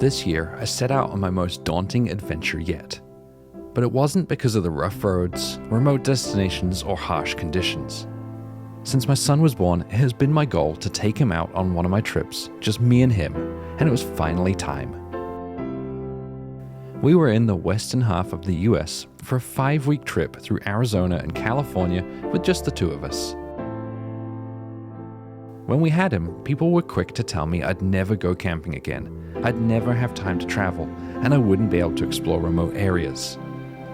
This year, I set out on my most daunting adventure yet. But it wasn't because of the rough roads, remote destinations, or harsh conditions. Since my son was born, it has been my goal to take him out on one of my trips, just me and him, and it was finally time. We were in the western half of the US for a 5-week trip through Arizona and California with just the two of us. When we had him, people were quick to tell me I'd never go camping again, I'd never have time to travel, and I wouldn't be able to explore remote areas.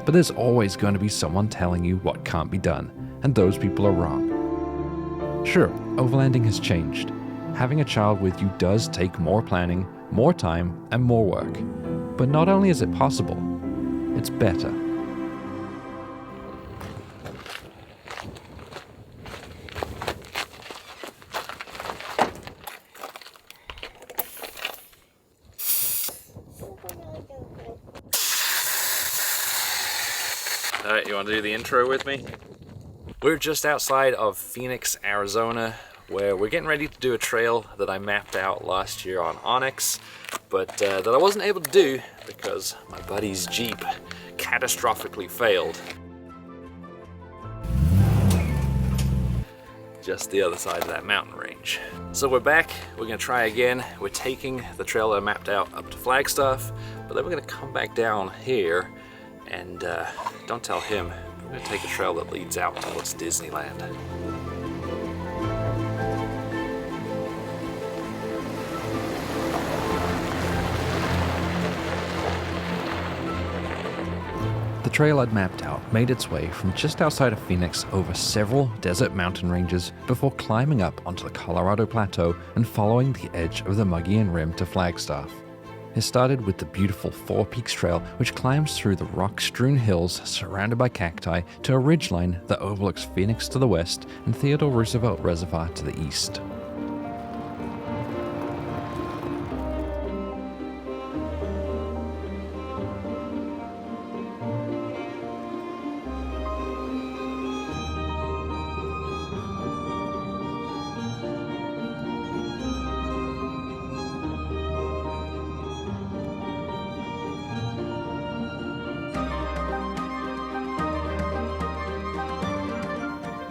But there's always going to be someone telling you what can't be done, and those people are wrong. Sure, overlanding has changed. Having a child with you does take more planning, more time, and more work. But not only is it possible, it's better. Alright, you want to do the intro with me? We're just outside of Phoenix, Arizona, where we're getting ready to do a trail that I mapped out last year on Onyx, but that I wasn't able to do because my buddy's Jeep catastrophically failed. Just the other side of that mountain range. So we're back, we're gonna try again. We're taking the trail I mapped out up to Flagstaff, but then we're gonna come back down here and don't tell him, we're gonna take a trail that leads out towards Disneyland. The trail I'd mapped out made its way from just outside of Phoenix over several desert mountain ranges before climbing up onto the Colorado Plateau and following the edge of the Mogollon Rim to Flagstaff. It started with the beautiful Four Peaks Trail, which climbs through the rock-strewn hills surrounded by cacti to a ridgeline that overlooks Phoenix to the west and Theodore Roosevelt Reservoir to the east.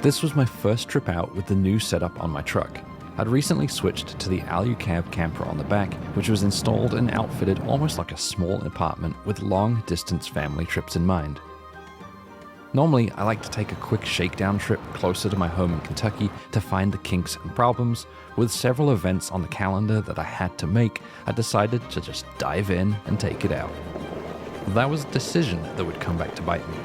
This was my first trip out with the new setup on my truck. I'd recently switched to the Alu-Cab camper on the back, which was installed and outfitted almost like a small apartment with long-distance family trips in mind. Normally, I like to take a quick shakedown trip closer to my home in Kentucky to find the kinks and problems. With several events on the calendar that I had to make, I decided to just dive in and take it out. That was a decision that would come back to bite me.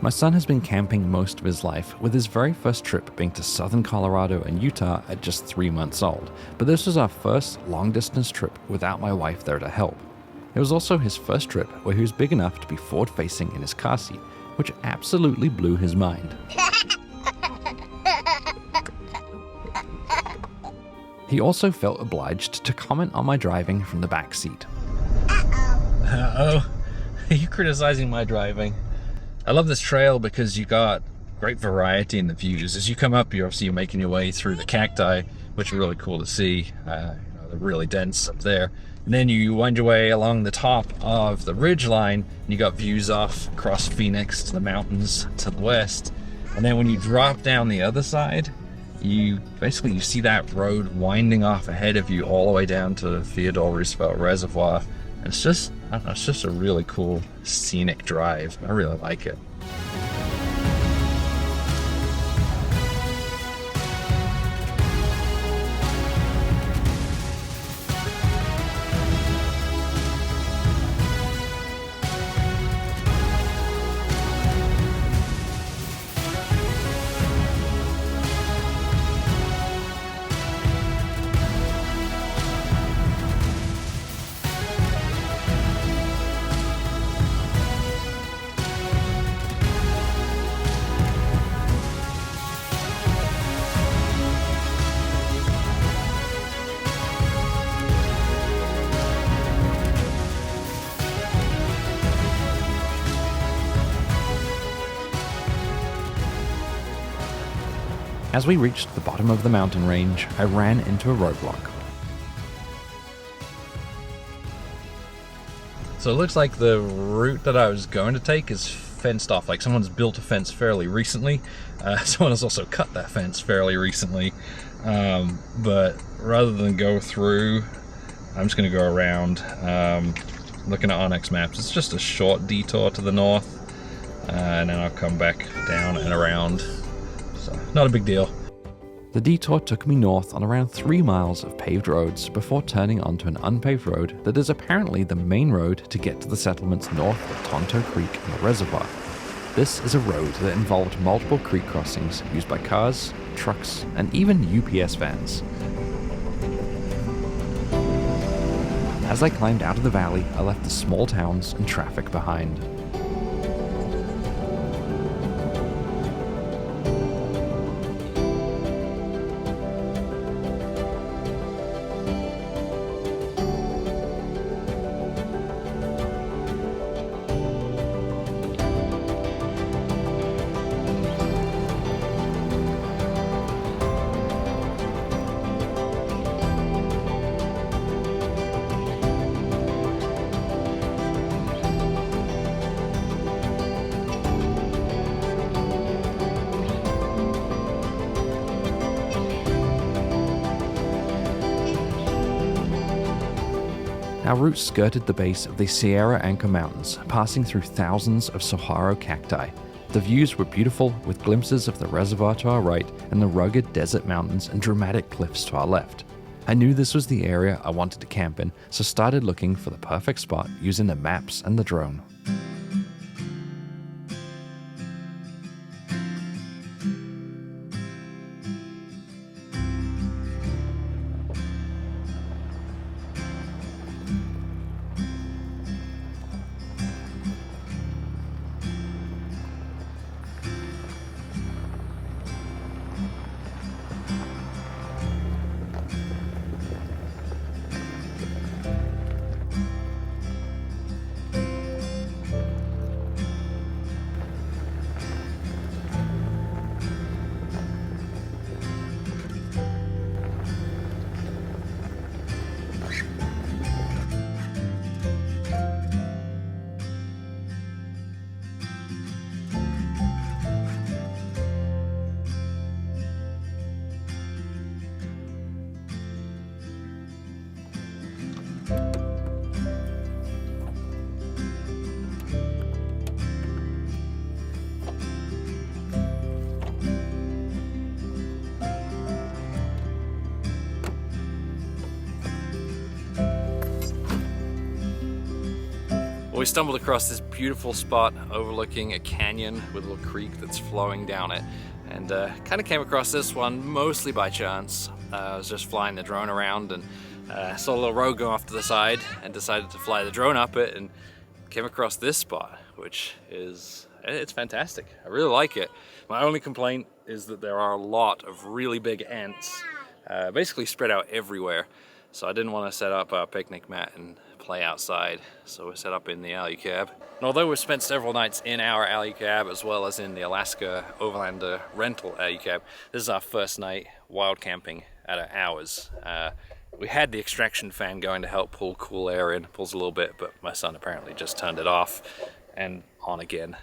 My son has been camping most of his life, with his very first trip being to southern Colorado and Utah at just 3 months old, but this was our first long-distance trip without my wife there to help. It was also his first trip where he was big enough to be forward-facing in his car seat, which absolutely blew his mind. He also felt obliged to comment on my driving from the back seat. Uh-oh. Are you criticizing my driving? I love this trail because you got great variety in the views. As you come up, you're making your way through the cacti, which are really cool to see. They're really dense up there. And then you wind your way along the top of the ridge line, and you got views off across Phoenix to the mountains to the west. And then when you drop down the other side, you see that road winding off ahead of you all the way down to Theodore Roosevelt Reservoir. And it's just a really cool scenic drive. I really like it. As we reached the bottom of the mountain range, I ran into a roadblock. So it looks like the route that I was going to take is fenced off. Like someone's built a fence fairly recently. Someone has also cut that fence fairly recently. But rather than go through, I'm just going to go around. Looking at Onyx maps, it's just a short detour to the north. And then I'll come back down and around. So not a big deal. The detour took me north on around 3 miles of paved roads before turning onto an unpaved road that is apparently the main road to get to the settlements north of Tonto Creek and the reservoir. This is a road that involved multiple creek crossings used by cars, trucks, and even UPS vans. As I climbed out of the valley, I left the small towns and traffic behind. Our route skirted the base of the Sierra Anchor Mountains, passing through thousands of saguaro cacti. The views were beautiful, with glimpses of the reservoir to our right and the rugged desert mountains and dramatic cliffs to our left. I knew this was the area I wanted to camp in, so started looking for the perfect spot using the maps and the drone. We stumbled across this beautiful spot overlooking a canyon with a little creek that's flowing down it, and kind of came across this one mostly by chance. I was just flying the drone around and saw a little road go off to the side and decided to fly the drone up it and came across this spot, which is, it's fantastic. I really like it. My only complaint is that there are a lot of really big ants basically spread out everywhere. So I didn't want to set up a picnic mat and play outside, so we set up in the alley cab. And although we've spent several nights in our alley cab as well as in the Alaska Overland rental alley cab, this is our first night wild camping at ours. We had the extraction fan going to help pull cool air in, pulls a little bit, but my son apparently just turned it off and on again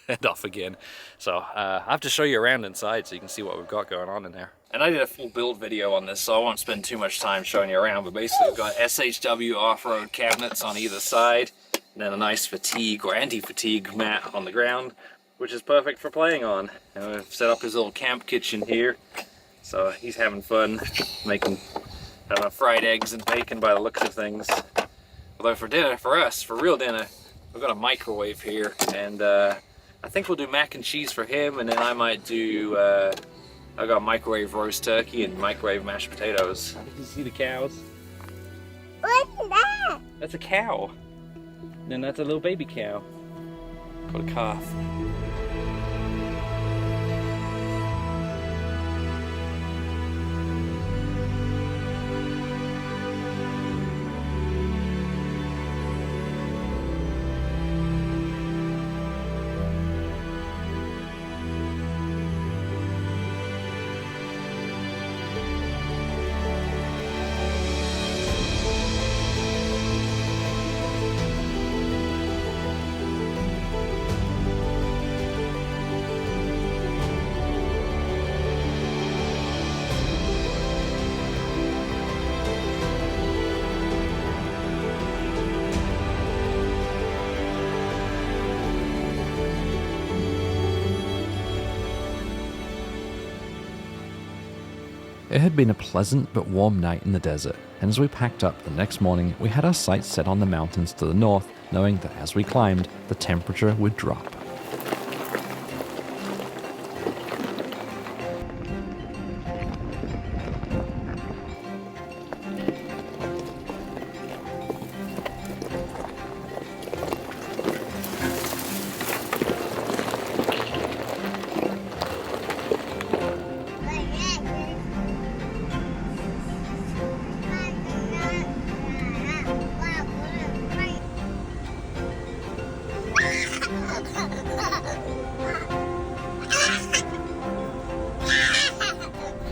and off again. So I have to show you around inside so you can see what we've got going on in there. And I did a full build video on this, so I won't spend too much time showing you around, but basically we've got SHW off-road cabinets on either side, and then a nice fatigue or anti-fatigue mat on the ground, which is perfect for playing on. And we've set up his little camp kitchen here, so he's having fun making fried eggs and bacon by the looks of things. Although for dinner, for us, for real dinner, we've got a microwave here, and I think we'll do mac and cheese for him, and then I might do I got microwave roast turkey and microwave mashed potatoes. You can see the cows. What's that? That's a cow. And then that's a little baby cow called a calf. It had been a pleasant but warm night in the desert, and as we packed up the next morning, we had our sights set on the mountains to the north, knowing that as we climbed, the temperature would drop.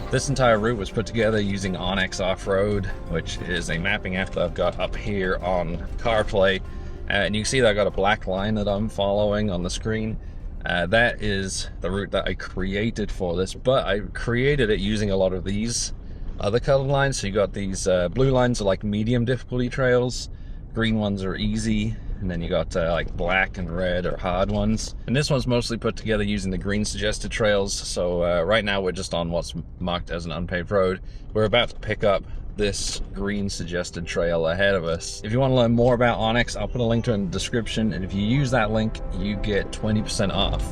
This entire route was put together using Onyx Off-Road, which is a mapping app that I've got up here on CarPlay. And you can see that I got a black line that I'm following on the screen. That is the route that I created for this, but I created it using a lot of these other colored lines. So you got these blue lines are like medium difficulty trails, green ones are easy, and then you got like black and red or hard ones. And this one's mostly put together using the green suggested trails. So right now we're just on what's marked as an unpaved road. We're about to pick up this green suggested trail ahead of us. If you want to learn more about Onyx, I'll put a link to it in the description, and if you use that link, you get 20% off.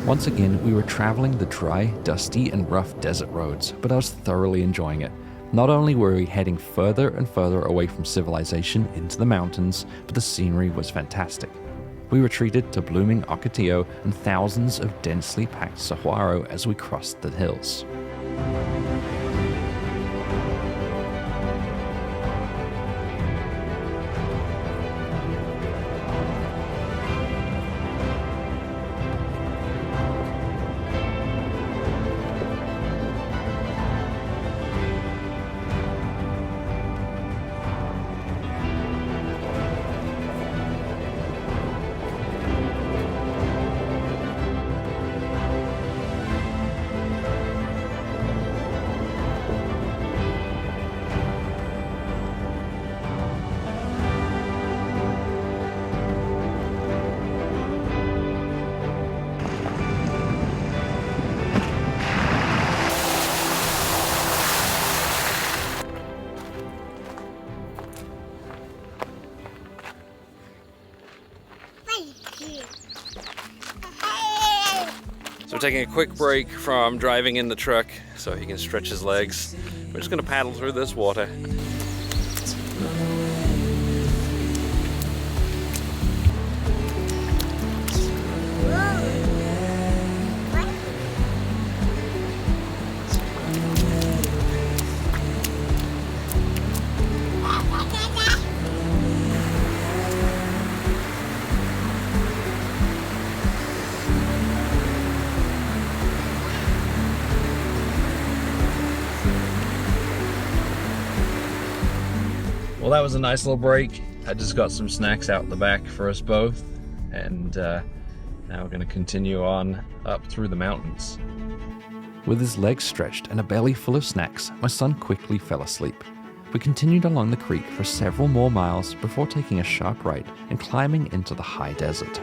Once again, we were traveling the dry, dusty, and rough desert roads, but I was thoroughly enjoying it. Not only were we heading further and further away from civilization into the mountains, but the scenery was fantastic. We were treated to blooming ocotillo and thousands of densely packed saguaro as we crossed the hills. So we're taking a quick break from driving in the truck so he can stretch his legs. We're just gonna paddle through this water. Well, that was a nice little break. I just got some snacks out the back for us both, and now we're going to continue on up through the mountains. With his legs stretched and a belly full of snacks, my son quickly fell asleep. We continued along the creek for several more miles before taking a sharp right and climbing into the high desert.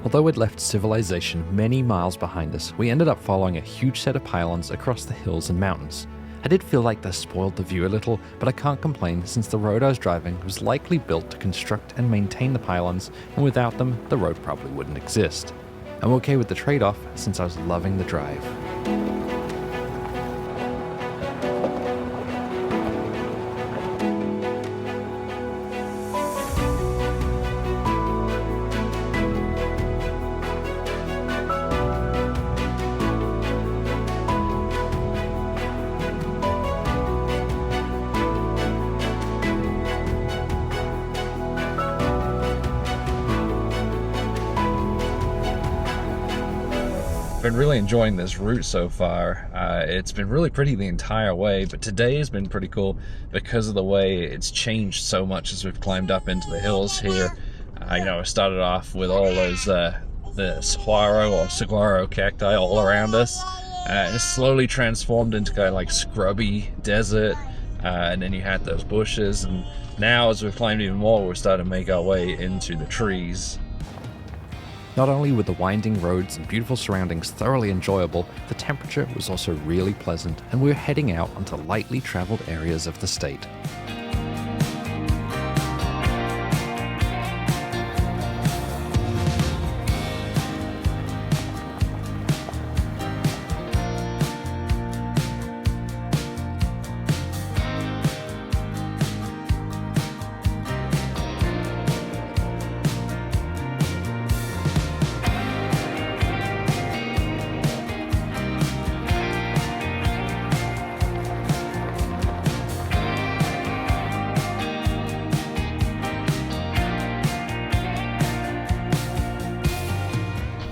Although we'd left civilization many miles behind us, we ended up following a huge set of pylons across the hills and mountains. I did feel like they spoiled the view a little, but I can't complain since the road I was driving was likely built to construct and maintain the pylons, and without them, the road probably wouldn't exist. I'm okay with the trade-off since I was loving the drive. Been really enjoying this route so far. It's been really pretty the entire way, but today has been pretty cool because of the way it's changed so much as we've climbed up into the hills here. You know, I started off with all those the saguaro cacti all around us. It's slowly transformed into kind of like scrubby desert, and then you had those bushes, and now as we've climbed even more, we're starting to make our way into the trees. Not only were the winding roads and beautiful surroundings thoroughly enjoyable, the temperature was also really pleasant, and we were heading out onto lightly traveled areas of the state.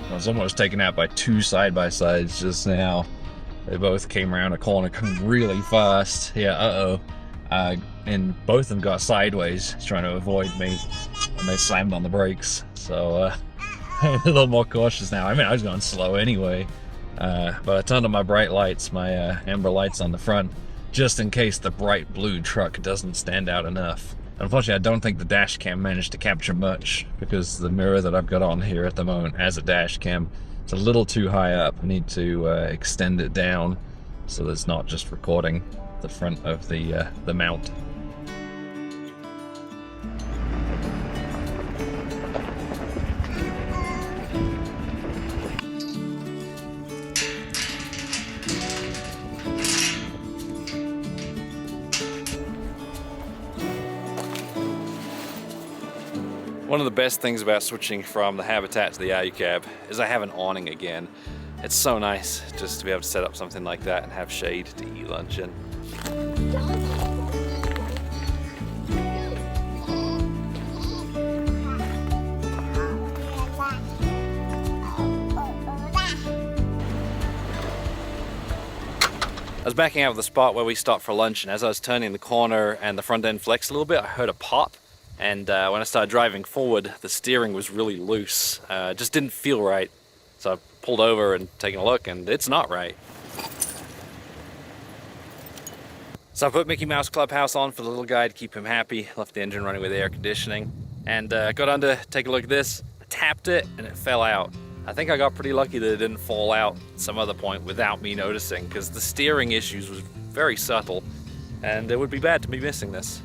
I was almost taken out by two side-by-sides just now. They both came around a corner coming really fast. Yeah, and both of them got sideways trying to avoid me, and they slammed on the brakes. So I'm a little more cautious now. I mean, I was going slow anyway, but I turned on my bright lights, my amber lights on the front, just in case the bright blue truck doesn't stand out enough. Unfortunately, I don't think the dash cam managed to capture much because the mirror that I've got on here at the moment as a dash cam, it's a little too high up. I need to extend it down so that it's not just recording the front of the mount. One of the best things about switching from the Habitat to the AluCab is I have an awning again. It's so nice just to be able to set up something like that and have shade to eat lunch in. I was backing out of the spot where we stopped for lunch, and as I was turning the corner and the front end flexed a little bit, I heard a pop. And when I started driving forward, the steering was really loose. It just didn't feel right. So I pulled over and taken a look, and it's not right. So I put Mickey Mouse Clubhouse on for the little guy to keep him happy, left the engine running with air conditioning, and got on to take a look at this. I tapped it, and it fell out. I think I got pretty lucky that it didn't fall out at some other point without me noticing, because the steering issues was very subtle, and it would be bad to be missing this.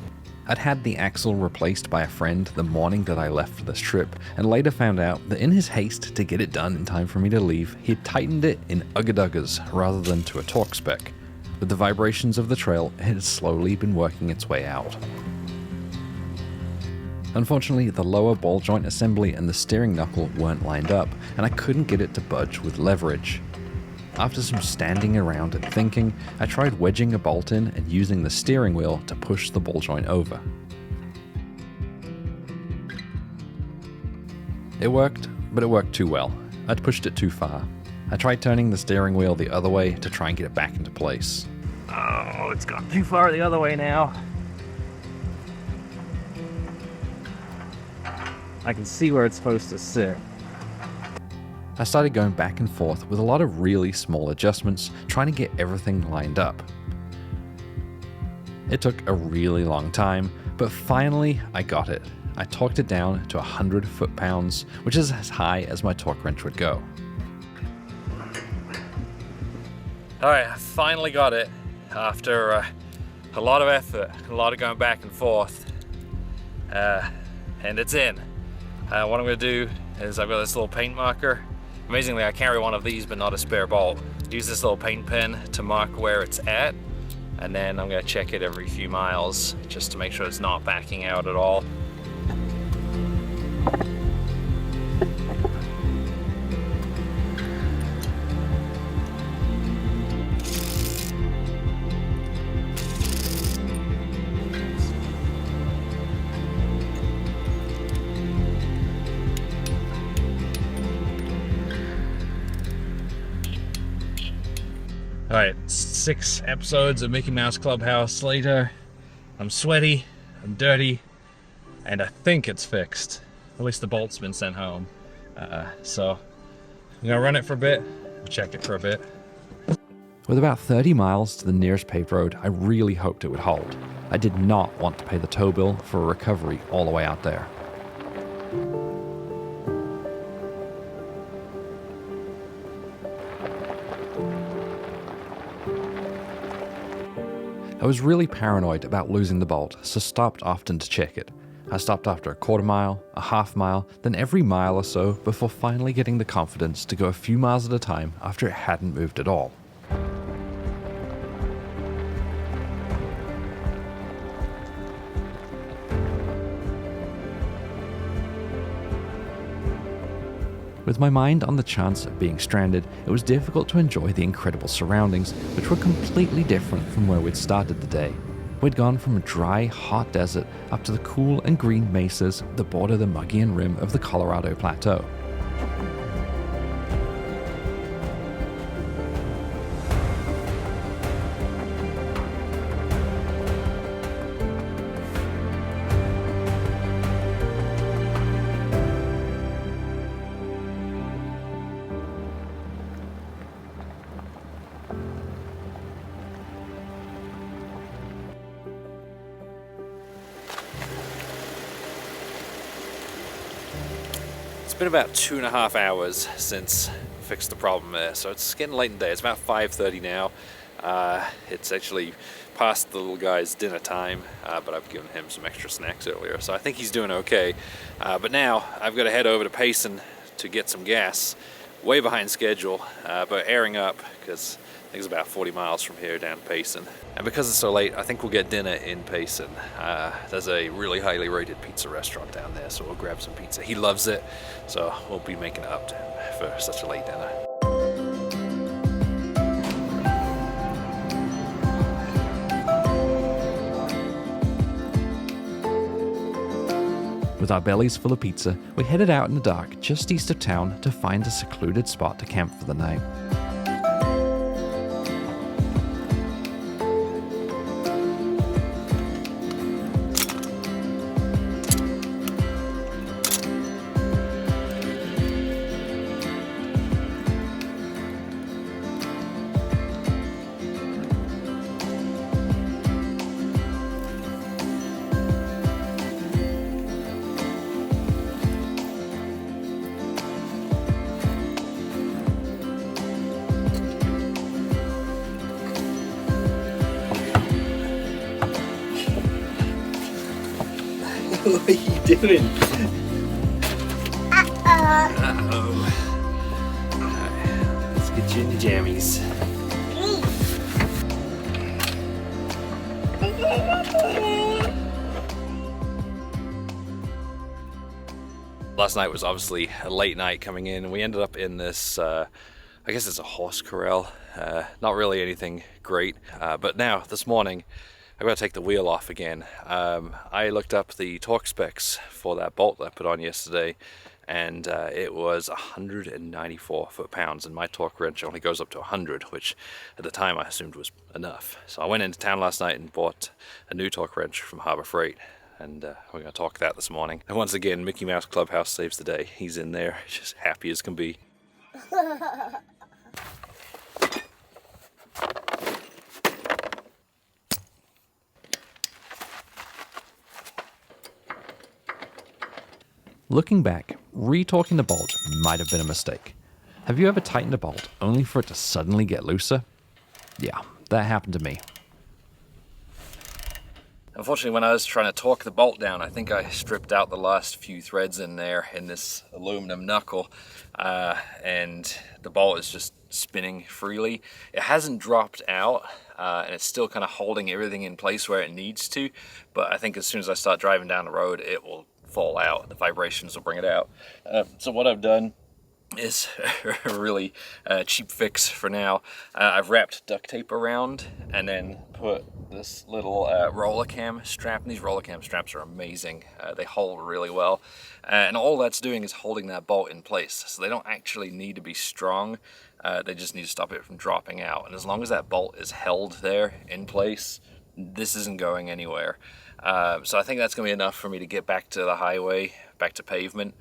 I'd had the axle replaced by a friend the morning that I left for this trip, and later found out that in his haste to get it done in time for me to leave, he had tightened it in ugga-duggas rather than to a torque spec. With the vibrations of the trail, it had slowly been working its way out. Unfortunately, the lower ball joint assembly and the steering knuckle weren't lined up, and I couldn't get it to budge with leverage. After some standing around and thinking, I tried wedging a bolt in and using the steering wheel to push the ball joint over. It worked, but it worked too well. I'd pushed it too far. I tried turning the steering wheel the other way to try and get it back into place. Oh, it's gone too far the other way now. I can see where it's supposed to sit. I started going back and forth with a lot of really small adjustments, trying to get everything lined up. It took a really long time, but finally I got it. I torqued it down to 100 foot-pounds, which is as high as my torque wrench would go. Alright, I finally got it after a lot of effort, a lot of going back and forth, and it's in. What I'm going to do is I've got this little paint marker. Amazingly, I carry one of these but not a spare bolt. Use this little paint pen to mark where it's at, and then I'm going to check it every few miles just to make sure it's not backing out at all. Alright, 6 episodes of Mickey Mouse Clubhouse later. I'm sweaty, I'm dirty, and I think it's fixed. At least the bolt's been sent home. So I'm gonna run it for a bit, check it for a bit. With about 30 miles to the nearest paved road, I really hoped it would hold. I did not want to pay the tow bill for a recovery all the way out there. I was really paranoid about losing the bolt, so stopped often to check it. I stopped after a quarter mile, a half mile, then every mile or so before finally getting the confidence to go a few miles at a time after it hadn't moved at all. With my mind on the chance of being stranded, it was difficult to enjoy the incredible surroundings, which were completely different from where we'd started the day. We'd gone from a dry, hot desert up to the cool and green mesas that border the Mogollon rim of the Colorado Plateau. It's been about 2.5 hours since I fixed the problem there, so it's getting late in the day. It's about 5:30 now. It's actually past the little guy's dinner time, but I've given him some extra snacks earlier, so I think he's doing okay. But now I've got to head over to Payson to get some gas, way behind schedule, but airing up because I think it's about 40 miles from here down to Payson. And because it's so late, I think we'll get dinner in Payson. There's a really highly rated pizza restaurant down there, so we'll grab some pizza. He loves it, so we'll be making it up to him for such a late dinner. With our bellies full of pizza, we headed out in the dark just east of town to find a secluded spot to camp for the night. What are you doing? Uh-oh. Alright, let's get you in the jammies. Last night was obviously a late night coming in. We ended up in this, I guess it's a horse corral. Not really anything great, but now, this morning, I've got to take the wheel off again. I looked up the torque specs for that bolt that I put on yesterday, and it was 194 foot-pounds, and my torque wrench only goes up to 100, which at the time I assumed was enough. So I went into town last night and bought a new torque wrench from Harbor Freight, and we're going to talk that this morning. And once again, Mickey Mouse Clubhouse saves the day. He's in there, just happy as can be. Looking back, retorquing the bolt might have been a mistake. Have you ever tightened a bolt only for it to suddenly get looser? Yeah, that happened to me. Unfortunately, when I was trying to torque the bolt down, I think I stripped out the last few threads in there in this aluminum knuckle, and the bolt is just spinning freely. It hasn't dropped out, and it's still kind of holding everything in place where it needs to, but I think as soon as I start driving down the road, it will fall out. The vibrations will bring it out. So what I've done is a really cheap fix for now. I've wrapped duct tape around and then put this little roller cam strap, and these roller cam straps are amazing. They hold really well, and all that's doing is holding that bolt in place, so they don't actually need to be strong. They just need to stop it from dropping out, and as long as that bolt is held there in place, this isn't going anywhere. So I think that's going to be enough for me to get back to the highway, back to pavement,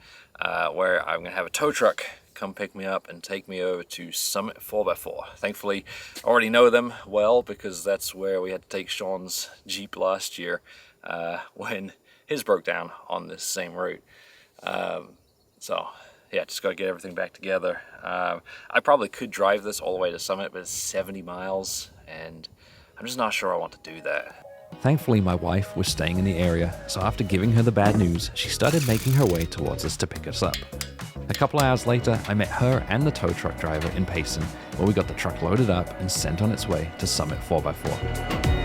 where I'm going to have a tow truck come pick me up and take me over to Summit 4x4. Thankfully, I already know them well because that's where we had to take Sean's Jeep last year when his broke down on this same route. So yeah, just got to get everything back together. I probably could drive this all the way to Summit, but it's 70 miles and I'm just not sure I want to do that. Thankfully, my wife was staying in the area, so after giving her the bad news, she started making her way towards us to pick us up. A couple hours later, I met her and the tow truck driver in Payson, where we got the truck loaded up and sent on its way to Summit 4x4.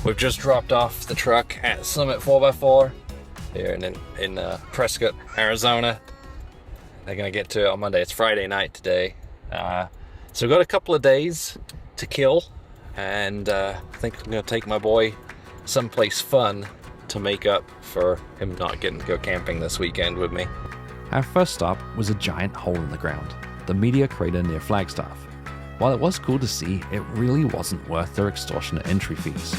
We've just dropped off the truck at Summit 4x4 here in Prescott, Arizona. They're gonna get to it on Monday. It's Friday night today. So we've got a couple of days to kill, and I think I'm gonna take my boy someplace fun to make up for him not getting to go camping this weekend with me. Our first stop was a giant hole in the ground, the meteor crater near Flagstaff. While it was cool to see, it really wasn't worth their extortionate entry fees.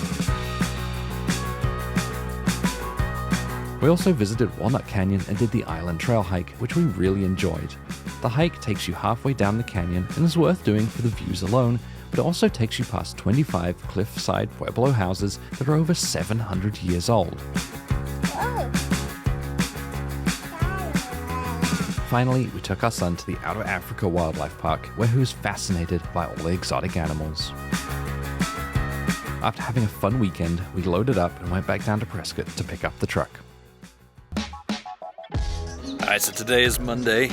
We also visited Walnut Canyon and did the Island Trail hike, which we really enjoyed. The hike takes you halfway down the canyon and is worth doing for the views alone, but it also takes you past 25 cliffside Pueblo houses that are over 700 years old. Finally, we took our son to the Out of Africa Wildlife Park, where he was fascinated by all the exotic animals. After having a fun weekend, we loaded up and went back down to Prescott to pick up the truck. Alright, so today is Monday.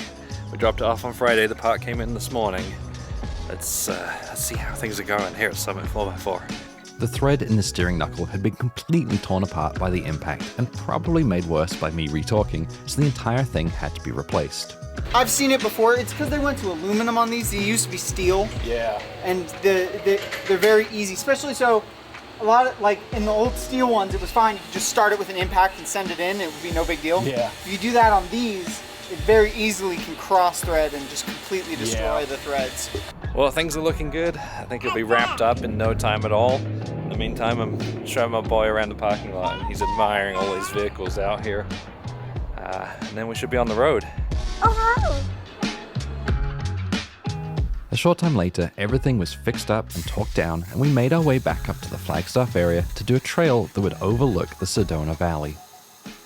We dropped it off on Friday. The part came in this morning. Let's see how things are going here at Summit 4x4. The thread in the steering knuckle had been completely torn apart by the impact and probably made worse by me retorquing, so the entire thing had to be replaced. I've seen it before. It's because they went to aluminum on these. They used to be steel. Yeah. And they're very easy, especially so a lot of, like in the old steel ones, it was fine. You could just start it with an impact and send it in. It would be no big deal. Yeah. If you do that on these, it very easily can cross thread and just completely destroy the threads. Well, things are looking good. I think it'll be wrapped up in no time at all. In the meantime, I'm showing my boy around the parking lot and he's admiring all these vehicles out here. And then we should be on the road. A short time later, everything was fixed up and torqued down, and we made our way back up to the Flagstaff area to do a trail that would overlook the Sedona Valley.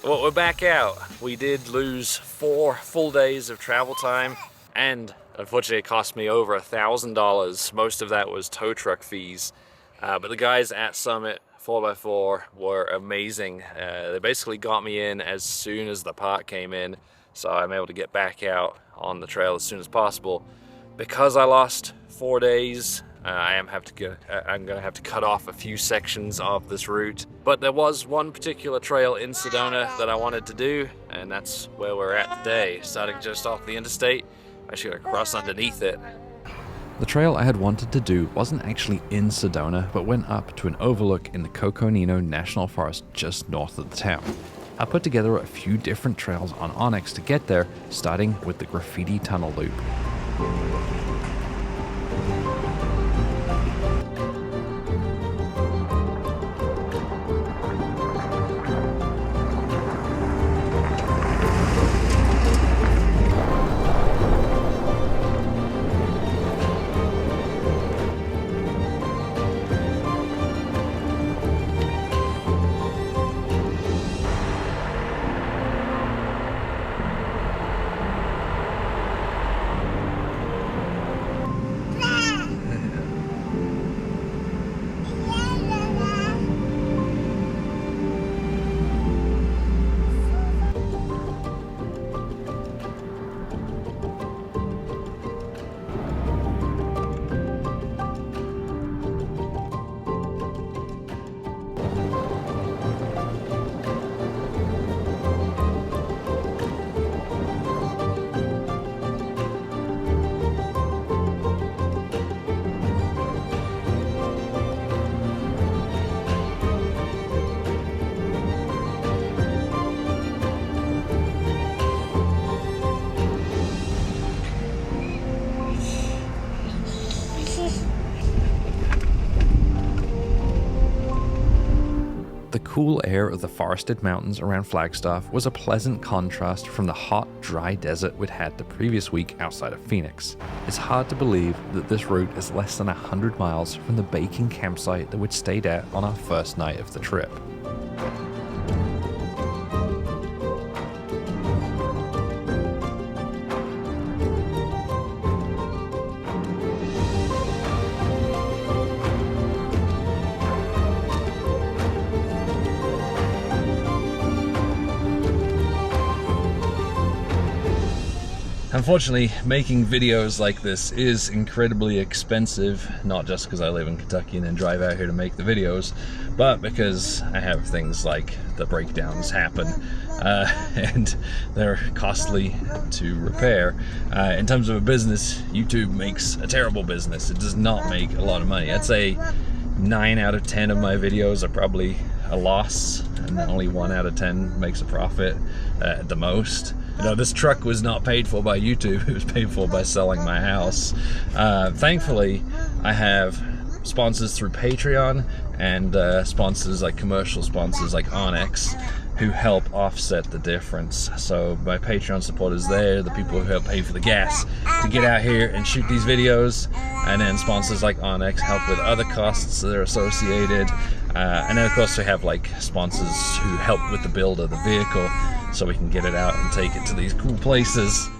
Well, we're back out. We did lose 4 full days of travel time, and unfortunately it cost me over $1,000. Most of that was tow truck fees. But the guys at Summit 4x4 were amazing. They basically got me in as soon as the part came in, so I'm able to get back out on the trail as soon as possible. Because I lost 4 days, I'm gonna have to cut off a few sections of this route. But there was one particular trail in Sedona that I wanted to do, and that's where we're at today. Starting just off the interstate, I actually gotta cross underneath it. The trail I had wanted to do wasn't actually in Sedona, but went up to an overlook in the Coconino National Forest just north of the town. I put together a few different trails on Onyx to get there, starting with the Graffiti Tunnel Loop. cool air of the forested mountains around Flagstaff was a pleasant contrast from the hot, dry desert we'd had the previous week outside of Phoenix. It's hard to believe that this route is less than 100 miles from the baking campsite that we'd stayed at on our first night of the trip. Unfortunately, making videos like this is incredibly expensive, not just because I live in Kentucky and then drive out here to make the videos, but because I have things like the breakdowns happen, and they're costly to repair. In terms of a business, YouTube makes a terrible business. It does not make a lot of money. I'd say 9 out of 10 of my videos are probably a loss, and only 1 out of 10 makes a profit at the most. You know, this truck was not paid for by YouTube, it was paid for by selling my house. Thankfully, I have sponsors through Patreon and sponsors like commercial sponsors like Onyx who help offset the difference. So my Patreon supporters there, the people who help pay for the gas to get out here and shoot these videos, and then sponsors like Onyx help with other costs that are associated. And then of course we have like sponsors who help with the build of the vehicle so we can get it out and take it to these cool places.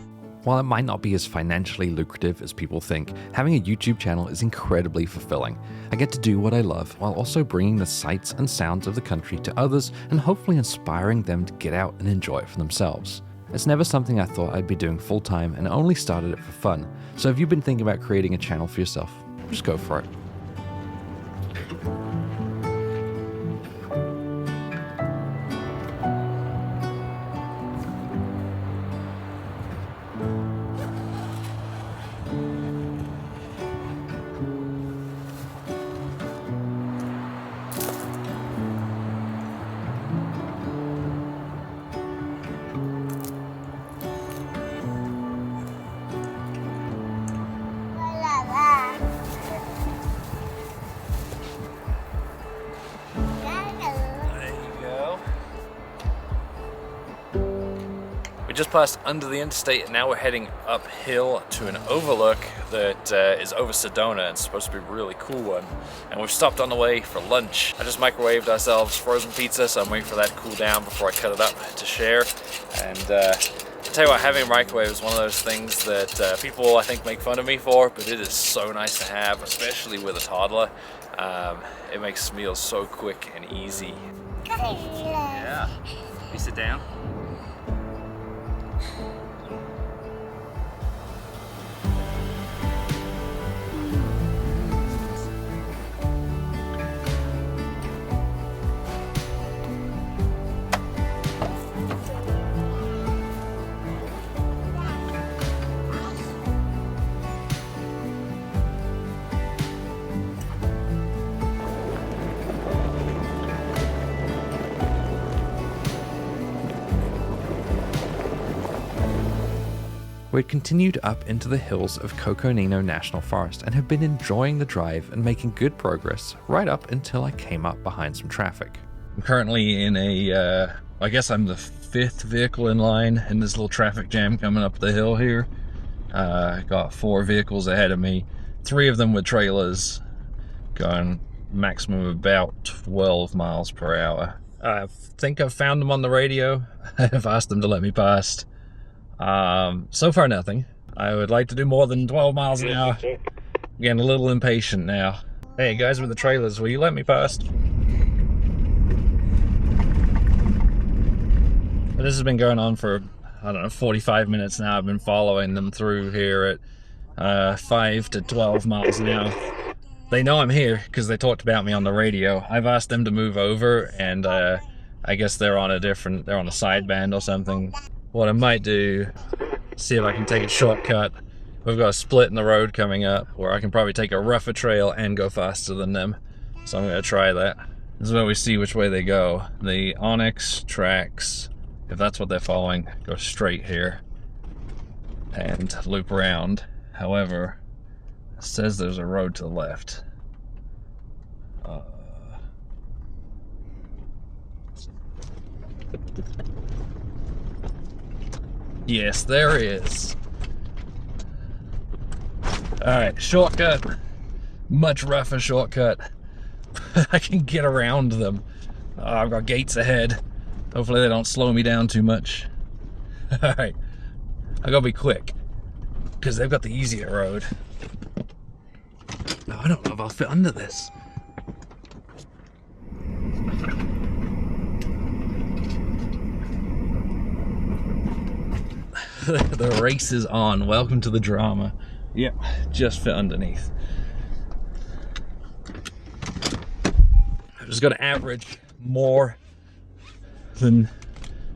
While it might not be as financially lucrative as people think, having a YouTube channel is incredibly fulfilling. I get to do what I love while also bringing the sights and sounds of the country to others and hopefully inspiring them to get out and enjoy it for themselves. It's never something I thought I'd be doing full time and only started it for fun. So if you've been thinking about creating a channel for yourself, just go for it. Just passed under the interstate and now we're heading uphill to an overlook that is over Sedona and it's supposed to be a really cool one. And we've stopped on the way for lunch. I just microwaved ourselves frozen pizza, so I'm waiting for that to cool down before I cut it up to share. And I'll tell you what, having a microwave is one of those things that people I think make fun of me for, but it is so nice to have, especially with a toddler. It makes meals so quick and easy. Yeah. You sit down. We'd continued up into the hills of Coconino National Forest and have been enjoying the drive and making good progress right up until I came up behind some traffic. I'm currently in a, I guess I'm the 5th vehicle in line in this little traffic jam coming up the hill here. Got 4 vehicles ahead of me, 3 of them with trailers going maximum of about 12 miles per hour. I think I've found them on the radio. I've asked them to let me past. So far nothing. I would like to do more than 12 miles an hour. I'm getting a little impatient now. Hey guys with the trailers, will you let me past? This has been going on for, I don't know, 45 minutes now. I've been following them through here at 5 to 12 miles an hour. They know I'm here because they talked about me on the radio. I've asked them to move over and I guess they're on a sideband or something. What I might do, see if I can take a shortcut. We've got a split in the road coming up where I can probably take a rougher trail and go faster than them. So I'm going to try that. This is where we see which way they go. The Onyx tracks, if that's what they're following, go straight here and loop around. However, it says there's a road to the left. Yes, there is. Alright, shortcut. Much rougher shortcut. I can get around them. I've got gates ahead. Hopefully they don't slow me down too much. Alright, I gotta be quick, because they've got the easier road. No, I don't know if I'll fit under this. The race is on. Welcome to the drama. Yep, just fit underneath. I've just got to average more than,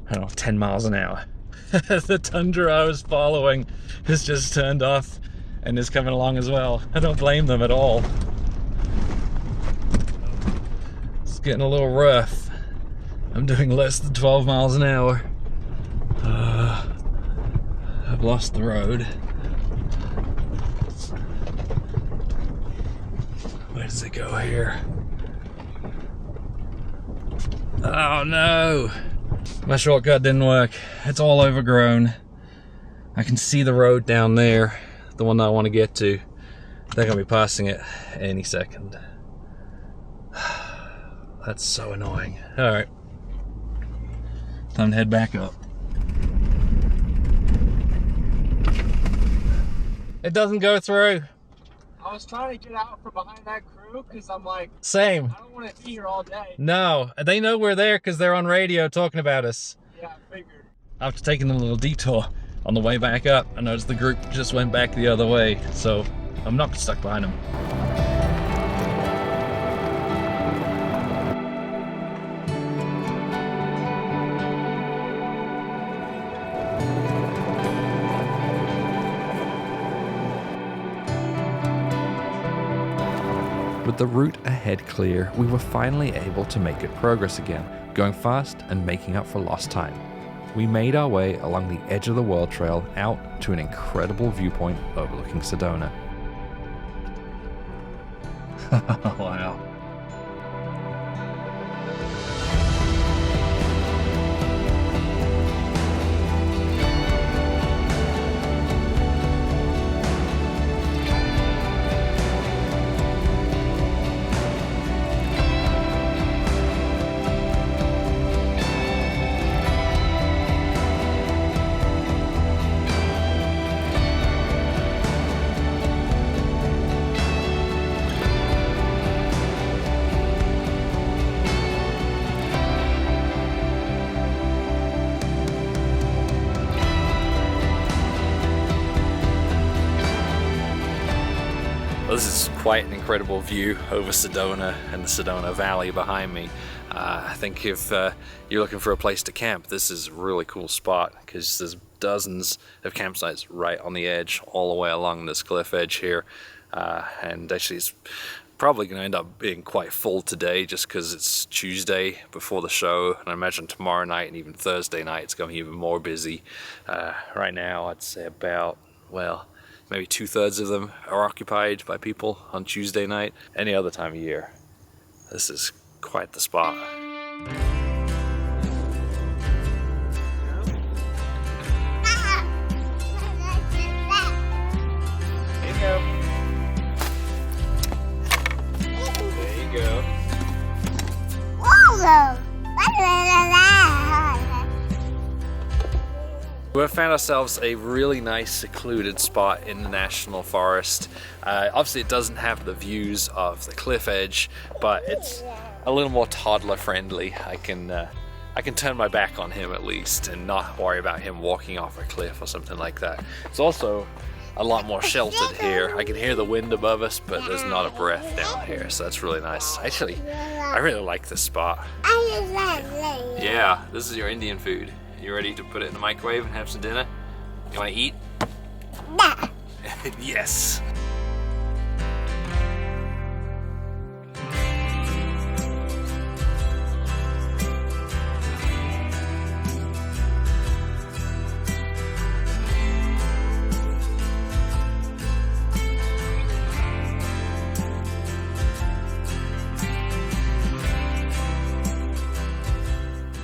I don't know, 10 miles an hour. The Tundra I was following has just turned off and is coming along as well. I don't blame them at all. It's getting a little rough. I'm doing less than 12 miles an hour. I've lost the road. Where does it go here? Oh no! My shortcut didn't work. It's all overgrown. I can see the road down there, the one that I want to get to. They're gonna be passing it any second. That's so annoying. Alright. Time to head back up. It doesn't go through. I was trying to get out from behind that crew because I'm like, Same. I don't want to be here all day. No, they know we're there because they're on radio talking about us. Yeah, I figured. After taking a little detour on the way back up, I noticed the group just went back the other way, so I'm not stuck behind them. With the route ahead clear, we were finally able to make good progress again, going fast and making up for lost time. We made our way along the edge of the World Trail out to an incredible viewpoint overlooking Sedona. Wow. Well, this is quite an incredible view over Sedona and the Sedona Valley behind me. I think if you're looking for a place to camp, this is a really cool spot because there's dozens of campsites right on the edge all the way along this cliff edge here. And actually it's probably going to end up being quite full today just because it's Tuesday before the show, and I imagine tomorrow night and even Thursday night it's going to be even more busy. Right now I'd say about, well, maybe 2/3 of them are occupied by people on Tuesday night. Any other time of year, this is quite the spot. There you go. There you go. We found ourselves a really nice secluded spot in the national forest. Obviously it doesn't have the views of the cliff edge, but it's a little more toddler friendly. I can turn my back on him at least and not worry about him walking off a cliff or something like that. It's also a lot more sheltered here. I can hear the wind above us, but there's not a breath down here, so that's really nice. Actually, I really like this spot. Yeah, this is your Indian food. You ready to put it in the microwave and have some dinner? You want to eat? Yes!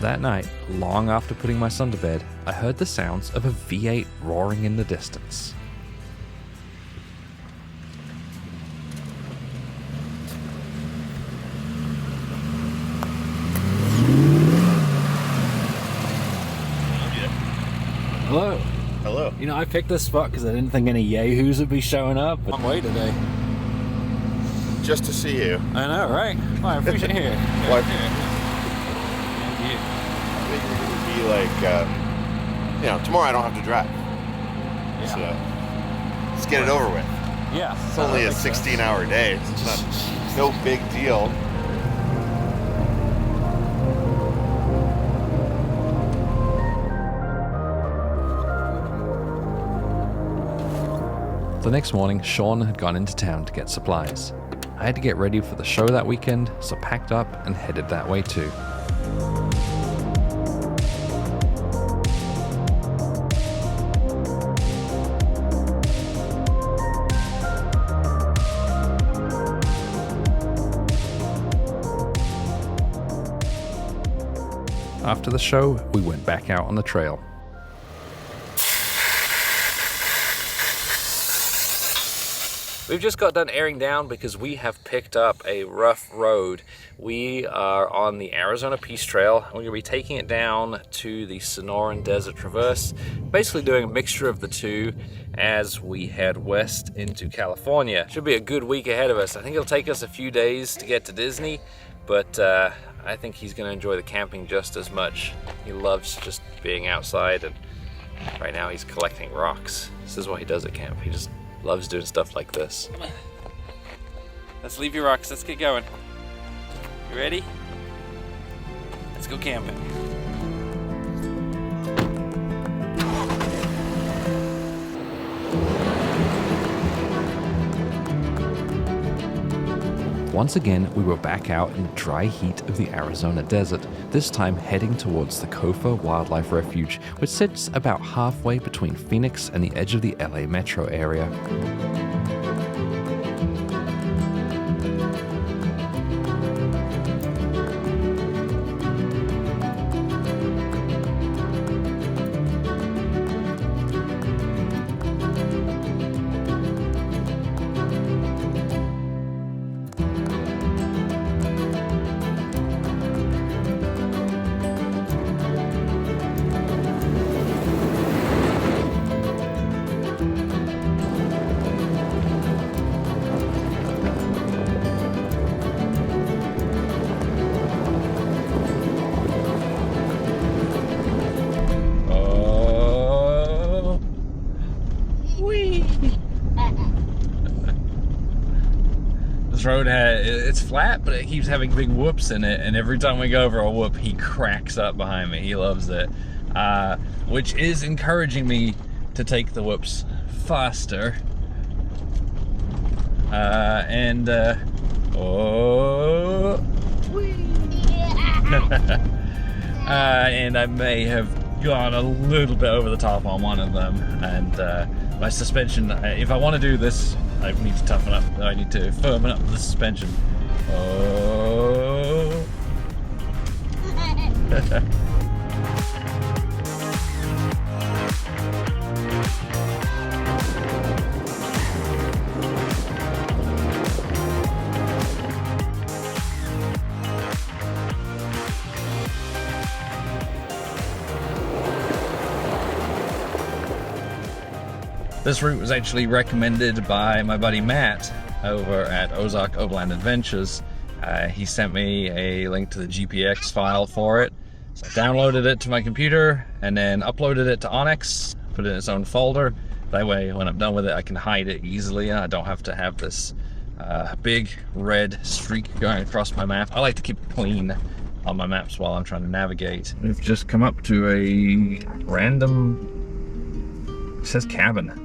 That night, long after putting my son to bed, I heard the sounds of a V8 roaring in the distance. Hello. Hello. You know, I picked this spot because I didn't think any yahoos would be showing up. Long way today. Just to see you. I know, right? Well, I appreciate it. What? Yeah. I think it would be like, you know, tomorrow I don't have to drive. So, let's get it over with. Yeah. It's only a 16-hour day. It's not no big deal. The next morning, Sean had gone into town to get supplies. I had to get ready for the show that weekend, so packed up and headed that way too. After the show, we went back out on the trail. We've just got done airing down because we have picked up a rough road. We are on the Arizona Peace Trail. We're going to be taking it down to the Sonoran Desert Traverse, basically doing a mixture of the two as we head west into California. Should be a good week ahead of us. I think it'll take us a few days to get to Disney, but I think he's going to enjoy the camping just as much. He loves just being outside, and right now he's collecting rocks. This is what he does at camp. He just loves doing stuff like this. Come on. Let's leave your rocks. Let's get going. You ready? Let's go camping. Once again, we were back out in the dry heat of the Arizona desert, this time heading towards the Kofa Wildlife Refuge, which sits about halfway between Phoenix and the edge of the LA metro area. Road it's flat, but it keeps having big whoops in it, and every time we go over a whoop he cracks up behind me. He loves it, which is encouraging me to take the whoops faster, and I may have gone a little bit over the top on one of them, and my suspension, if I want to do this, I need to toughen up. I need to firmen up the suspension. Oh. This route was actually recommended by my buddy Matt over at Ozark Overland Adventures. He sent me a link to the GPX file for it. So I downloaded it to my computer and then uploaded it to Onyx, put it in its own folder. That way, when I'm done with it, I can hide it easily and I don't have to have this big red streak going across my map. I like to keep it clean on my maps while I'm trying to navigate. We've just come up to a random, it says cabin.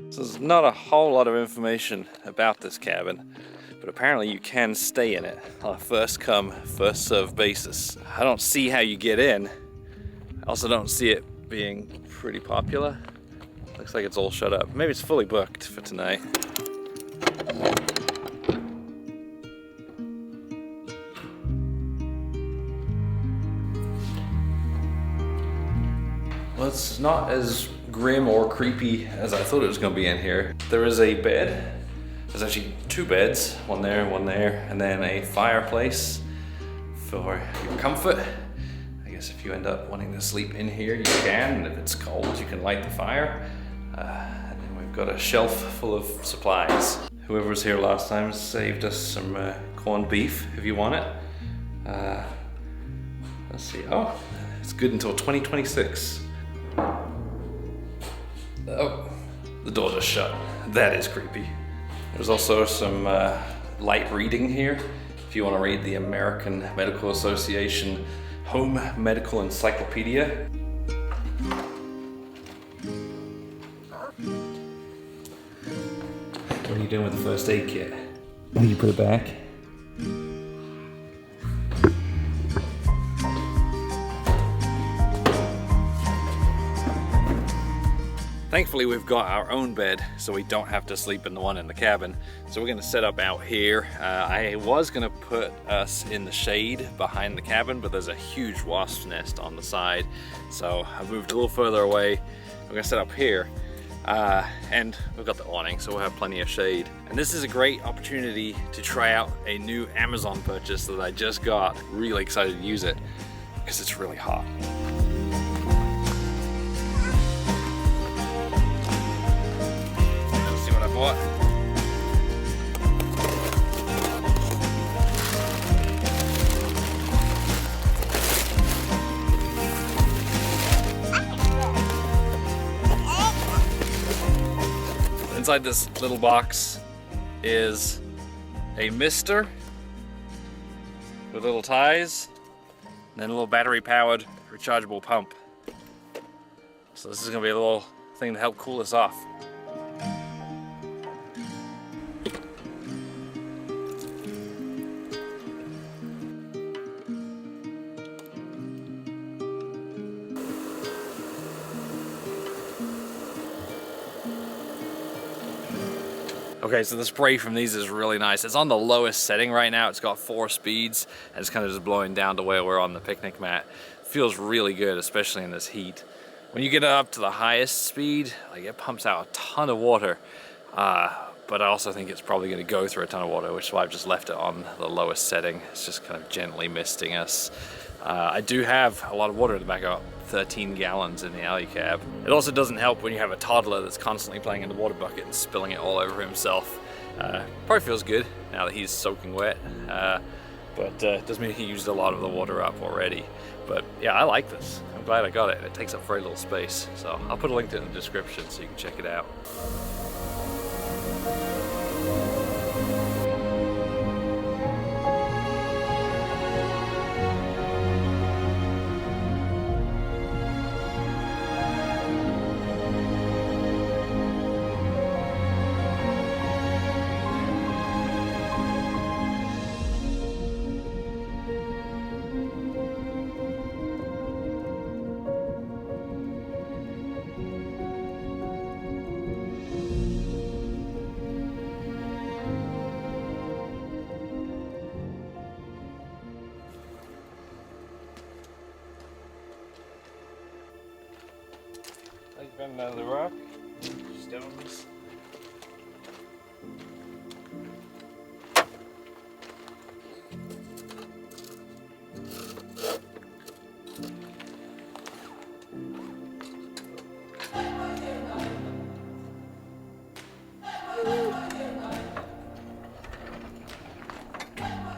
So there's not a whole lot of information about this cabin, but apparently you can stay in it on a first come, first served basis. I don't see how you get in. I also don't see it being pretty popular. Looks like it's all shut up. Maybe it's fully booked for tonight. Well, it's not as grim or creepy as I thought it was going to be in here. There is a bed. There's actually 2 beds, one there, and then a fireplace for your comfort. I guess if you end up wanting to sleep in here, you can, and if it's cold, you can light the fire. And then we've got a shelf full of supplies. Whoever was here last time saved us some corned beef, if you want it. Let's see, oh, it's good until 2026. Oh, the door just shut. That is creepy. There's also some light reading here. If you want to read the American Medical Association Home Medical Encyclopedia. What are you doing with the first aid kit? Oh, you put it back? Thankfully, we've got our own bed, so we don't have to sleep in the one in the cabin. So we're gonna set up out here. I was gonna put us in the shade behind the cabin, but there's a huge wasp's nest on the side. So I moved a little further away. We're gonna set up here. And we've got the awning, so we'll have plenty of shade. And this is a great opportunity to try out a new Amazon purchase that I just got. Really excited to use it, because it's really hot. What? Inside this little box is a mister with little ties and then a little battery powered rechargeable pump. So this is gonna be a little thing to help cool us off. Okay, so the spray from these is really nice. It's on the lowest setting right now. It's got 4 speeds, and it's kind of just blowing down to where we're on the picnic mat. It feels really good, especially in this heat. When you get up to the highest speed, like it pumps out a ton of water, but I also think it's probably gonna go through a ton of water, which is why I've just left it on the lowest setting. It's just kind of gently misting us. I do have a lot of water in the back. I've got 13 gallons in the alley cab. It also doesn't help when you have a toddler that's constantly playing in the water bucket and spilling it all over himself. Probably feels good now that he's soaking wet, but it does mean he used a lot of the water up already. But yeah, I like this. I'm glad I got it. It takes up very little space. So I'll put a link to it in the description so you can check it out. Bend down the rock, stones.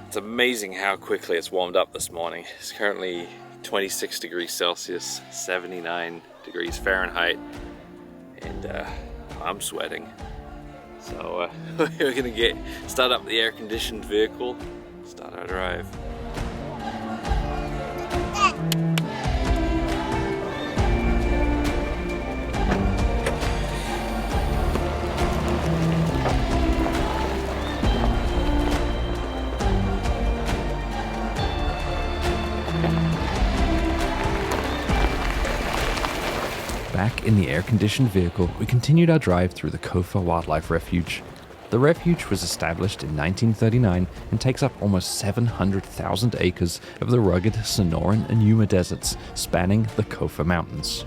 It's amazing how quickly it's warmed up this morning. It's currently 26 degrees Celsius, 79 degrees Fahrenheit, and I'm sweating. So we're gonna start up the air-conditioned vehicle, start our drive. Back Back in the air-conditioned vehicle, we continued our drive through the Kofa Wildlife Refuge. The refuge was established in 1939 and takes up almost 700,000 acres of the rugged Sonoran and Yuma deserts spanning the Kofa Mountains.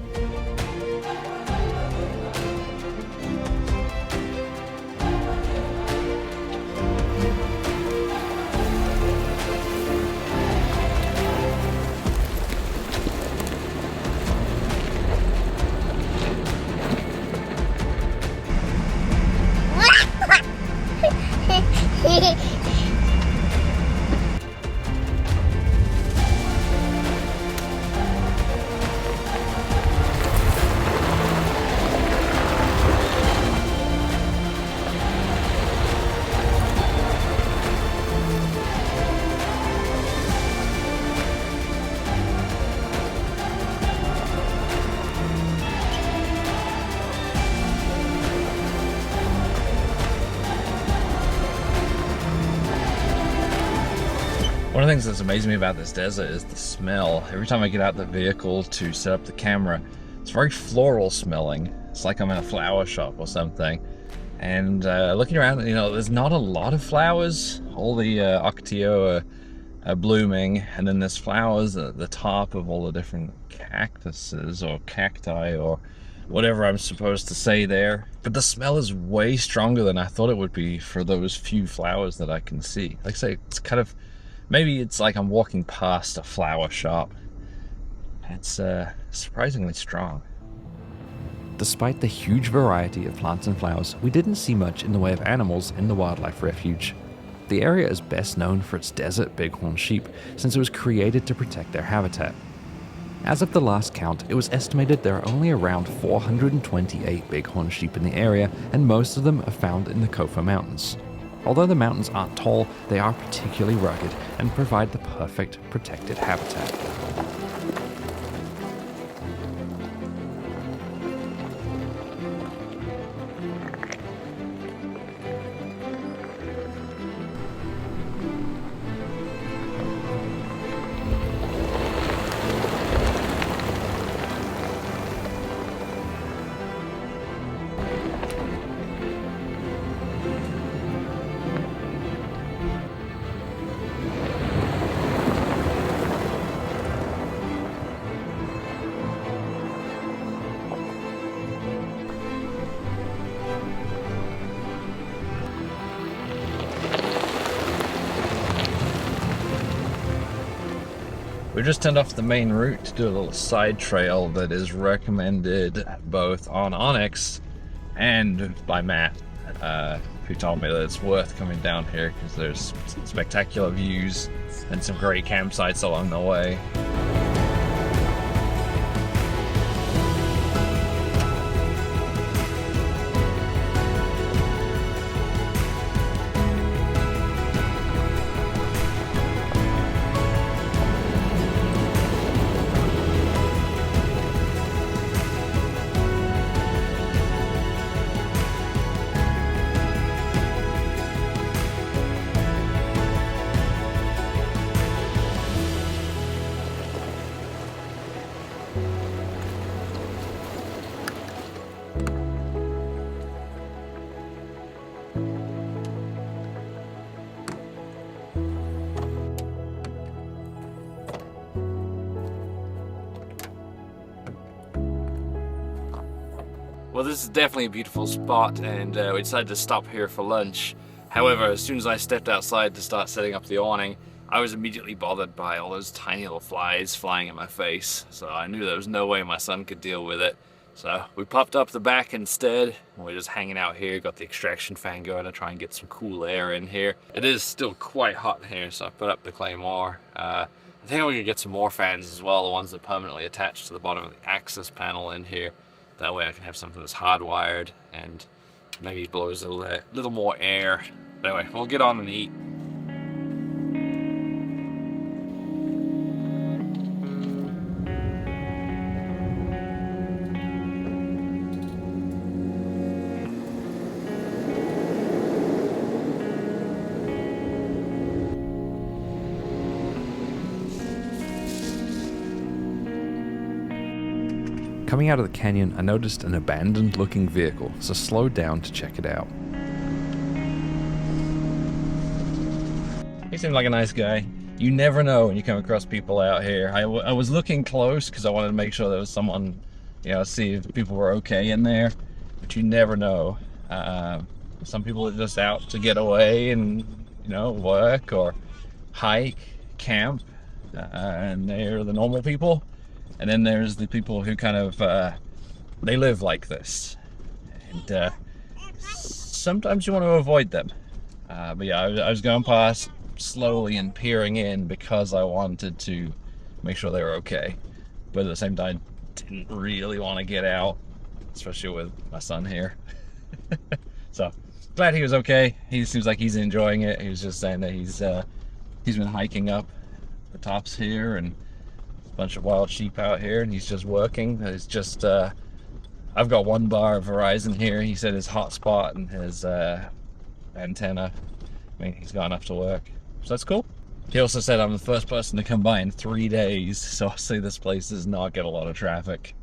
One of the things that's amazing me about this desert is the smell. Every time I get out the vehicle to set up the camera, it's very floral smelling. It's like I'm in a flower shop or something. And looking around, you know, there's not a lot of flowers. All the ocotillo are blooming, and then there's flowers at the top of all the different cactuses or cacti or whatever I'm supposed to say there. But the smell is way stronger than I thought it would be for those few flowers that I can see. Like I say, it's kind of, maybe it's like I'm walking past a flower shop. It's surprisingly strong. Despite the huge variety of plants and flowers, we didn't see much in the way of animals in the wildlife refuge. The area is best known for its desert bighorn sheep, since it was created to protect their habitat. As of the last count, it was estimated there are only around 428 bighorn sheep in the area, and most of them are found in the Kofa Mountains. Although the mountains aren't tall, they are particularly rugged and provide the perfect protected habitat. We just turned off the main route to do a little side trail that is recommended both on Onyx and by Matt, who told me that it's worth coming down here because there's spectacular views and some great campsites along the way. Well, this is definitely a beautiful spot, and we decided to stop here for lunch. However, as soon as I stepped outside to start setting up the awning, I was immediately bothered by all those tiny little flies flying in my face. So I knew there was no way my son could deal with it. So we popped up the back instead. We're just hanging out here, got the extraction fan going to try and get some cool air in here. It is still quite hot in here, so I put up the Claymore. I think I'm gonna get some more fans as well, the ones that permanently attach to the bottom of the access panel in here. That way I can have something that's hardwired and maybe blows a little more air. But anyway, we'll get on and eat. Coming out of the canyon, I noticed an abandoned looking vehicle, so slowed down to check it out. He seemed like a nice guy. You never know when you come across people out here. I was looking close because I wanted to make sure there was someone, you know, see if people were okay in there. But you never know. Some people are just out to get away and, you know, work or hike, camp, and they're the normal people. And then there's the people who kind of, they live like this. And sometimes you want to avoid them. But yeah, I was going past slowly and peering in because I wanted to make sure they were okay, but at the same time didn't really want to get out, especially with my son here. So glad he was okay. He seems like he's enjoying it. He was just saying that he's been hiking up the tops here and a bunch of wild sheep out here, and he's just working. It's just I've got one bar of Verizon here. He said his hotspot and his antenna, I mean, he's got enough to work. So that's cool. He also said I'm the first person to come by in 3 days, so I'll say this place does not get a lot of traffic.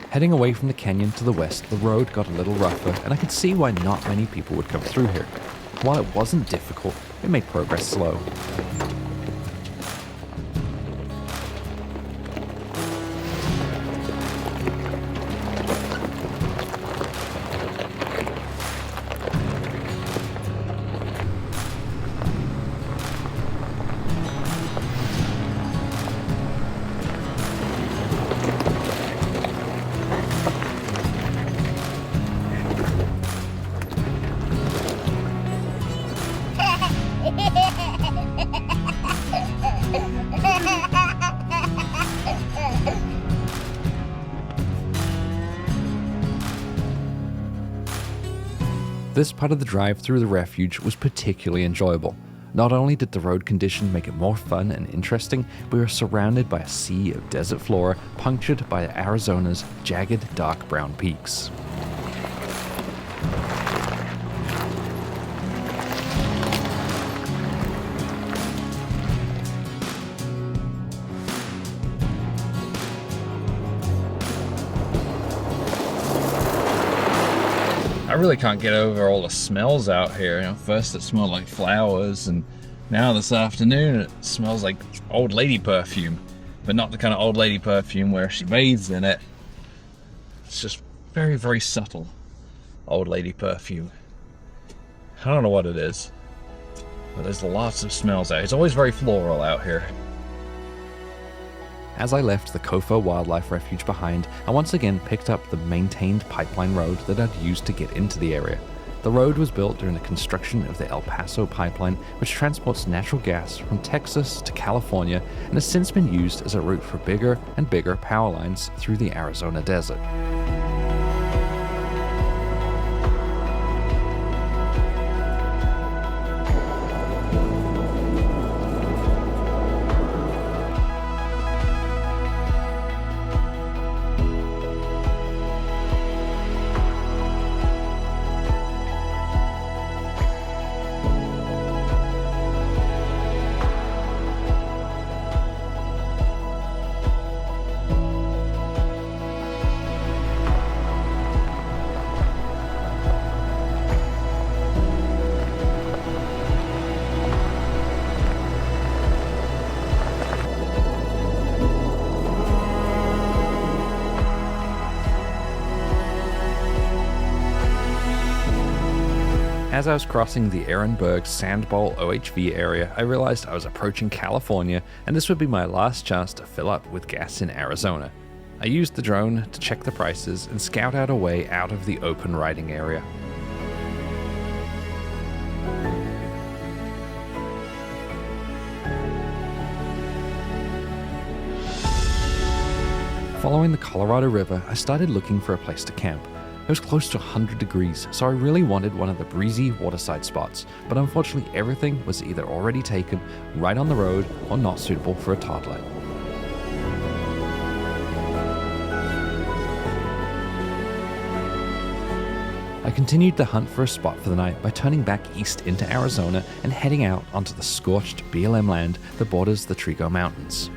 Heading away from the canyon to the west, the road got a little rougher, and I could see why not many people would come through here. While it wasn't difficult, it made progress slow. This part of the drive through the refuge was particularly enjoyable. Not only did the road condition make it more fun and interesting, we were surrounded by a sea of desert flora punctured by Arizona's jagged dark brown peaks. I really can't get over all the smells out here. You know, first it smelled like flowers, and now this afternoon it smells like old lady perfume, but not the kind of old lady perfume where she bathes in it. It's just very, very subtle old lady perfume. I don't know what it is, but there's lots of smells out. It's always very floral out here. As I left the Kofa Wildlife Refuge behind, I once again picked up the maintained pipeline road that I'd used to get into the area. The road was built during the construction of the El Paso pipeline, which transports natural gas from Texas to California and has since been used as a route for bigger and bigger power lines through the Arizona desert. As I was crossing the Ehrenberg Sand Bowl OHV area, I realized I was approaching California, and this would be my last chance to fill up with gas in Arizona. I used the drone to check the prices and scout out a way out of the open riding area. Following the Colorado River, I started looking for a place to camp. It was close to 100 degrees, so I really wanted one of the breezy waterside spots, but unfortunately everything was either already taken, right on the road, or not suitable for a toddler. I continued the hunt for a spot for the night by turning back east into Arizona and heading out onto the scorched BLM land that borders the Trigo Mountains.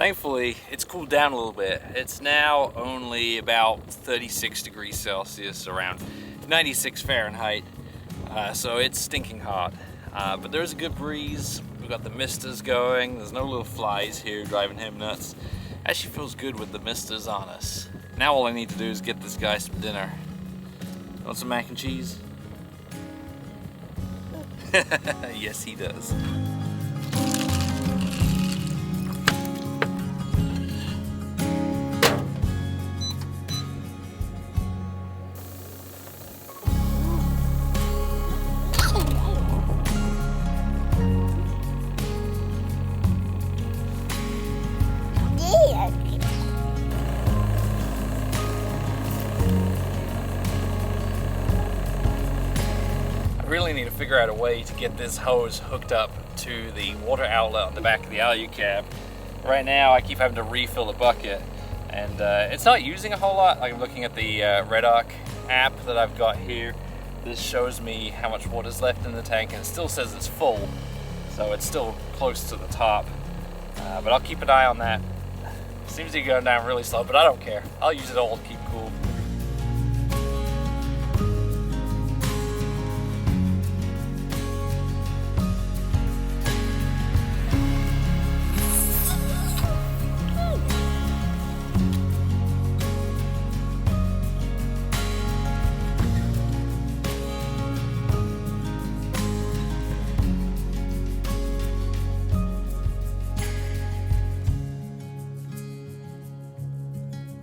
Thankfully, it's cooled down a little bit. It's now only about 36 degrees Celsius, around 96 Fahrenheit. So it's stinking hot. But there's a good breeze. We've got the misters going. There's no little flies here driving him nuts. Actually feels good with the misters on us. Now all I need to do is get this guy some dinner. Want some mac and cheese? Yes, he does. Really need to figure out a way to get this hose hooked up to the water outlet on the back of the Alu cab. Right now I keep having to refill the bucket, and it's not using a whole lot. Like, I'm looking at the Redoc app that I've got here. This shows me how much water's left in the tank, and it still says it's full, so it's still close to the top. But I'll keep an eye on that. Seems to be going down really slow, but I don't care. I'll use it all to keep cool.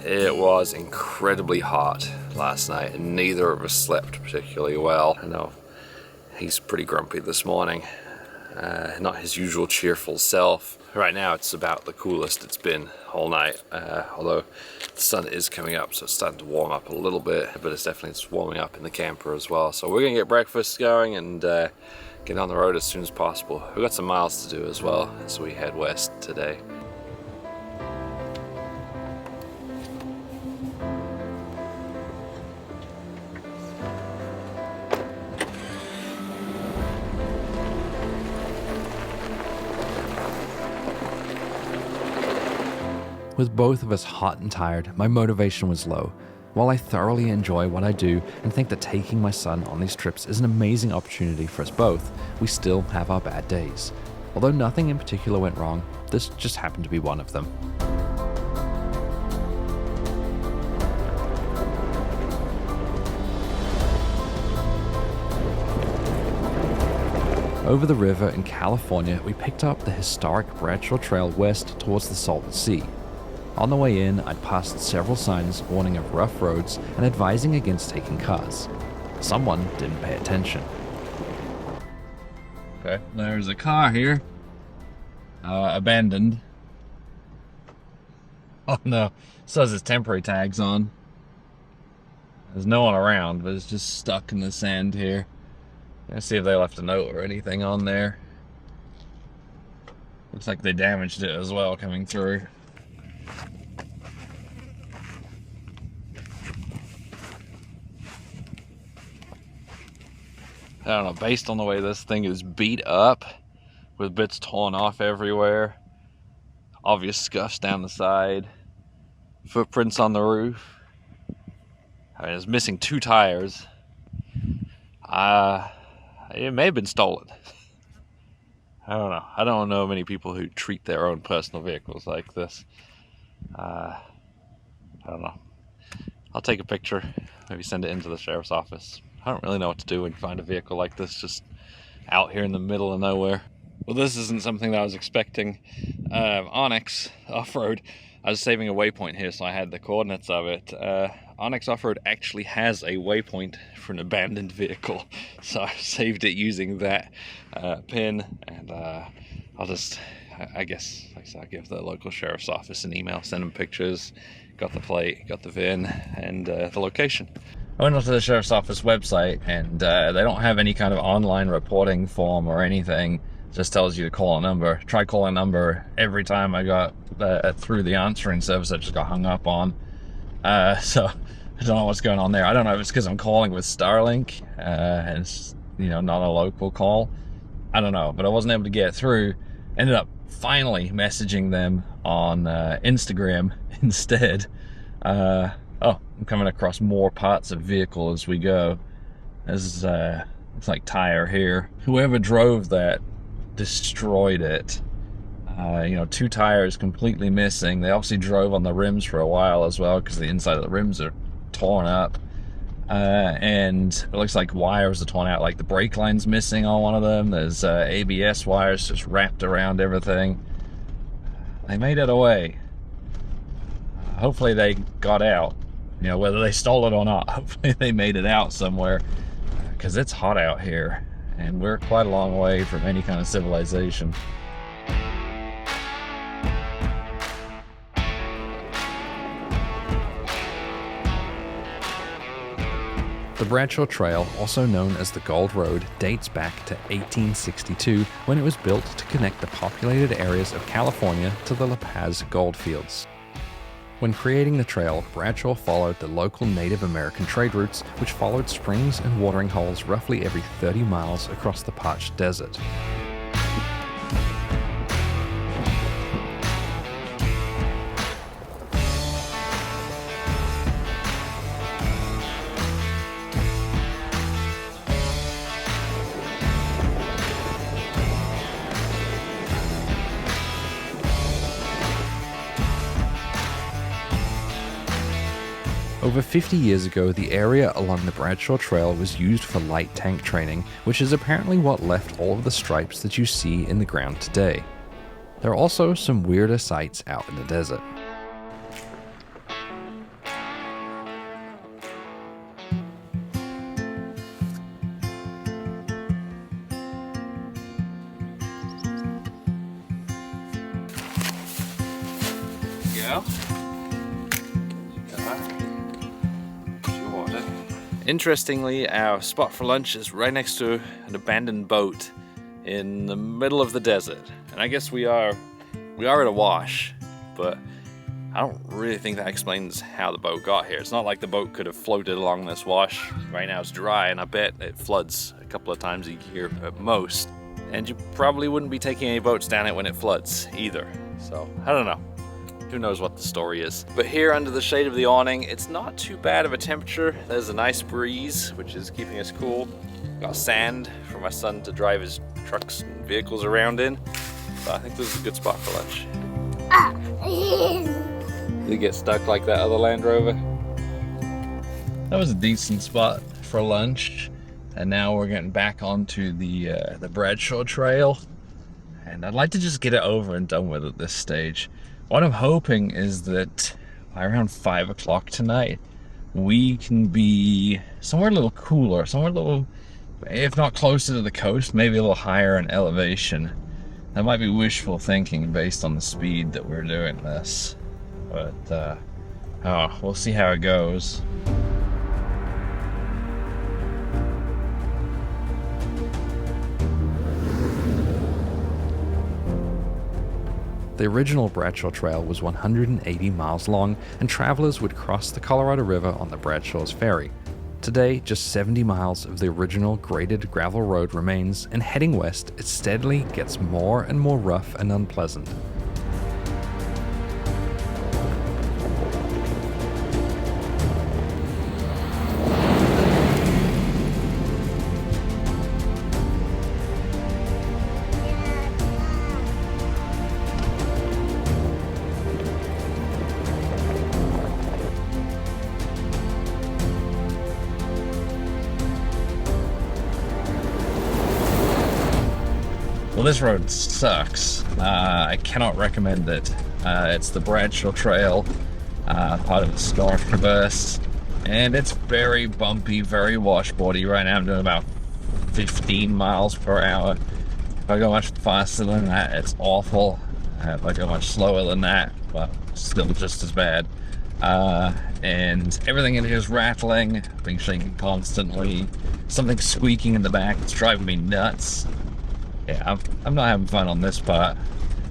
It was incredibly hot last night, and neither of us slept particularly well. I know he's pretty grumpy this morning, not his usual cheerful self. Right now it's about the coolest it's been all night, although the sun is coming up, so it's starting to warm up a little bit, but it's definitely warming up in the camper as well. So we're gonna get breakfast going and get on the road as soon as possible. We've got some miles to do as well, so we head west today. With both of us hot and tired, my motivation was low. While I thoroughly enjoy what I do and think that taking my son on these trips is an amazing opportunity for us both, we still have our bad days. Although nothing in particular went wrong, this just happened to be one of them. Over the river in California, we picked up the historic Bradshaw Trail west towards the Salton Sea. On the way in, I'd passed several signs warning of rough roads and advising against taking cars. Someone didn't pay attention. Okay, there's a car here. Abandoned. Oh no, it says it's temporary tags on. There's no one around, but it's just stuck in the sand here. Let's see if they left a note or anything on there. Looks like they damaged it as well coming through. I don't know, based on the way this thing is beat up, with bits torn off everywhere, obvious scuffs down the side, footprints on the roof. I mean, it's missing 2 tires. It may have been stolen. I don't know. I don't know many people who treat their own personal vehicles like this. I don't know. I'll take a picture, maybe send it into the sheriff's office. I don't really know what to do when you find a vehicle like this just out here in the middle of nowhere. Well, this isn't something that I was expecting. Onyx Off-Road, I was saving a waypoint here, so I had the coordinates of it. Onyx Off-Road actually has a waypoint for an abandoned vehicle, so I saved it using that pin, and I'll just, I guess, like I said, I'll give the local sheriff's office an email, send them pictures, got the plate, got the VIN, and the location. I went onto the sheriff's office website, and they don't have any kind of online reporting form or anything. It just tells you to call a number. Try calling a number every time I got through the answering service. I just got hung up on. So I don't know what's going on there. I don't know if it's because I'm calling with Starlink and it's, you know, not a local call. I don't know, but I wasn't able to get through. Ended up finally messaging them on Instagram instead. Oh, I'm coming across more parts of vehicle as we go. There's it's like tire here. Whoever drove that destroyed it. You know, 2 tires completely missing. They obviously drove on the rims for a while as well because the inside of the rims are torn up. And it looks like wires are torn out, like the brake line's missing on one of them. There's ABS wires just wrapped around everything. They made it away. Hopefully they got out. You know, whether they stole it or not, hopefully they made it out somewhere, because it's hot out here and we're quite a long way from any kind of civilization. The Bradshaw Trail, also known as the Gold Road, dates back to 1862 when it was built to connect the populated areas of California to the La Paz goldfields. When creating the trail, Bradshaw followed the local Native American trade routes, which followed springs and watering holes roughly every 30 miles across the parched desert. Over 50 years ago, the area along the Bradshaw Trail was used for light tank training, which is apparently what left all of the stripes that you see in the ground today. There are also some weirder sights out in the desert. Yeah. Interestingly, our spot for lunch is right next to an abandoned boat in the middle of the desert. And I guess we are at a wash, but I don't really think that explains how the boat got here. It's not like the boat could have floated along this wash. Right now it's dry, and I bet it floods a couple of times a year at most. And you probably wouldn't be taking any boats down it when it floods either. So, I don't know. Who knows what the story is. But here under the shade of the awning, it's not too bad of a temperature. There's a nice breeze, which is keeping us cool. Got sand for my son to drive his trucks and vehicles around in. So I think this is a good spot for lunch. Did it get stuck like that other Land Rover? That was a decent spot for lunch. And now we're getting back onto the Bradshaw Trail. And I'd like to just get it over and done with at this stage. What I'm hoping is that by around 5 o'clock tonight, we can be somewhere a little cooler, somewhere a little, if not closer to the coast, maybe a little higher in elevation. That might be wishful thinking based on the speed that we're doing this. But, we'll see how it goes. The original Bradshaw Trail was 180 miles long, and travelers would cross the Colorado River on the Bradshaw's Ferry. Today, just 70 miles of the original graded gravel road remains, and heading west, it steadily gets more and more rough and unpleasant. Well, this road sucks. I cannot recommend it. It's the Bradshaw Trail, part of the Scarf Traverse, and it's very bumpy, very washboardy. Right now I'm doing about 15 miles per hour. If I go much faster than that, it's awful. If I go much slower than that, well, still just as bad. And everything in here is rattling, being shaken constantly. Something squeaking in the back, it's driving me nuts. Yeah, I'm not having fun on this part.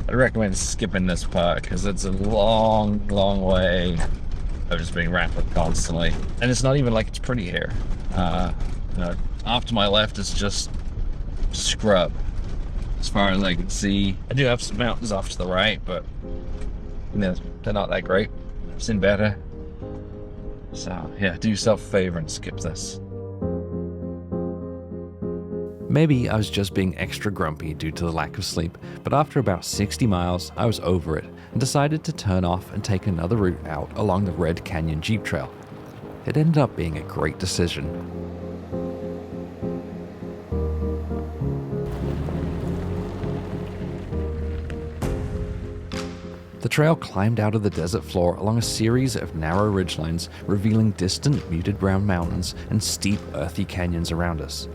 I'd recommend skipping this part because it's a long, long way of just being rattled constantly. And it's not even like it's pretty here. You know, off to my left is just scrub. as far as I can see. I do have some mountains off to the right, but you know, they're not that great. I've seen better. So yeah, do yourself a favor and skip this. Maybe I was just being extra grumpy due to the lack of sleep, but after about 60 miles, I was over it and decided to turn off and take another route out along the Red Canyon Jeep Trail. It ended up being a great decision. The trail climbed out of the desert floor along a series of narrow ridgelines, revealing distant muted brown mountains and steep earthy canyons around us.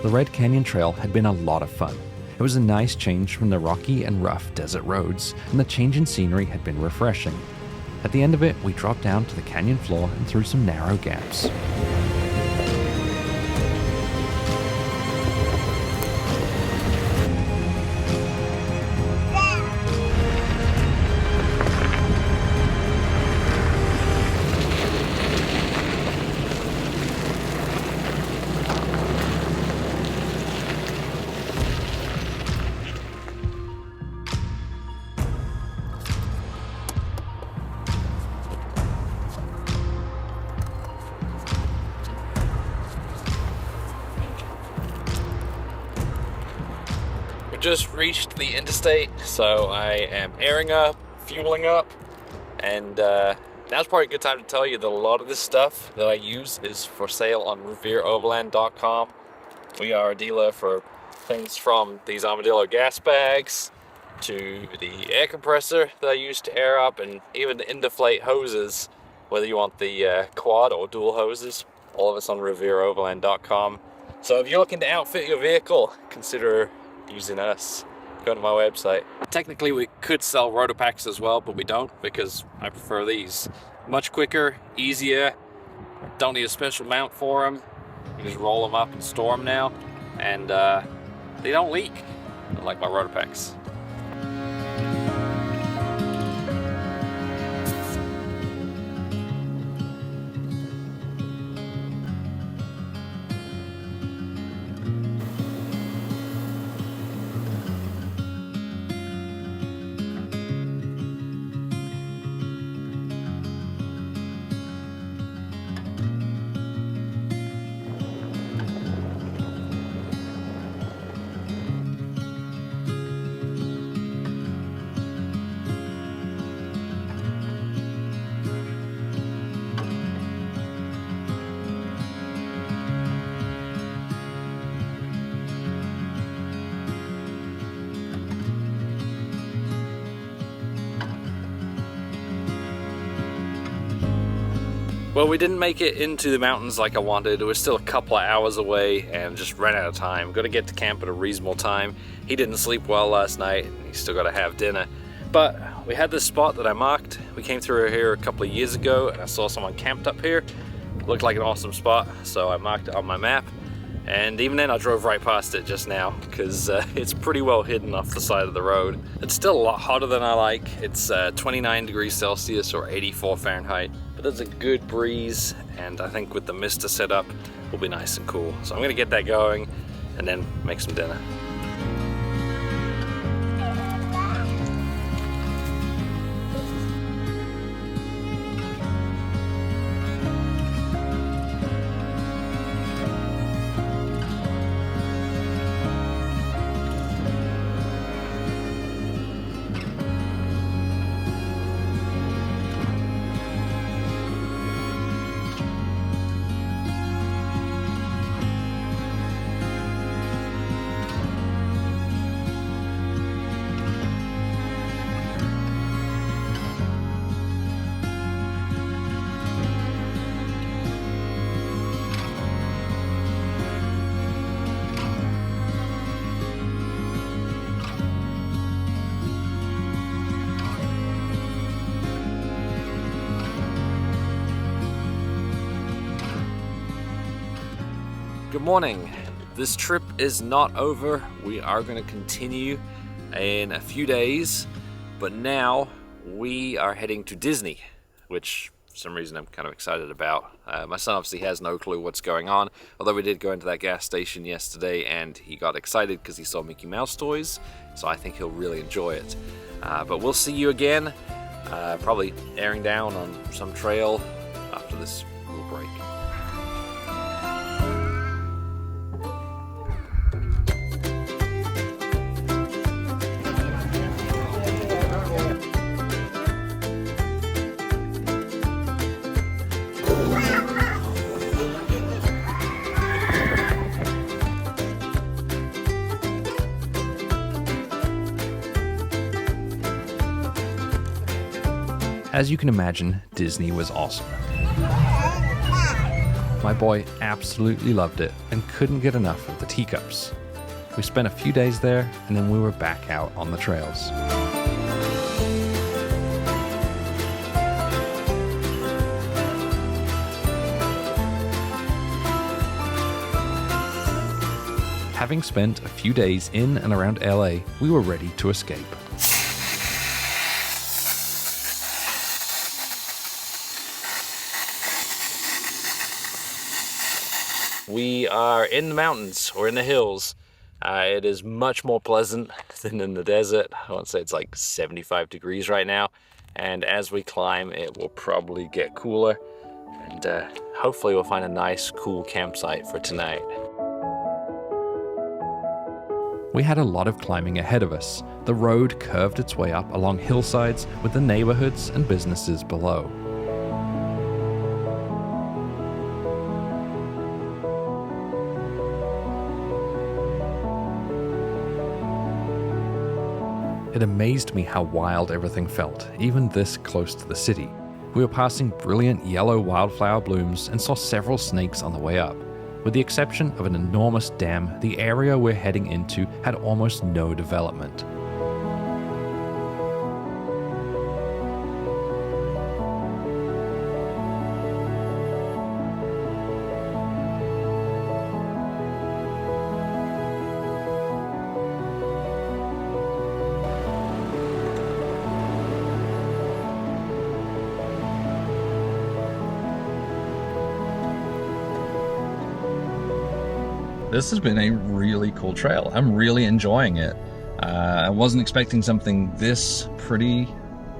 The Red Canyon Trail had been a lot of fun. It was a nice change from the rocky and rough desert roads, and the change in scenery had been refreshing. At the end of it, we dropped down to the canyon floor and through some narrow gaps. Just reached the interstate, so I am airing up, fueling up, and now's probably a good time to tell you that a lot of this stuff that I use is for sale on revereoverland.com. We are a dealer for things from these Armadillo gas bags to the air compressor that I use to air up, and even the in-deflate hoses, whether you want the quad or dual hoses. All of it's on revereoverland.com. So if you're looking to outfit your vehicle, consider using us. Go to my website. Technically we could sell rotor packs as well, but we don't because I prefer these. Much quicker, easier, don't need a special mount for them. You just roll them up and store them now, and they don't leak, unlike my rotor packs. Well, we didn't make it into the mountains like I wanted. It was still a couple of hours away and just ran out of time. Got to get to camp at a reasonable time. He didn't sleep well last night and he's still got to have dinner. But we had this spot that I marked. We came through here a couple of years ago and I saw someone camped up here. It looked like an awesome spot, so I marked it on my map. And even then I drove right past it just now because it's pretty well hidden off the side of the road. It's still a lot hotter than I like. It's 29 degrees Celsius or 84 Fahrenheit. But there's a good breeze, and I think with the mister set up, will be nice and cool. So I'm gonna get that going and then make some dinner. morning. This trip is not over. We are going to continue in a few days, but now we are heading to Disney, which for some reason I'm kind of excited about. My son obviously has no clue what's going on, although we did go into that gas station yesterday and he got excited because he saw Mickey Mouse toys, so I think he'll really enjoy it. But we'll see you again, probably airing down on some trail after this little break. As you can imagine, Disney was awesome. My boy absolutely loved it and couldn't get enough of the teacups. We spent a few days there and then we were back out on the trails. Having spent a few days in and around LA, we were ready to escape. We are in the mountains, or in the hills. It is much more pleasant than in the desert. I want to say it's like 75 degrees right now. And as we climb, it will probably get cooler. And hopefully we'll find a nice, cool campsite for tonight. We had a lot of climbing ahead of us. The road curved its way up along hillsides with the neighborhoods and businesses below. It amazed me how wild everything felt, even this close to the city. We were passing brilliant yellow wildflower blooms and saw several snakes on the way up. With the exception of an enormous dam, the area we're heading into had almost no development. This has been a really cool trail. I'm really enjoying it. I wasn't expecting something this pretty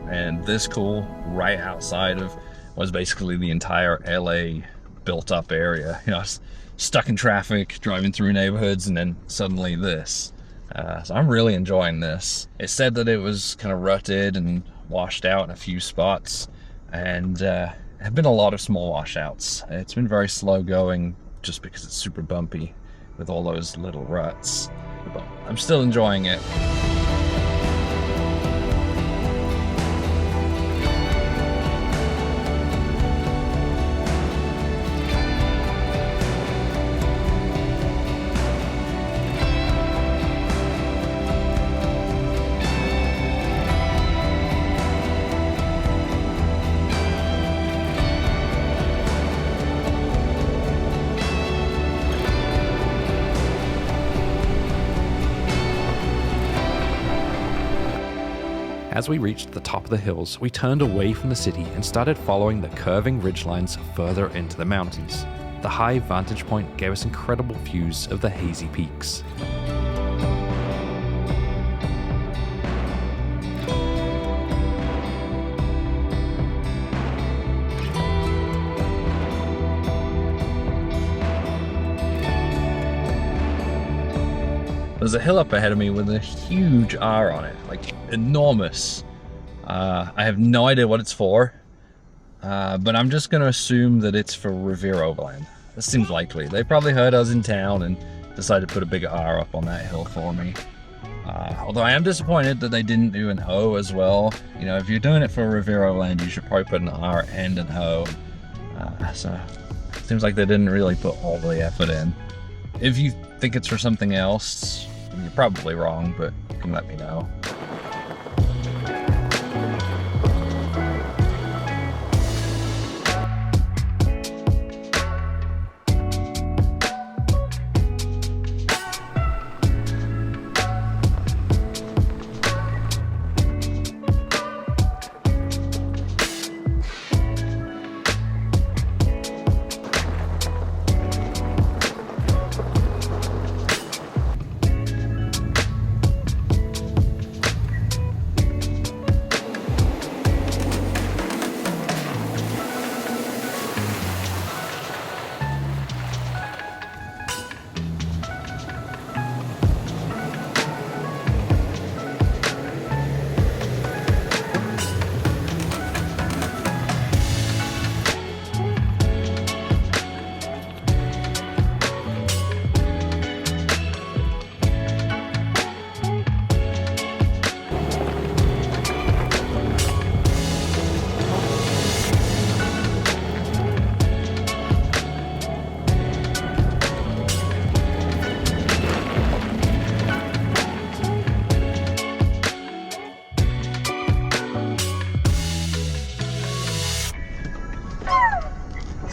and this cool right outside of what's basically the entire LA built up area. You know, I was stuck in traffic, driving through neighborhoods, and then suddenly this. So I'm really enjoying this. It said that it was kind of rutted and washed out in a few spots, and there have been a lot of small washouts. It's been very slow going just because it's super bumpy with all those little ruts, but I'm still enjoying it. As we reached the top of the hills, we turned away from the city and started following the curving ridgelines further into the mountains. The high vantage point gave us incredible views of the hazy peaks. There's a hill up ahead of me with a huge R on it, like enormous. I have no idea what it's for, but I'm just gonna assume that it's for Revere Overland. This seems likely. They probably heard I was in town and decided to put a big R up on that hill for me. Although I am disappointed that they didn't do an O as well. You know, if you're doing it for Revere Overland, you should probably put an R and an O. So it seems like they didn't really put all the effort in. If you think it's for something else, you're probably wrong, but you can let me know.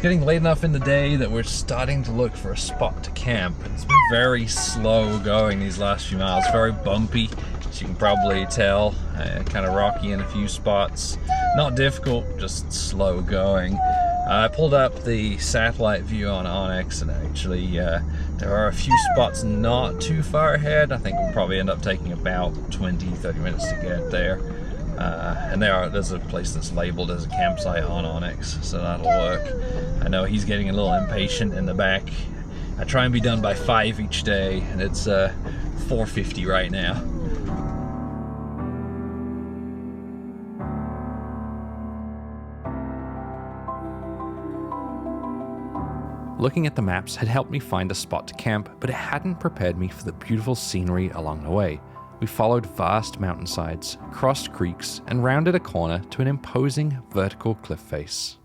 It's getting late enough in the day that we're starting to look for a spot to camp. It's been very slow going these last few miles, very bumpy, as you can probably tell, kind of rocky in a few spots. Not difficult, just slow going. I pulled up the satellite view on Onyx, and actually there are a few spots not too far ahead. I think we'll probably end up taking about 20-30 minutes to get there. And there's a place that's labeled as a campsite on Onyx, so that'll work. I know he's getting a little impatient in the back. I try and be done by 5 each day, and it's 4:50 right now. Looking at the maps had helped me find a spot to camp, but it hadn't prepared me for the beautiful scenery along the way. We followed vast mountainsides, crossed creeks, and rounded a corner to an imposing vertical cliff face.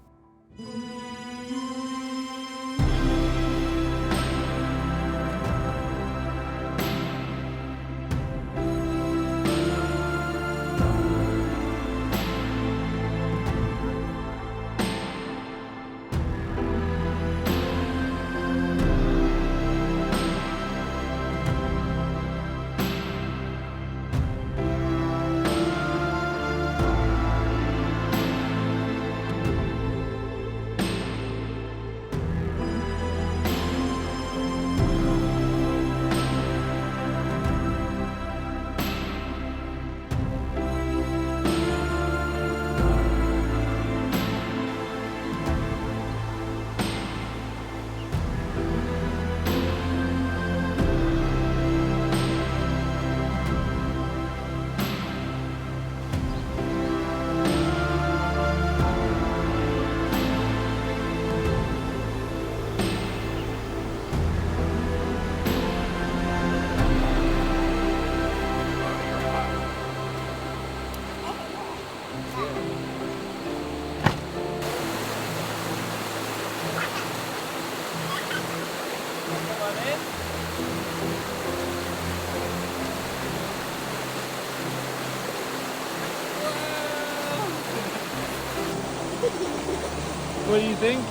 What do you think?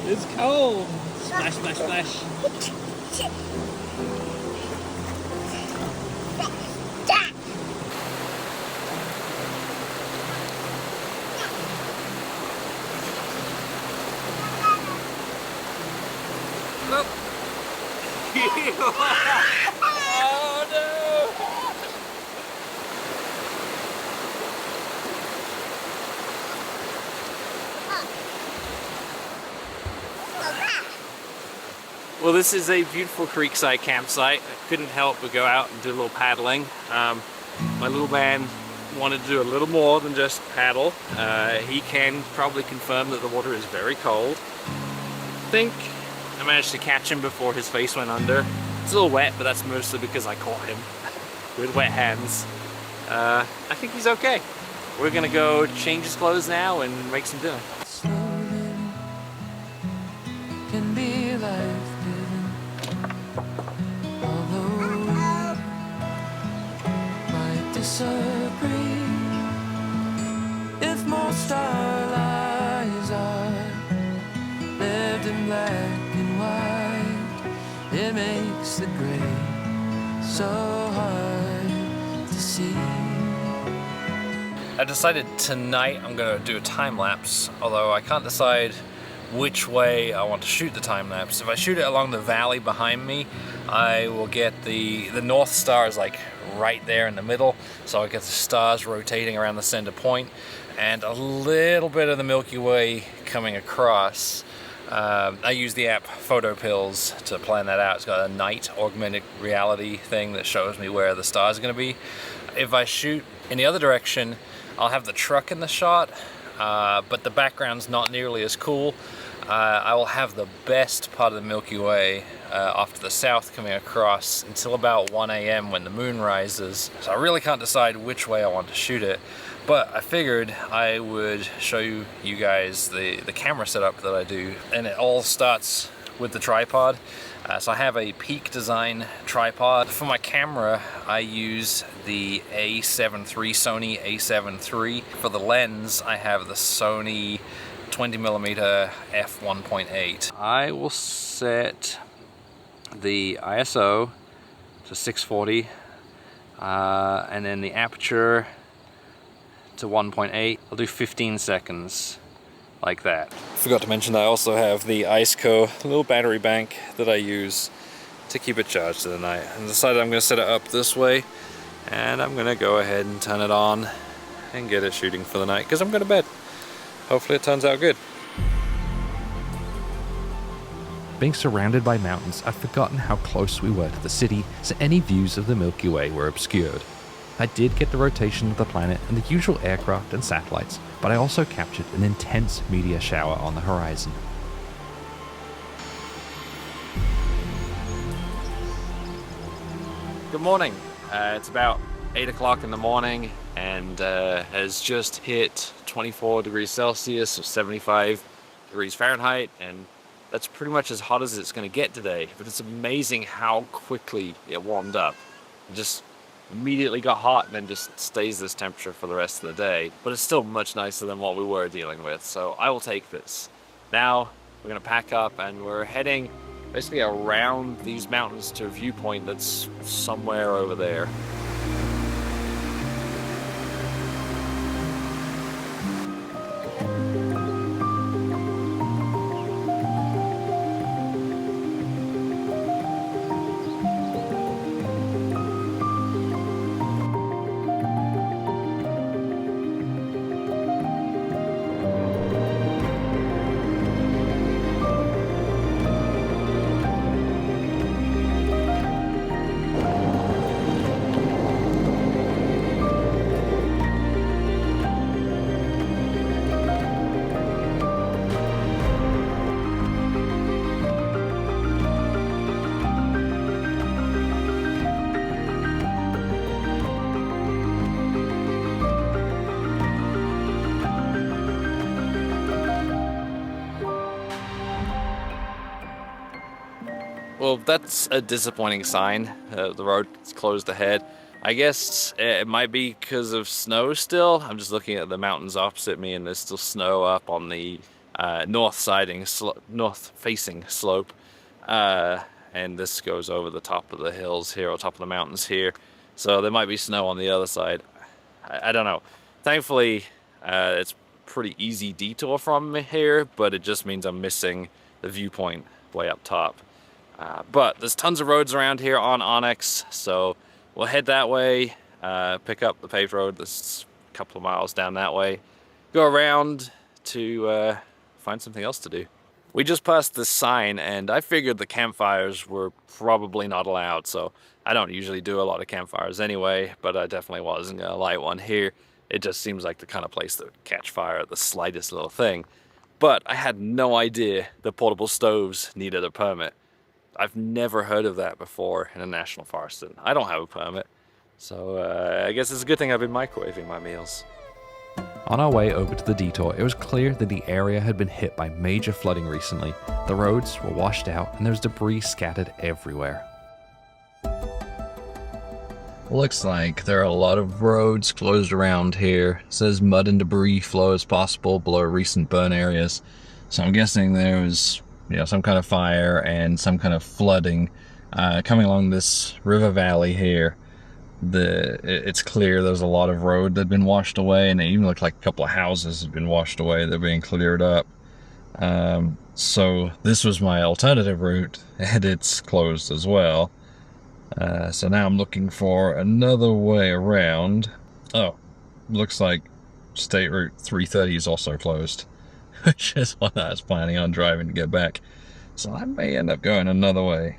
It's cold. Splash, splash, splash. Oh no! Well, this is a beautiful creekside campsite. I couldn't help but go out and do a little paddling. My little man wanted to do a little more than just paddle. He can probably confirm that the water is very cold. I think I managed to catch him before his face went under. It's a little wet, but that's mostly because I caught him with wet hands. I think he's okay. We're gonna go change his clothes now and make some dinner. Can be life-giving, although might disagree. If most our lives are lived in black and white, it makes the gray so hard to see. I decided tonight I'm going to do a time lapse, although I can't decide which way I want to shoot the time lapse. If I shoot it along the valley behind me, I will get the North Star is like right there in the middle, so I get the stars rotating around the center point, and a little bit of the Milky Way coming across. I use the app PhotoPills to plan that out. It's got a night augmented reality thing that shows me where the stars are going to be. If I shoot in the other direction, I'll have the truck in the shot, but the background's not nearly as cool. I will have the best part of the Milky Way off to the south coming across until about 1 a.m. when the moon rises. So I really can't decide which way I want to shoot it, but I figured I would show you guys the camera setup that I do, and it all starts with the tripod. So I have a Peak Design tripod. For my camera, I use the Sony A7 III. For the lens, I have the Sony 20mm f1.8. I will set the ISO to 640 and then the aperture to 1.8. I'll do 15 seconds like that. Forgot to mention I also have the IceCo little battery bank that I use to keep it charged for the night. I decided I'm going to set it up this way, and I'm going to go ahead and turn it on and get it shooting for the night because I'm going to bed. Hopefully it turns out good. Being surrounded by mountains, I'd forgotten how close we were to the city, so any views of the Milky Way were obscured. I did get the rotation of the planet and the usual aircraft and satellites, but I also captured an intense meteor shower on the horizon. Good morning. It's about 8 o'clock in the morning and has just hit 24 degrees Celsius or 75 degrees Fahrenheit, and that's pretty much as hot as it's going to get today. But it's amazing how quickly it warmed up. It just immediately got hot and then just stays this temperature for the rest of the day. But it's still much nicer than what we were dealing with, so I will take this. Now we're going to pack up and we're heading basically around these mountains to a viewpoint that's somewhere over there. Well, that's a disappointing sign. The road's closed ahead. I guess it might be because of snow still. I'm just looking at the mountains opposite me and there's still snow up on the north-facing slope. And this goes over the top of the hills here, or top of the mountains here. So there might be snow on the other side. I don't know. Thankfully, it's pretty easy detour from here, but it just means I'm missing the viewpoint way up top. But there's tons of roads around here on Onyx, so we'll head that way, pick up the paved road that's a couple of miles down that way, go around to find something else to do. We just passed this sign and I figured the campfires were probably not allowed, so I don't usually do a lot of campfires anyway, but I definitely wasn't going to light one here. It just seems like the kind of place that would catch fire at the slightest little thing. But I had no idea the portable stoves needed a permit. I've never heard of that before in a national forest, and I don't have a permit. So I guess it's a good thing I've been microwaving my meals. On our way over to the detour, it was clear that the area had been hit by major flooding recently. The roads were washed out and there was debris scattered everywhere. Looks like there are a lot of roads closed around here. It says mud and debris flow as possible below recent burn areas. So I'm guessing there was some kind of fire and some kind of flooding coming along this river valley here. It's clear there's a lot of road that had been washed away, and it even looked like a couple of houses had been washed away. They're being cleared up. So this was my alternative route, and it's closed as well. So now I'm looking for another way around. Oh, looks like State Route 330 is also closed, which is what I was planning on driving to get back. So I may end up going another way.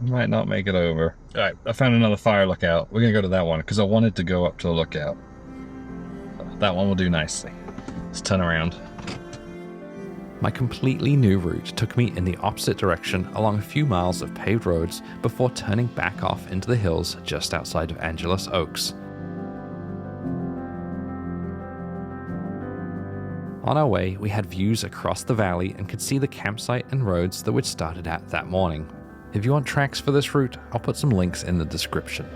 Might not make it over. Alright, I found another fire lookout. We're gonna go to that one because I wanted to go up to the lookout. That one will do nicely. Let's turn around. My completely new route took me in the opposite direction along a few miles of paved roads before turning back off into the hills just outside of Angeles Oaks. On our way, we had views across the valley and could see the campsite and roads that we'd started at that morning. If you want tracks for this route, I'll put some links in the description.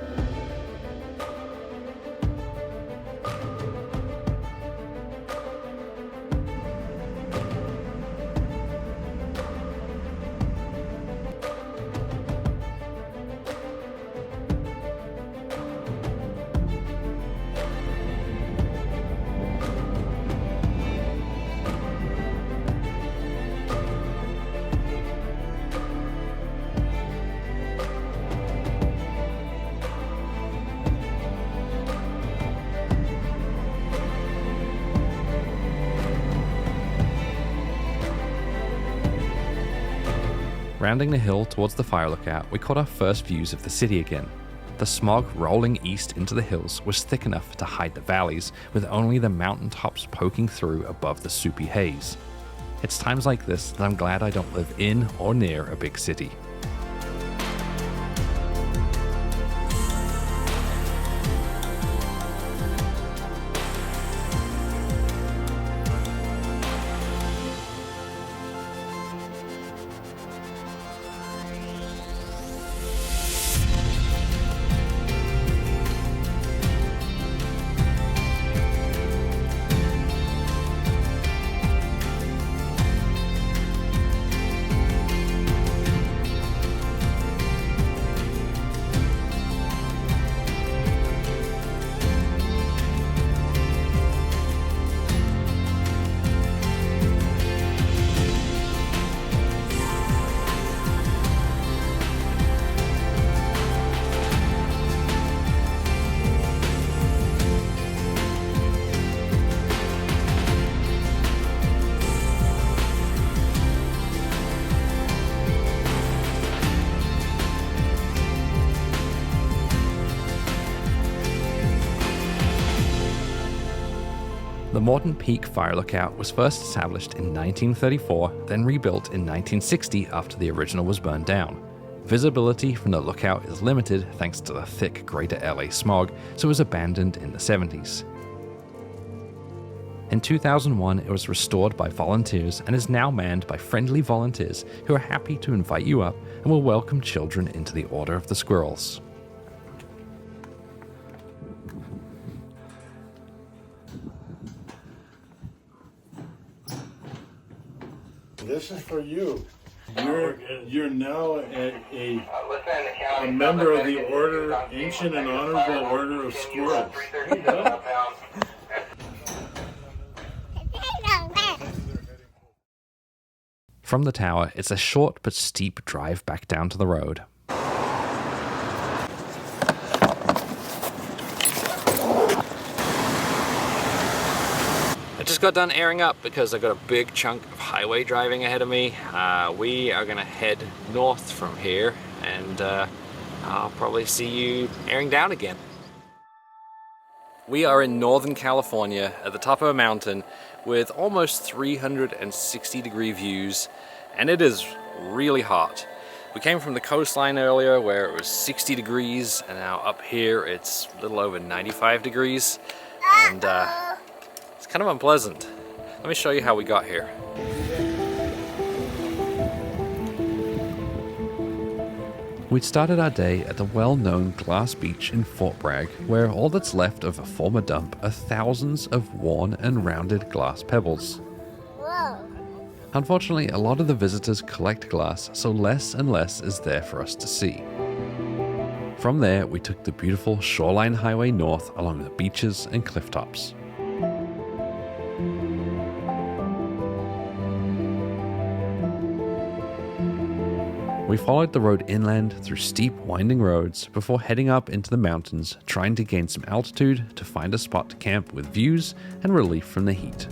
Rounding the hill towards the fire lookout, we caught our first views of the city again. The smog rolling east into the hills was thick enough to hide the valleys, with only the mountain tops poking through above the soupy haze. It's times like this that I'm glad I don't live in or near a big city. The Morton Peak Fire Lookout was first established in 1934, then rebuilt in 1960 after the original was burned down. Visibility from the lookout is limited thanks to the thick Greater LA smog, so it was abandoned in the 70s. In 2001, it was restored by volunteers and is now manned by friendly volunteers who are happy to invite you up and will welcome children into the Order of the Squirrels. This is for you. You're now a member of the Order, Ancient and Honorable Order of Squirrels. From the tower, it's a short but steep drive back down to the road. I just got done airing up because I got a big chunk of highway driving ahead of me. We are gonna head north from here, and I'll probably see you airing down again. We are in Northern California at the top of a mountain with almost 360-degree views, and it is really hot. We came from the coastline earlier where it was 60 degrees, and now up here it's a little over 95 degrees, and it's kind of unpleasant. Let me show you how we got here. We'd started our day at the well-known glass beach in Fort Bragg, where all that's left of a former dump are thousands of worn and rounded glass pebbles. Whoa. Unfortunately, a lot of the visitors collect glass, so less and less is there for us to see. From there, we took the beautiful shoreline highway north along the beaches and cliff tops. We followed the road inland through steep, winding roads before heading up into the mountains, trying to gain some altitude to find a spot to camp with views and relief from the heat.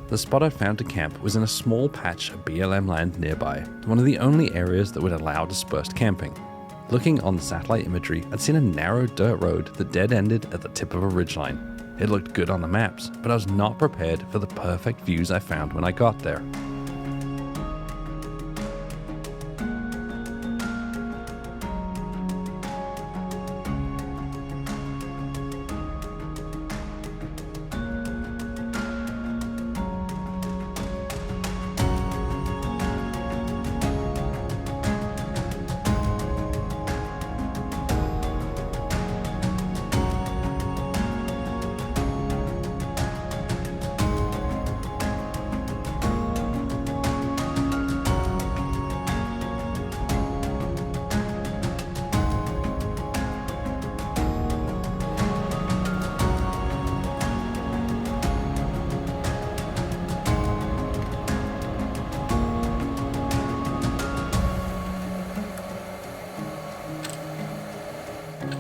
The spot I found to camp was in a small patch of BLM land nearby, one of the only areas that would allow dispersed camping. Looking on the satellite imagery, I'd seen a narrow dirt road that dead-ended at the tip of a ridgeline. It looked good on the maps, but I was not prepared for the perfect views I found when I got there.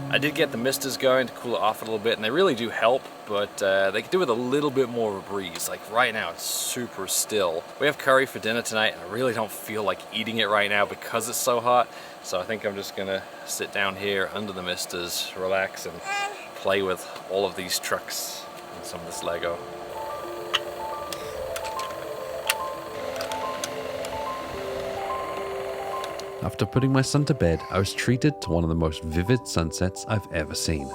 I did get the misters going to cool it off a little bit, and they really do help, but they could do with a little bit more of a breeze. Like right now, it's super still. We have curry for dinner tonight, and I really don't feel like eating it right now because it's so hot. So I think I'm just gonna sit down here under the misters, relax, and play with all of these trucks and some of this Lego. After putting my son to bed, I was treated to one of the most vivid sunsets I've ever seen.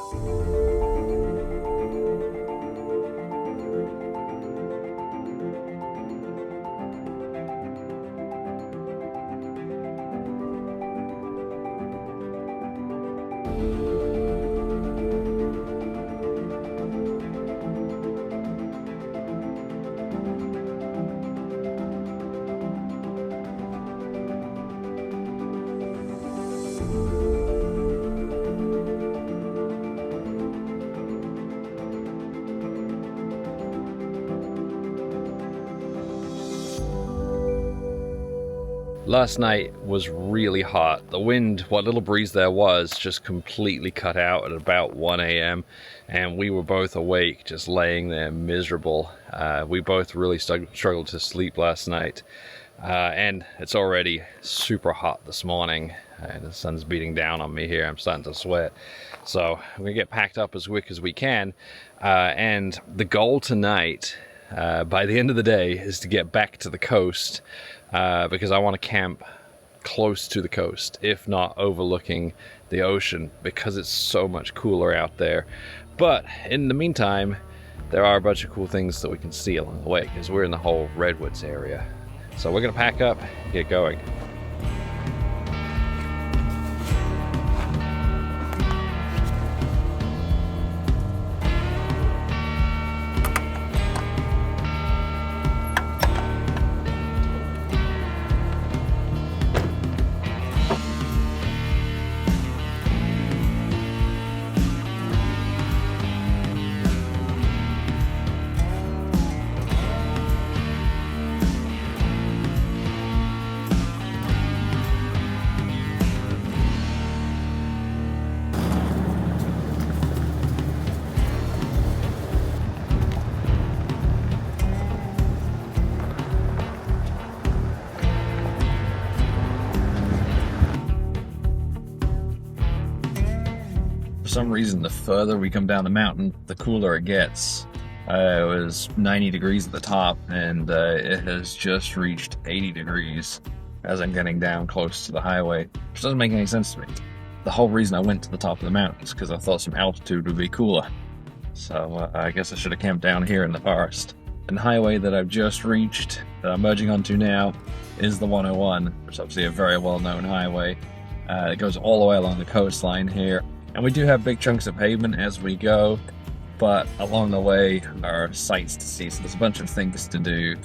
Last night was really hot. The wind, what little breeze there was, just completely cut out at about 1 a.m. and we were both awake, just laying there miserable. We both really struggled to sleep last night. And it's already super hot this morning. The sun's beating down on me here. I'm starting to sweat. So I'm gonna get packed up as quick as we can. And the goal tonight, by the end of the day, is to get back to the coast. Because I want to camp close to the coast, if not overlooking the ocean, because it's so much cooler out there. But in the meantime, there are a bunch of cool things that we can see along the way, because we're in the whole Redwoods area. So we're going to pack up and get going. For some reason, the further we come down the mountain, the cooler it gets. It was 90 degrees at the top, and it has just reached 80 degrees as I'm getting down close to the highway, which doesn't make any sense to me. The whole reason I went to the top of the mountain is because I thought some altitude would be cooler. So I guess I should have camped down here in the forest. And the highway that I've just reached, that I'm merging onto now, is the 101, which is obviously a very well-known highway. It goes all the way along the coastline here. And we do have big chunks of pavement as we go, but along the way are sights to see, so there's a bunch of things to do.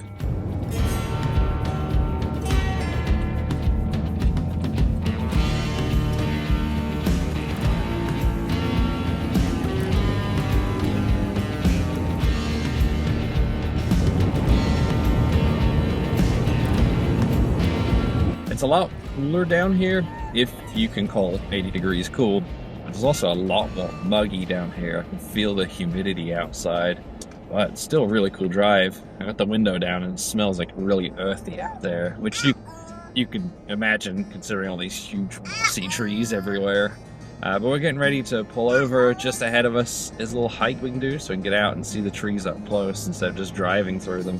It's a lot cooler down here, if you can call 80 degrees cool. There's also a lot more muggy down here. I can feel the humidity outside, but it's still a really cool drive. I got the window down and it smells like really earthy out there, which you can imagine considering all these huge mossy trees everywhere. But we're getting ready to pull over. Just ahead of us is a little hike we can do so we can get out and see the trees up close instead of just driving through them.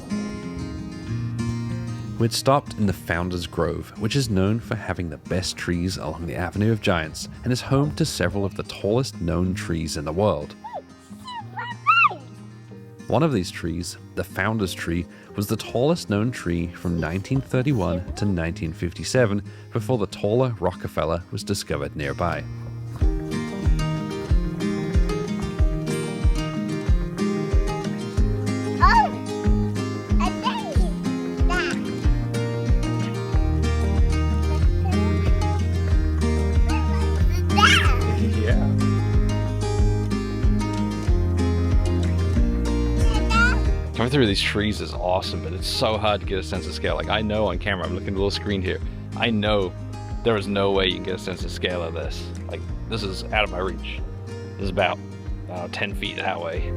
We'd stopped in the Founder's Grove, which is known for having the best trees along the Avenue of Giants and is home to several of the tallest known trees in the world. One of these trees, the Founder's Tree, was the tallest known tree from 1931 to 1957 before the taller Rockefeller was discovered nearby. Coming through these trees is awesome, but it's so hard to get a sense of scale. Like, I know on camera, I'm looking at a little screen here, I know there is no way you can get a sense of scale of this. Like, this is out of my reach. This is about 10 feet that way.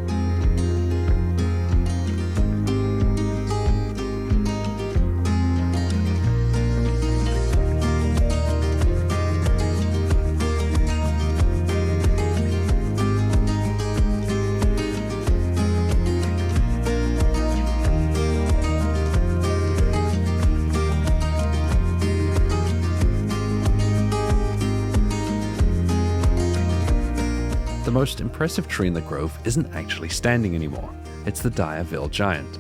The most impressive tree in the grove isn't actually standing anymore. It's the Dyersville Giant.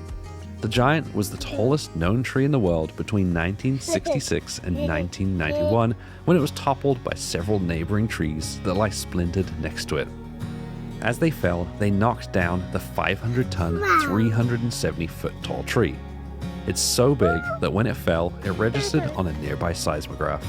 The giant was the tallest known tree in the world between 1966 and 1991 when it was toppled by several neighboring trees that lie splintered next to it. As they fell, they knocked down the 500-ton, 370-foot tall tree. It's so big that when it fell, it registered on a nearby seismograph.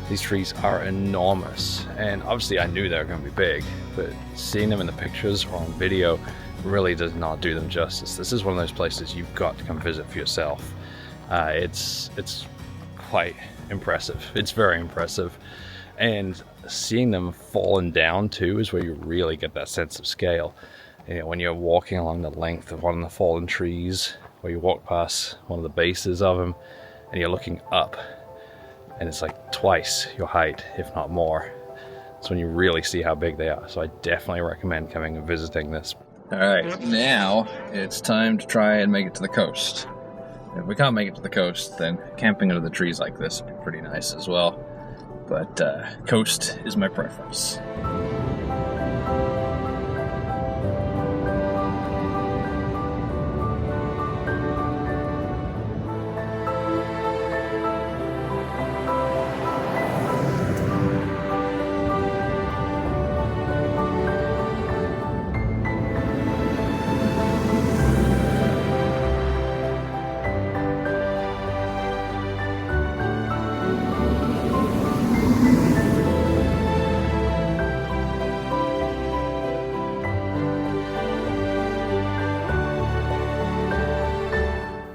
These trees are enormous, and obviously I knew they were going to be big, but seeing them in the pictures or on video really does not do them justice. This is one of those places you've got to come visit for yourself. It's quite impressive. It's very impressive, and seeing them falling down too is where you really get that sense of scale. You know, when you're walking along the length of one of the fallen trees, where you walk past one of the bases of them, and you're looking up, and it's like twice your height, if not more. That's when you really see how big they are. So I definitely recommend coming and visiting this. All right, now it's time to try and make it to the coast. If we can't make it to the coast, then camping under the trees like this would be pretty nice as well. But coast is my preference.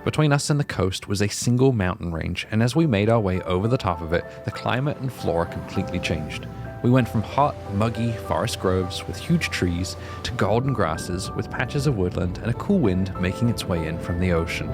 Between us and the coast was a single mountain range, and as we made our way over the top of it, the climate and flora completely changed. We went from hot, muggy forest groves with huge trees to golden grasses with patches of woodland and a cool wind making its way in from the ocean.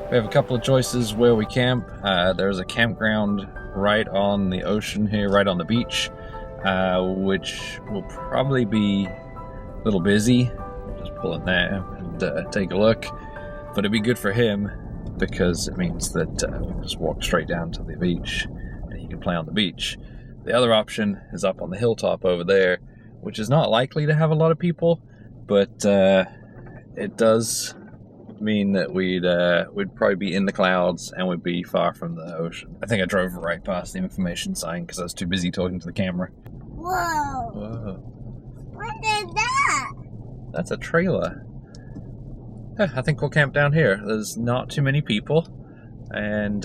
We have a couple of choices where we camp. There's a campground right on the ocean here, right on the beach, which will probably be a little busy. We'll just pull in there and take a look. But it'd be good for him because it means that we can just walk straight down to the beach and you can play on the beach. The other option is up on the hilltop over there, which is not likely to have a lot of people, but it does mean that we'd probably be in the clouds and we'd be far from the ocean. I think I drove right past the information sign because I was too busy talking to the camera. Whoa. Whoa. What is that? That's a trailer. I think we'll camp down here. There's not too many people, and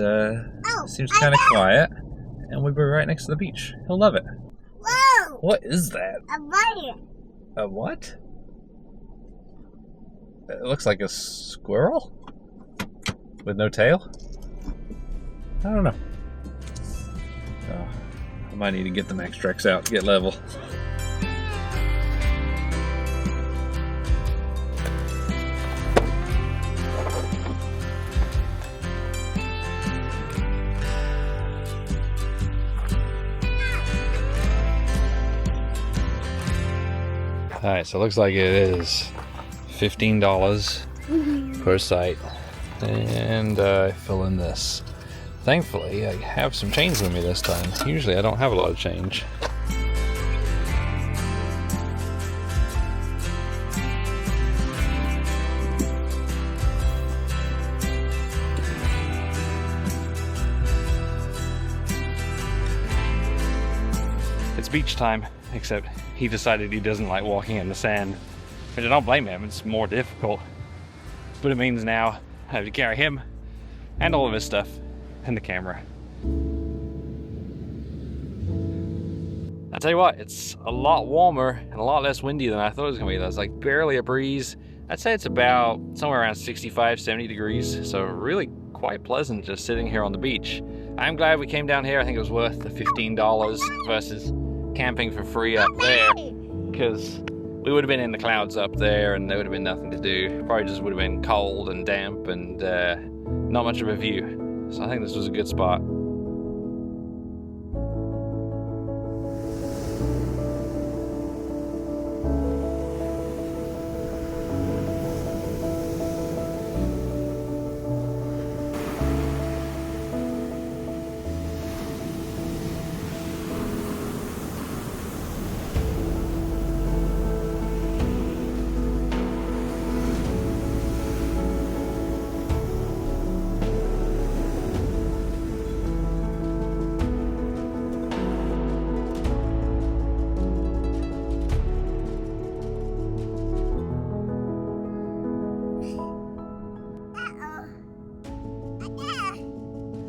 seems kind of quiet, and we'll be right next to the beach. He'll love it. Whoa! What is that? A button. A what? It looks like a squirrel with no tail. I don't know. Oh, I might need to get the Max Trex out to get level. Alright, so it looks like it is $15 per site, and I fill in this. Thankfully, I have some change with me this time. Usually I don't have a lot of change. It's beach time, except he decided he doesn't like walking in the sand. Which I don't blame him, it's more difficult. But it means now I have to carry him and all of his stuff and the camera. I'll tell you what, it's a lot warmer and a lot less windy than I thought it was gonna be. There's like barely a breeze. I'd say it's about somewhere around 65, 70 degrees. So really quite pleasant just sitting here on the beach. I'm glad we came down here. I think it was worth the $15 versus camping for free up there, because we would have been in the clouds up there and there would have been nothing to do. Probably just would have been cold and damp and not much of a view. So I think this was a good spot.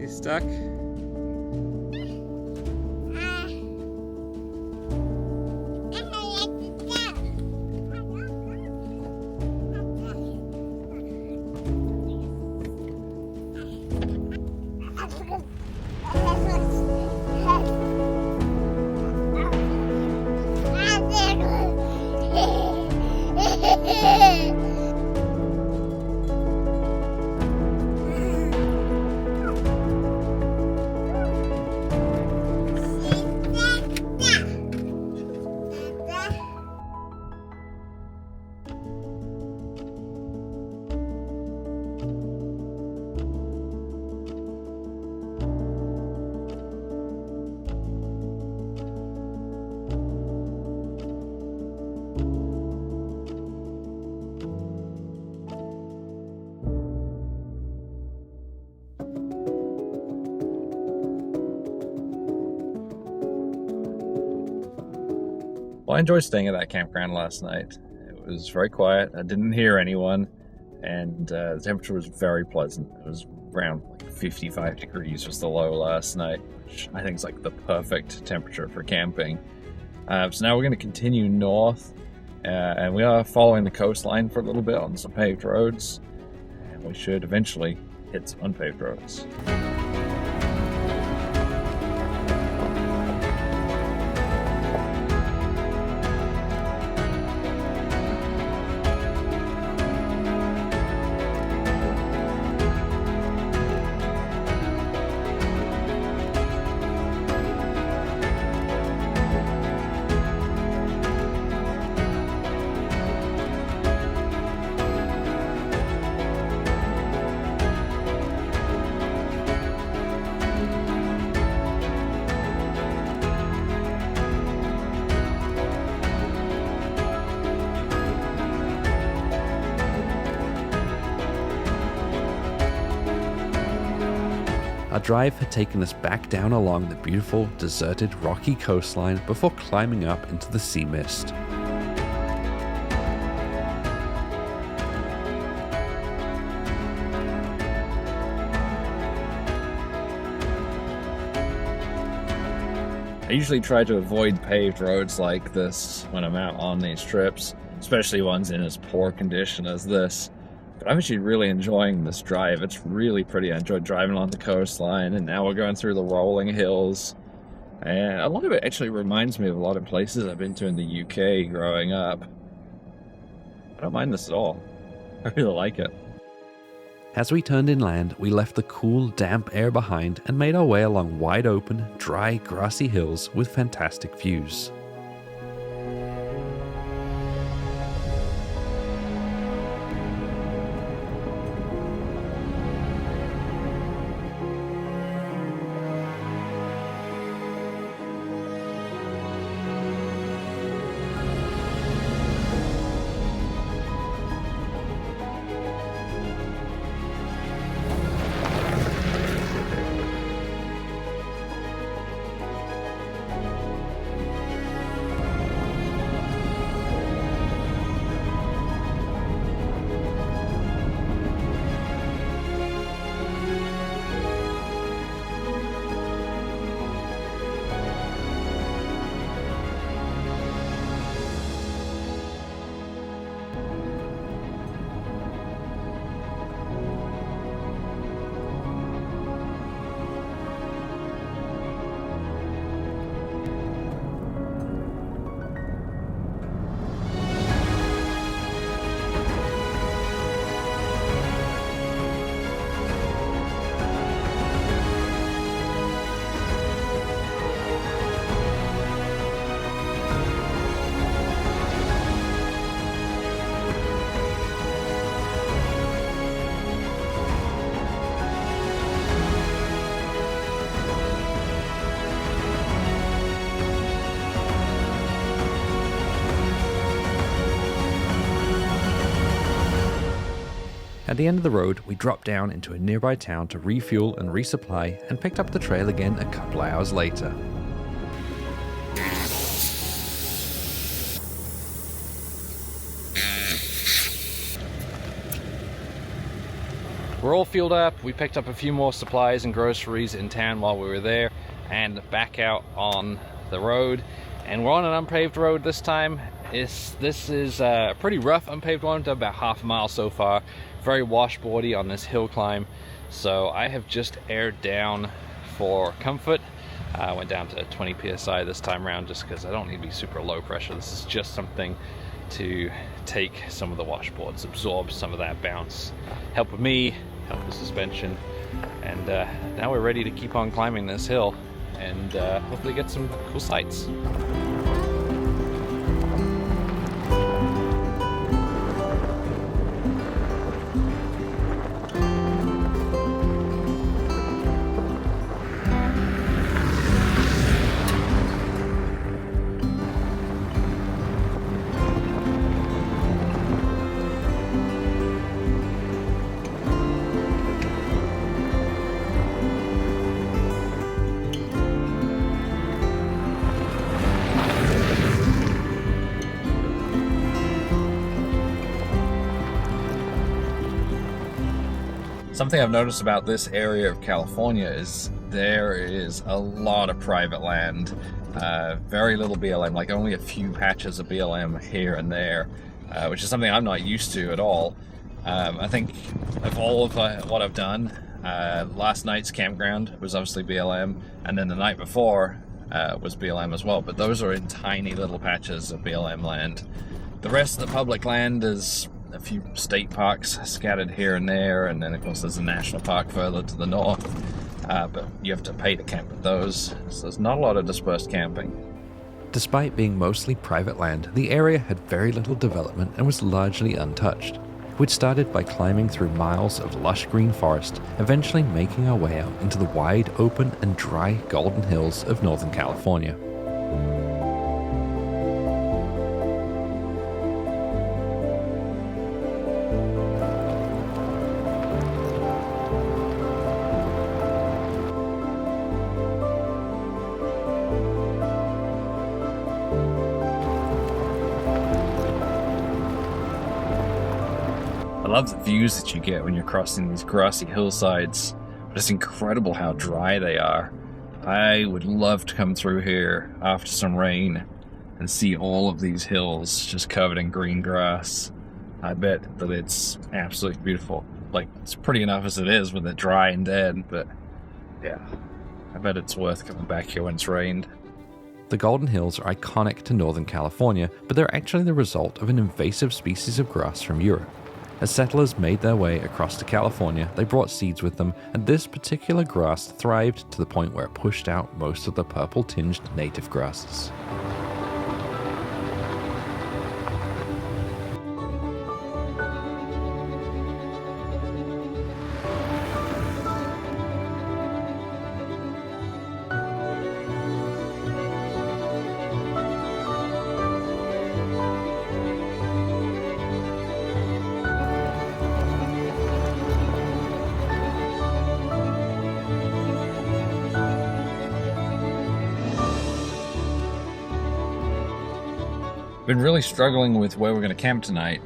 Stuck? Well, I enjoyed staying at that campground last night. It was very quiet. I didn't hear anyone, and the temperature was very pleasant. It was around like 55 degrees was the low last night, which I think is like the perfect temperature for camping. So now we're going to continue north, and we are following the coastline for a little bit on some paved roads, and we should eventually hit some unpaved roads. our drive had taken us back down along the beautiful, deserted, rocky coastline before climbing up into the sea mist. I usually try to avoid paved roads like this when I'm out on these trips, especially ones in as poor condition as this. But I'm actually really enjoying this drive. It's really pretty. I enjoyed driving along the coastline, and now we're going through the rolling hills. And a lot of it actually reminds me of a lot of places I've been to in the UK growing up. I don't mind this at all. I really like it. As we turned inland, we left the cool, damp air behind and made our way along wide open, dry, grassy hills with fantastic views. At the end of the road, we dropped down into a nearby town to refuel and resupply, and picked up the trail again a couple hours later. We're all fueled up. We picked up a few more supplies and groceries in town while we were there, and back out on the road. And we're on an unpaved road this time. This is a pretty rough unpaved one, done about half a mile so far. Very washboardy on this hill climb. So I have just aired down for comfort. I went down to 20 psi this time around just because I don't need to be super low pressure. This is just something to take some of the washboards, absorb some of that bounce, help with me, help with suspension. And now we're ready to keep on climbing this hill and hopefully get some cool sights. Something I've noticed about this area of California is there is a lot of private land, very little BLM, like only a few patches of BLM here and there, which is something I'm not used to at all. I think of all of what I've done, last night's campground was obviously BLM, and then the night before was BLM as well, but those are in tiny little patches of BLM land. The rest of the public land is a few state parks scattered here and there, and then of course there's a national park further to the north, but you have to pay to camp at those, so there's not a lot of dispersed camping. Despite being mostly private land, the area had very little development and was largely untouched. We'd started by climbing through miles of lush green forest, eventually making our way out into the wide open and dry golden hills of Northern California. I love the views that you get when you're crossing these grassy hillsides, but it's incredible how dry they are. I would love to come through here after some rain and see all of these hills just covered in green grass. I bet that it's absolutely beautiful. Like, it's pretty enough as it is with it dry and dead, but yeah, I bet it's worth coming back here when it's rained. The Golden Hills are iconic to Northern California, but they're actually the result of an invasive species of grass from Europe. As settlers made their way across to California, they brought seeds with them, and this particular grass thrived to the point where it pushed out most of the purple-tinged native grasses. Been really struggling with where we're going to camp tonight.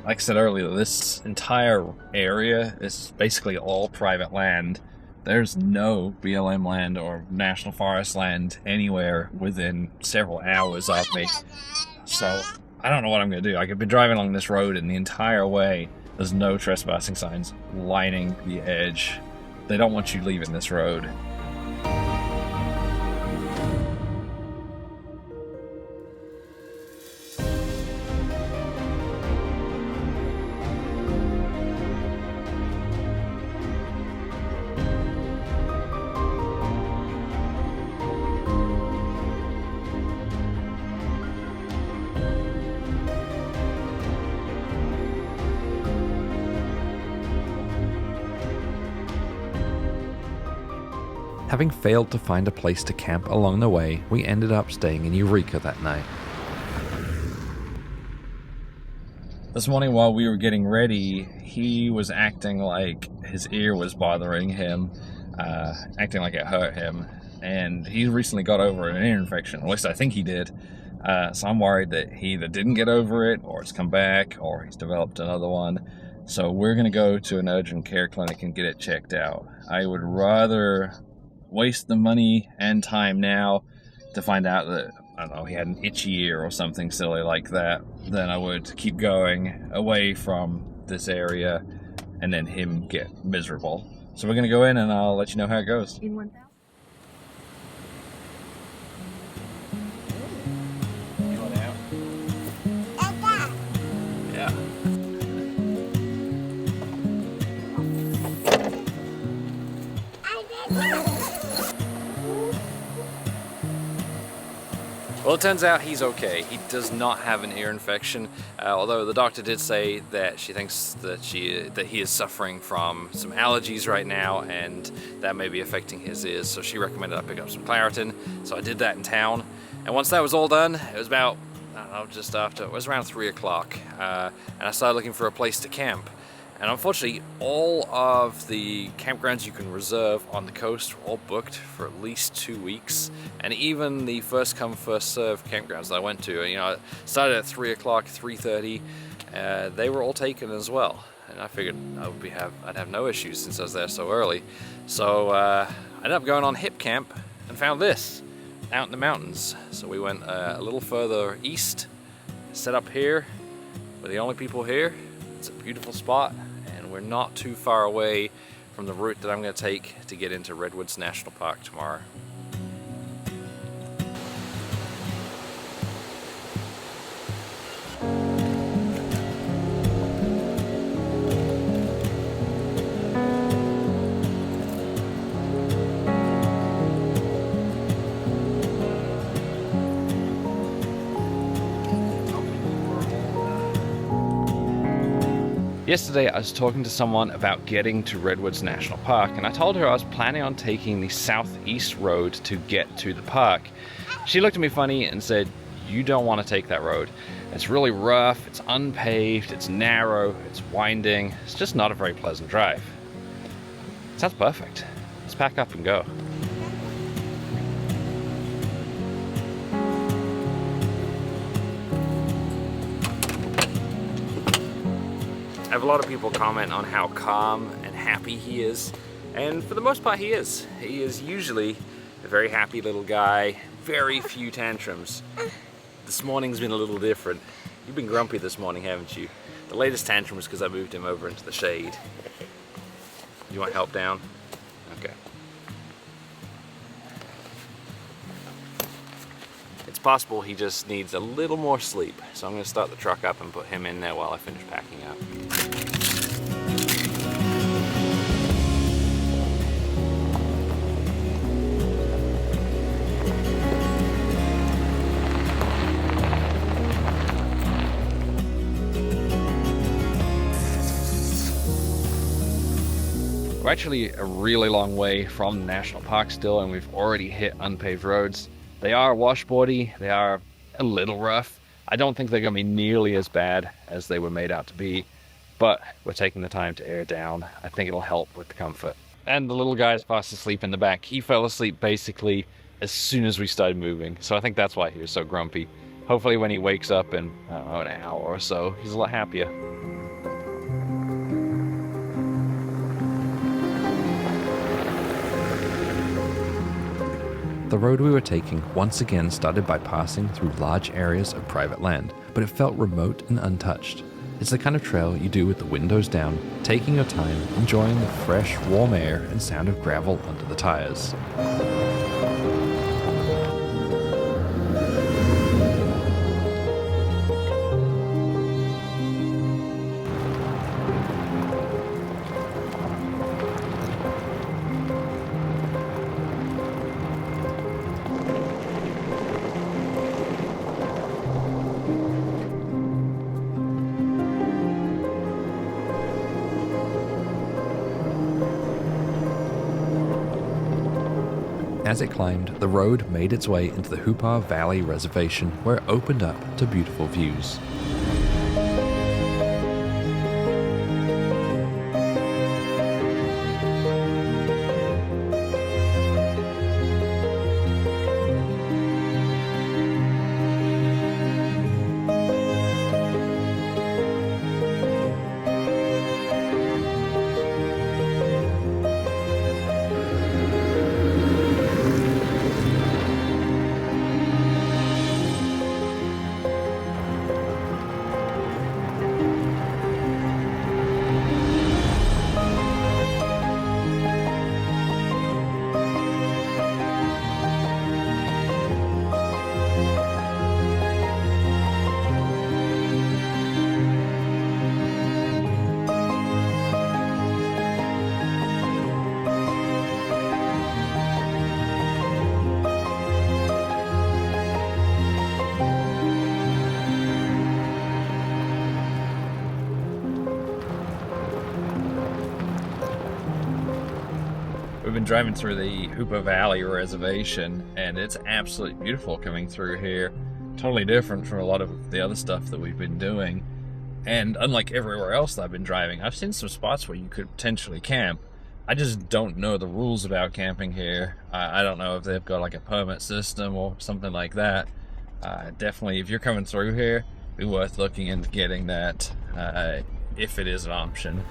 Like I said earlier, this entire area is basically all private land. There's no BLM land or National Forest land anywhere within several hours of me. So I don't know what I'm going to do. Like, I've been driving along this road and the entire way there's no trespassing signs lining the edge. They don't want you leaving this road. Having failed to find a place to camp along the way, we ended up staying in Eureka that night. This morning while we were getting ready, he was acting like his ear was bothering him, acting like it hurt him, and he recently got over an ear infection, at least I think he did. So I'm worried that he either didn't get over it, or it's come back, or he's developed another one. So we're going to go to an urgent care clinic and get it checked out. I would rather waste the money and time now to find out that, I don't know, he had an itchy ear or something silly like that, than I would keep going away from this area and then him get miserable. So we're going to go in and I'll let you know how it goes. In 1,000. You want out? Yeah. Well, it turns out he's okay. He does not have an ear infection, although the doctor did say that she thinks that he is suffering from some allergies right now, and that may be affecting his ears. So she recommended I pick up some Claritin. So I did that in town, and once that was all done, it was about, I don't know, just after, it was around 3 o'clock, and I started looking for a place to camp. And unfortunately, all of the campgrounds you can reserve on the coast were all booked for at least 2 weeks. And even the first come, first serve campgrounds that I went to, you know, it started at 3 o'clock, 3:30, they were all taken as well. And I figured I'd have no issues since I was there so early. So I ended up going on Hip Camp and found this out in the mountains. So we went a little further east, set up here. We're the only people here. It's a beautiful spot, and we're not too far away from the route that I'm going to take to get into Redwoods National Park tomorrow. Yesterday I was talking to someone about getting to Redwoods National Park, and I told her I was planning on taking the southeast road to get to the park. She looked at me funny and said, "You don't want to take that road. It's really rough, it's unpaved, it's narrow, it's winding, it's just not a very pleasant drive." Sounds perfect. Let's pack up and go. have a lot of people comment on how calm and happy he is, and for the most part he is. He is usually a very happy little guy, very few tantrums. This morning's been a little different. You've been grumpy this morning, haven't you? The latest tantrum was because I moved him over into the shade. You want help down? Okay. It's possible he just needs a little more sleep, so I'm going to start the truck up and put him in there while I finish packing up. We're actually a really long way from the national park still, and we've already hit unpaved roads. They are washboardy, they are a little rough. I don't think they're going to be nearly as bad as they were made out to be, but we're taking the time to air down. I think it'll help with the comfort. And the little guy's fast asleep in the back. He fell asleep basically as soon as we started moving, so I think that's why he was so grumpy. Hopefully when he wakes up in, I don't know, an hour or so, he's a lot happier. The road we were taking once again started by passing through large areas of private land, but it felt remote and untouched. It's the kind of trail you do with the windows down, taking your time, enjoying the fresh, warm air and sound of gravel under the tires. As it climbed, the road made its way into the Hoopa Valley Reservation, where it opened up to beautiful views. We've been driving through the Hoopa Valley Reservation, and it's absolutely beautiful coming through here. Totally different from a lot of the other stuff that we've been doing. And unlike everywhere else that I've been driving, I've seen some spots where you could potentially camp. I just don't know the rules about camping here. I don't know if they've got like a permit system or something like that. Definitely, if you're coming through here, it'd be worth looking into getting that if it is an option.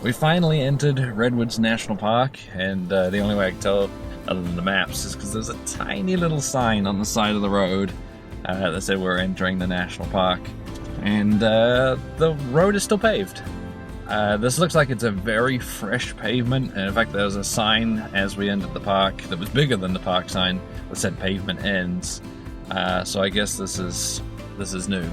We finally entered Redwoods National Park, and the only way I can tell other than the maps is because there's a tiny little sign on the side of the road that said we're entering the national park, and the road is still paved. This looks like it's a very fresh pavement, and in fact there was a sign as we entered the park that was bigger than the park sign that said pavement ends. So I guess this is new.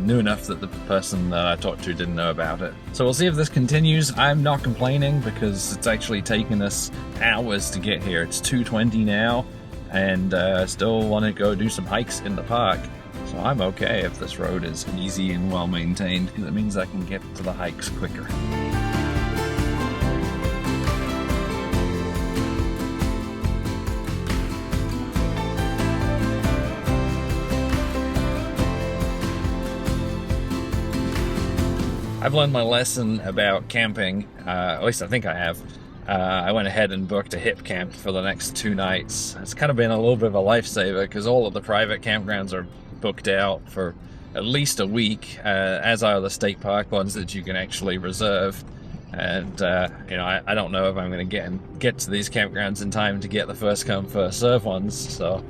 New enough that the person that I talked to didn't know about it. So we'll see if this continues. I'm not complaining because it's actually taken us hours to get here. It's 2:20 now, and I still want to go do some hikes in the park. So I'm okay if this road is easy and well maintained, because it means I can get to the hikes quicker. I've learned my lesson about camping, at least I think I have. I went ahead and booked a hip camp for the next 2 nights. It's kind of been a little bit of a lifesaver because all of the private campgrounds are booked out for at least a week, as are the state park ones that you can actually reserve. And you know, I don't know if I'm going to get to these campgrounds in time to get the first come first serve ones. So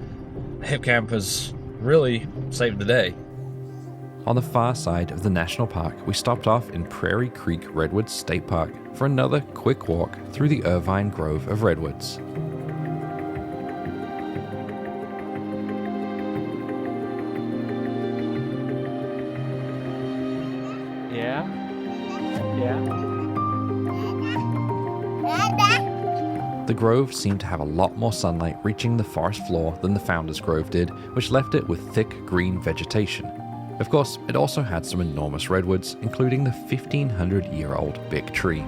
hip camp has really saved the day. On the far side of the national park, we stopped off in Prairie Creek Redwoods State Park for another quick walk through the Irvine Grove of redwoods. Yeah? The grove seemed to have a lot more sunlight reaching the forest floor than the Founders Grove did, which left it with thick green vegetation. Of course, it also had some enormous redwoods, including the 1,500-year-old big tree.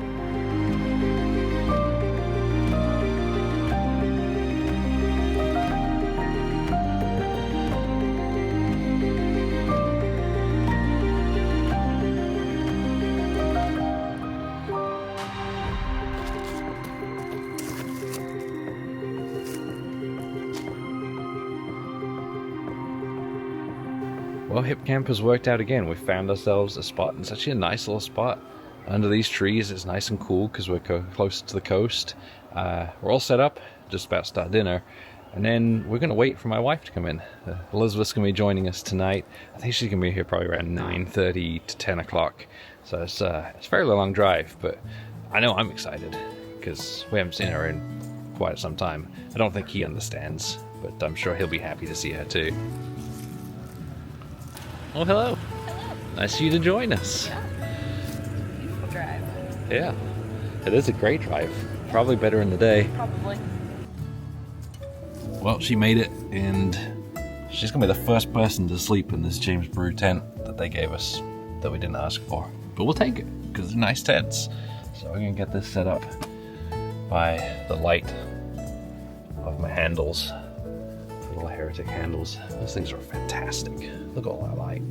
Well, hip camp has worked out again. We found ourselves a spot. It's actually a nice little spot under these trees. It's nice and cool because we're close to the coast. We're all set up, just about to start dinner, and then we're going to wait for my wife to come in. Elizabeth's going to be joining us tonight. I think she's going to be here probably around 9:30 to 10 o'clock. So it's a fairly long drive, but I know I'm excited because we haven't seen her in quite some time. I don't think he understands, but I'm sure he'll be happy to see her too. Well, hello. Nice of you to join us. Beautiful drive. Yeah, it is a great drive. Probably better in the day. Probably. Well, she made it, and she's gonna be the first person to sleep in this James Brew tent that they gave us that we didn't ask for. But we'll take it because they're nice tents. So we're gonna get this set up by the light of my handles. Little Heretic handles. Those things are fantastic. Look at all that light.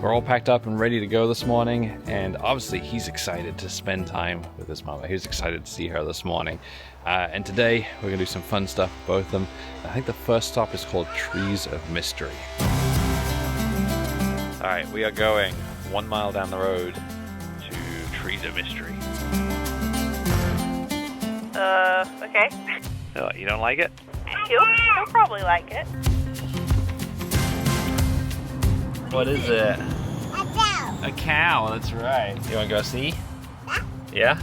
We're all packed up and ready to go this morning, and obviously he's excited to spend time with his mama. He was excited to see her this morning. And today we're gonna do some fun stuff, both of them. I think the first stop is called Trees of Mystery. All right, we are going 1 mile down the road to Trees of Mystery. Okay. Oh, you don't like it? He'll probably like it. What is it? A cow, that's right. You want to go see? Yeah?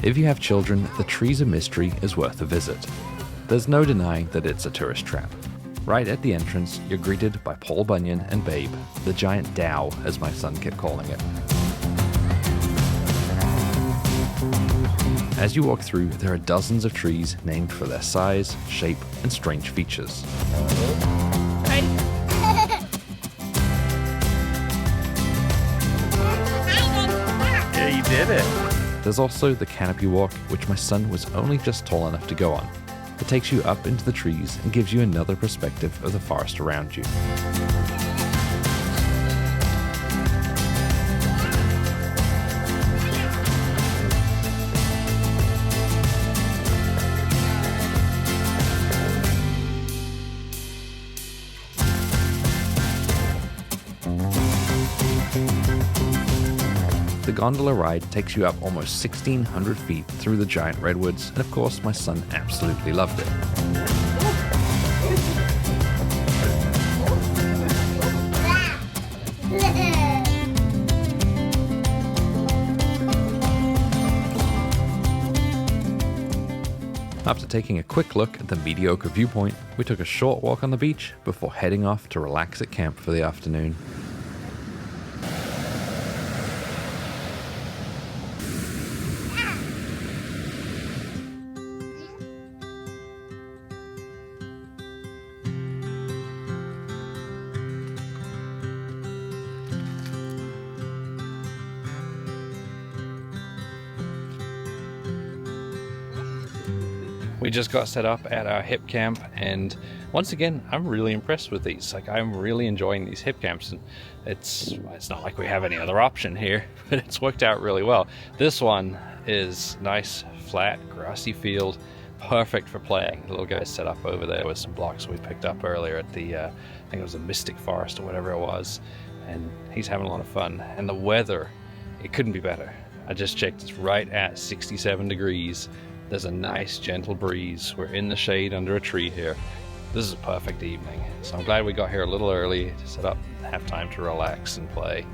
If you have children, the Trees of Mystery is worth a visit. There's no denying that it's a tourist trap. Right at the entrance, you're greeted by Paul Bunyan and Babe, the giant Dow, as my son kept calling it. As you walk through, there are dozens of trees named for their size, shape, and strange features. Right. Yeah, you did it. There's also the canopy walk, which my son was only just tall enough to go on. It takes you up into the trees and gives you another perspective of the forest around you. gondola ride takes you up almost 1,600 feet through the giant redwoods, and of course my son absolutely loved it. After taking a quick look at the mediocre viewpoint, we took a short walk on the beach before heading off to relax at camp for the afternoon. We just got set up at our hip camp, and once again, I'm really impressed with these. Like, I'm really enjoying these hip camps, and it's not like we have any other option here, but it's worked out really well. This one is nice, flat, grassy field, perfect for playing. The little guy's set up over there with some blocks we picked up earlier at the, I think it was a Mystic Forest or whatever it was, and he's having a lot of fun. And the weather, it couldn't be better. I just checked, it's right at 67 degrees. There's a nice gentle breeze. We're in the shade under a tree here. This is a perfect evening. So I'm glad we got here a little early to set up, have time to relax and play.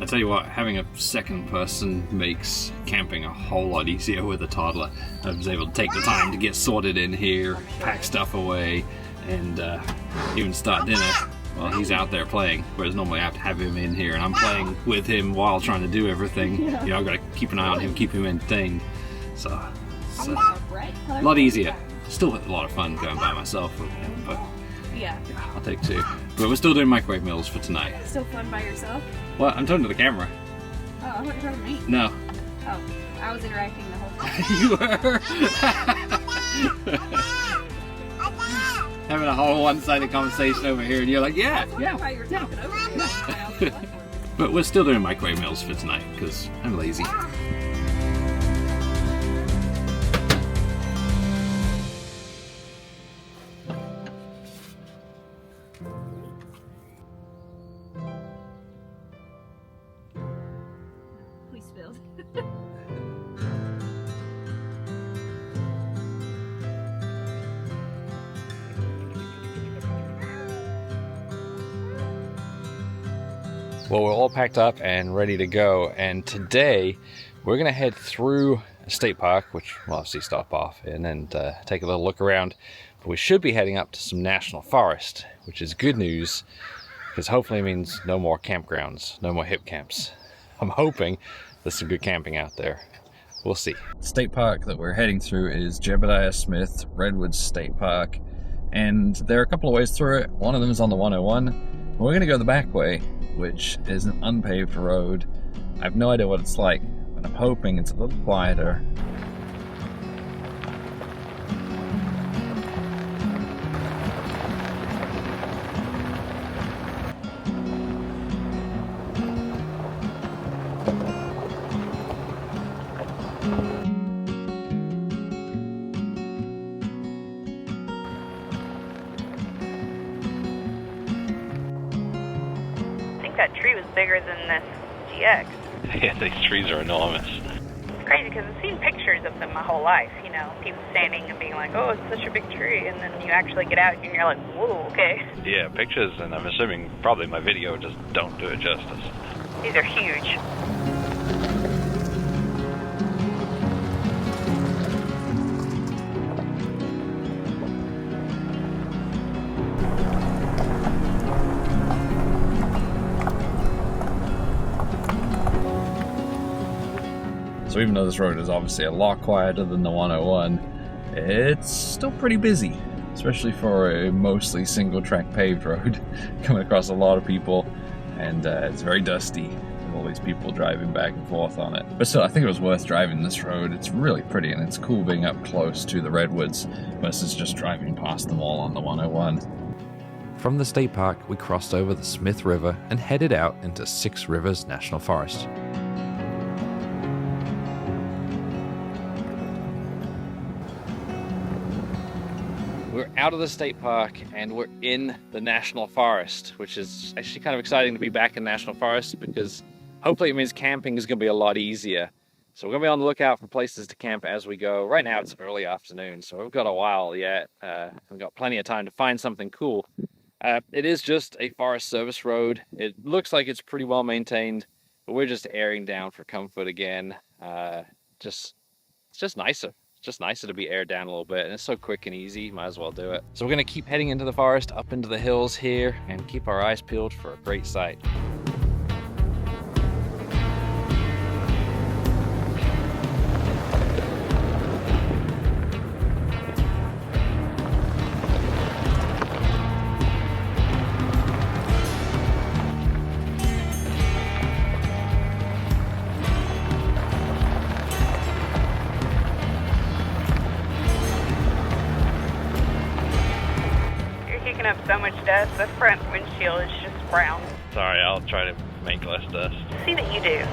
I tell you what, having a second person makes camping a whole lot easier with a toddler. I was able to take the time to get sorted in here, pack stuff away, and even start dinner. Well, he's out there playing, whereas normally I have to have him in here, and I'm playing with him while trying to do everything. You know, I've got to keep an eye on him, keep him entertained. So it's a lot easier. Still a lot of fun going by myself with him, but Yeah. I'll take two. But we're still doing microwave meals for tonight. Still fun by yourself? Well, I'm talking to the camera. Oh, I thought you were talking to me. No. Oh, I was interacting the whole time. You were. Having a whole one-sided conversation over here, and you're like, yeah. How you were talking over me. But we're still doing microwave meals for tonight because I'm lazy. We spilled. Well, we're all packed up and ready to go, and today we're going to head through a state park, which we'll obviously stop off in and take a little look around. But we should be heading up to some national forest, which is good news, because hopefully it means no more campgrounds, no more hip camps. I'm hoping there's some good camping out there. We'll see. The state park that we're heading through is Jebediah Smith Redwoods State Park, and there are a couple of ways through it. One of them is on the 101. We're going to go the back way, which is an unpaved road. I have no idea what it's like, but I'm hoping it's a little quieter. That tree was bigger than this GX. Yeah, these trees are enormous. It's crazy because I've seen pictures of them my whole life, you know, people standing and being like, oh, it's such a big tree, and then you actually get out and you're like, whoa, okay. Yeah, pictures, and I'm assuming probably my video just don't do it justice. These are huge. So even though this road is obviously a lot quieter than the 101, it's still pretty busy, especially for a mostly single track paved road, coming across a lot of people, and it's very dusty with all these people driving back and forth on it. But still, I think it was worth driving this road. It's really pretty, and it's cool being up close to the redwoods versus just driving past them all on the 101. From the state park, we crossed over the Smith River and headed out into Six Rivers National Forest. We're out of the state park and we're in the national forest, which is actually kind of exciting to be back in national forest because hopefully it means camping is going to be a lot easier. So we're going to be on the lookout for places to camp as we go. Right now it's early afternoon, so we've got a while yet. We've got plenty of time to find something cool. It is just a Forest Service road. It looks like it's pretty well maintained, but we're just airing down for comfort again. It's just nicer. It's just nicer to be aired down a little bit, and it's so quick and easy, might as well do it. So we're gonna keep heading into the forest, up into the hills here, and keep our eyes peeled for a great sight. Up so much dust, the front windshield is just brown. Sorry, I'll try to make less dust. See that you do.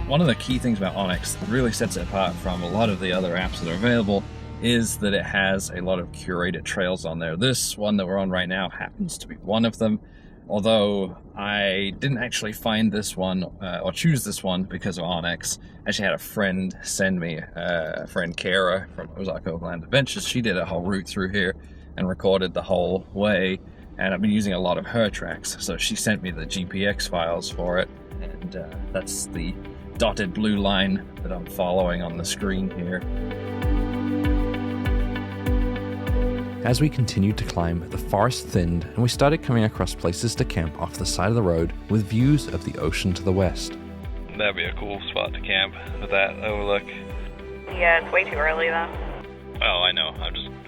One of the key things about Onyx that really sets it apart from a lot of the other apps that are available is that it has a lot of curated trails on there. This one that we're on right now happens to be one of them, although I didn't actually find this one or choose this one because of Onyx. I actually had a friend send me, a friend Kara from Ozark Overland Adventures. She did a whole route through here and recorded the whole way, and I've been using a lot of her tracks, so she sent me the GPX files for it, and that's the dotted blue line that I'm following on the screen here. As we continued to climb, the forest thinned and we started coming across places to camp off the side of the road with views of the ocean to the west. That'd be a cool spot to camp with that overlook. Yeah, it's way too early though. Oh, I know.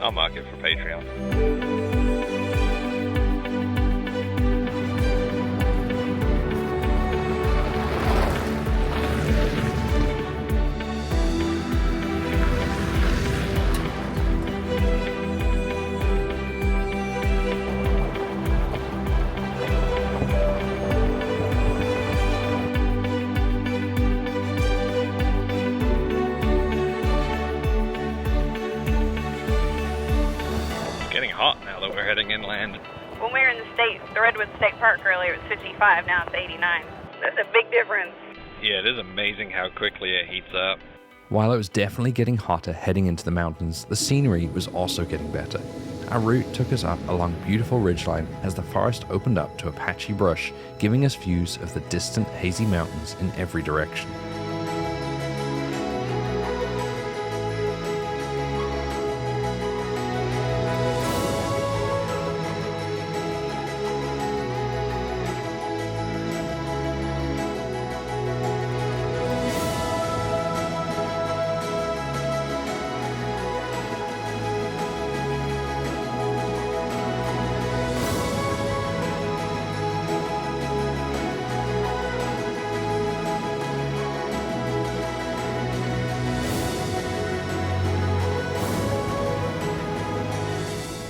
I'll mark it for Patreon. Heading inland. When we were in the Redwoods State Park earlier, it was 55, now it's 89. That's a big difference. Yeah, it is amazing how quickly it heats up. While it was definitely getting hotter heading into the mountains, the scenery was also getting better. Our route took us up along a beautiful ridgeline as the forest opened up to a patchy brush, giving us views of the distant hazy mountains in every direction.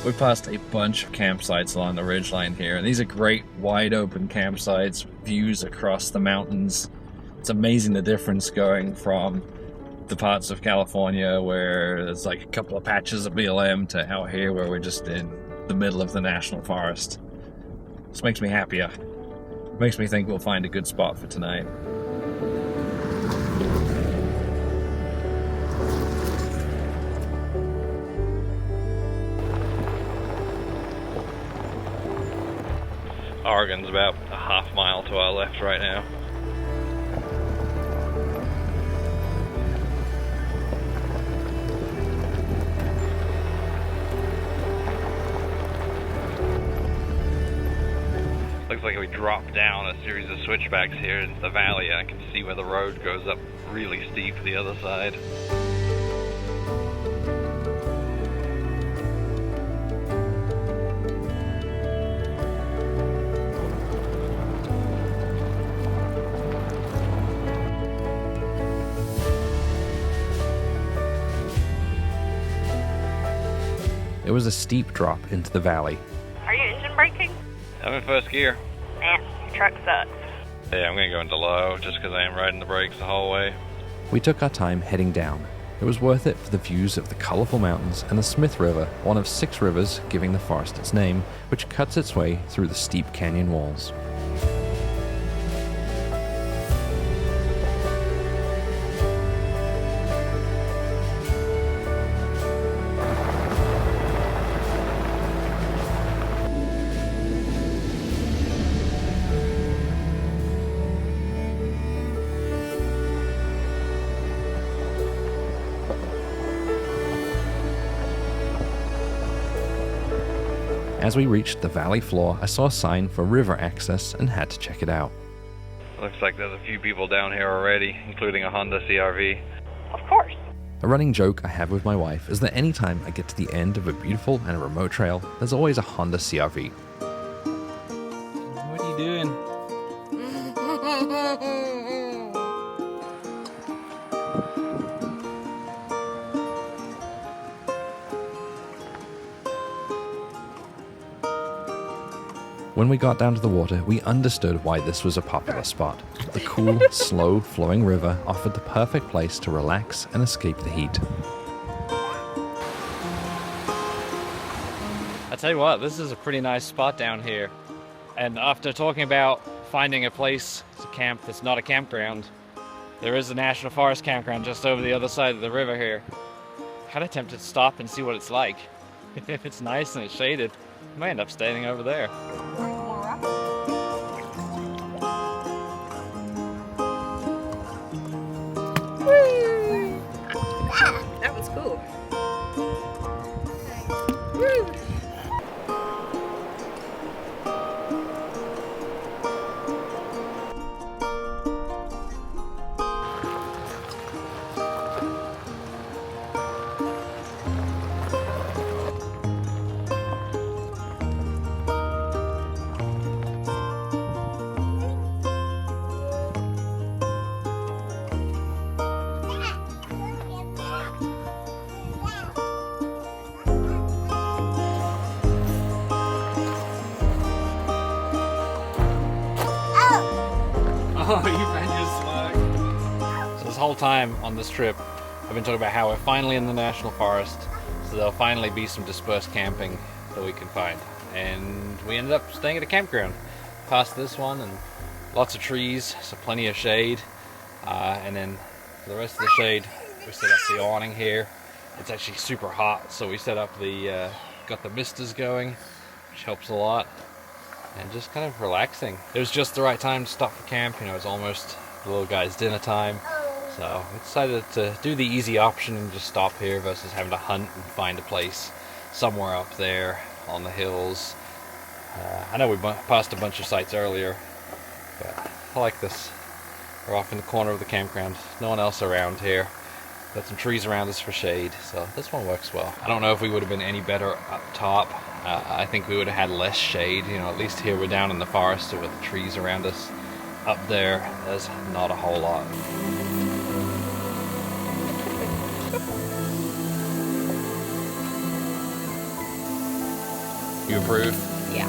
We passed a bunch of campsites along the ridgeline here, and these are great wide open campsites with views across the mountains. It's amazing the difference going from the parts of California where there's like a couple of patches of BLM to out here where we're just in the middle of the national forest. This makes me happier. Makes me think we'll find a good spot for tonight. Oregon's about a half mile to our left right now. Looks like we drop down a series of switchbacks here into the valley, and I can see where the road goes up really steep the other side. it was a steep drop into the valley. Are you engine braking? I'm in first gear. Man, your truck sucks. Yeah, I'm gonna go into low just because I am riding the brakes the whole way. We took our time heading down. It was worth it for the views of the colourful mountains and the Smith River, one of 6 rivers giving the forest its name, which cuts its way through the steep canyon walls. As we reached the valley floor, I saw a sign for river access and had to check it out. Looks like there's a few people down here already, including a Honda CR-V. Of course. A running joke I have with my wife is that anytime I get to the end of a beautiful and remote trail, there's always a Honda CR-V. What are you doing? When we got down to the water, we understood why this was a popular spot. The cool, slow-flowing river offered the perfect place to relax and escape the heat. I tell you what, this is a pretty nice spot down here. And after talking about finding a place to camp that's not a campground, there is a National Forest campground just over the other side of the river here. Kind of tempted to stop and see what it's like. If it's nice and it's shaded, I might end up staying over there. That was cool. Oh, you found your slug. So this whole time on this trip, I've been talking about how we're finally in the National Forest, so there'll finally be some dispersed camping that we can find. And we ended up staying at a campground past this one, and lots of trees, so plenty of shade. And then for the rest of the shade, we set up the awning here. It's actually super hot, so we set up the, got the misters going, which helps a lot. And just kind of relaxing. It was just the right time to stop for camp. You know, it was almost the little guy's dinner time. So we decided to do the easy option and just stop here versus having to hunt and find a place somewhere up there on the hills. I know we passed a bunch of sites earlier, but I like this. We're off in the corner of the campground. No one else around here. Got some trees around us for shade, so this one works well. I don't know if we would have been any better up top. I think we would have had less shade. You know, at least here we're down in the forest with the trees around us. Up there, there's not a whole lot. You approve? Yeah.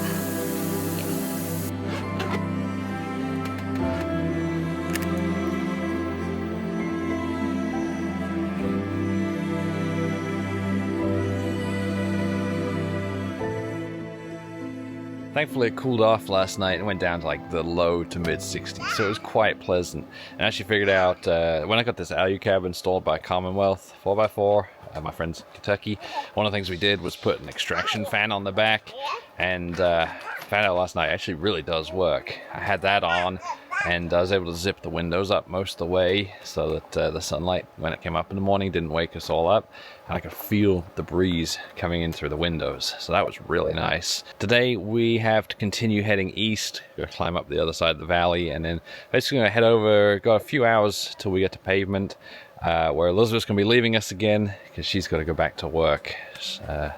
Thankfully it cooled off last night and went down to like the low to mid 60s, so it was quite pleasant. And I actually figured out when I got this Alu cab installed by Commonwealth 4x4, my friends in Kentucky, one of the things we did was put an extraction fan on the back, and found out last night it actually really does work. I had that on, and I was able to zip the windows up most of the way so that the sunlight, when it came up in the morning, didn't wake us all up, and I could feel the breeze coming in through the windows, so that was really nice. Today we have to continue heading east. We're gonna climb up the other side of the valley, and then basically gonna head over, got a few hours till we get to pavement, where Elizabeth's gonna be leaving us again because she's got to go back to work.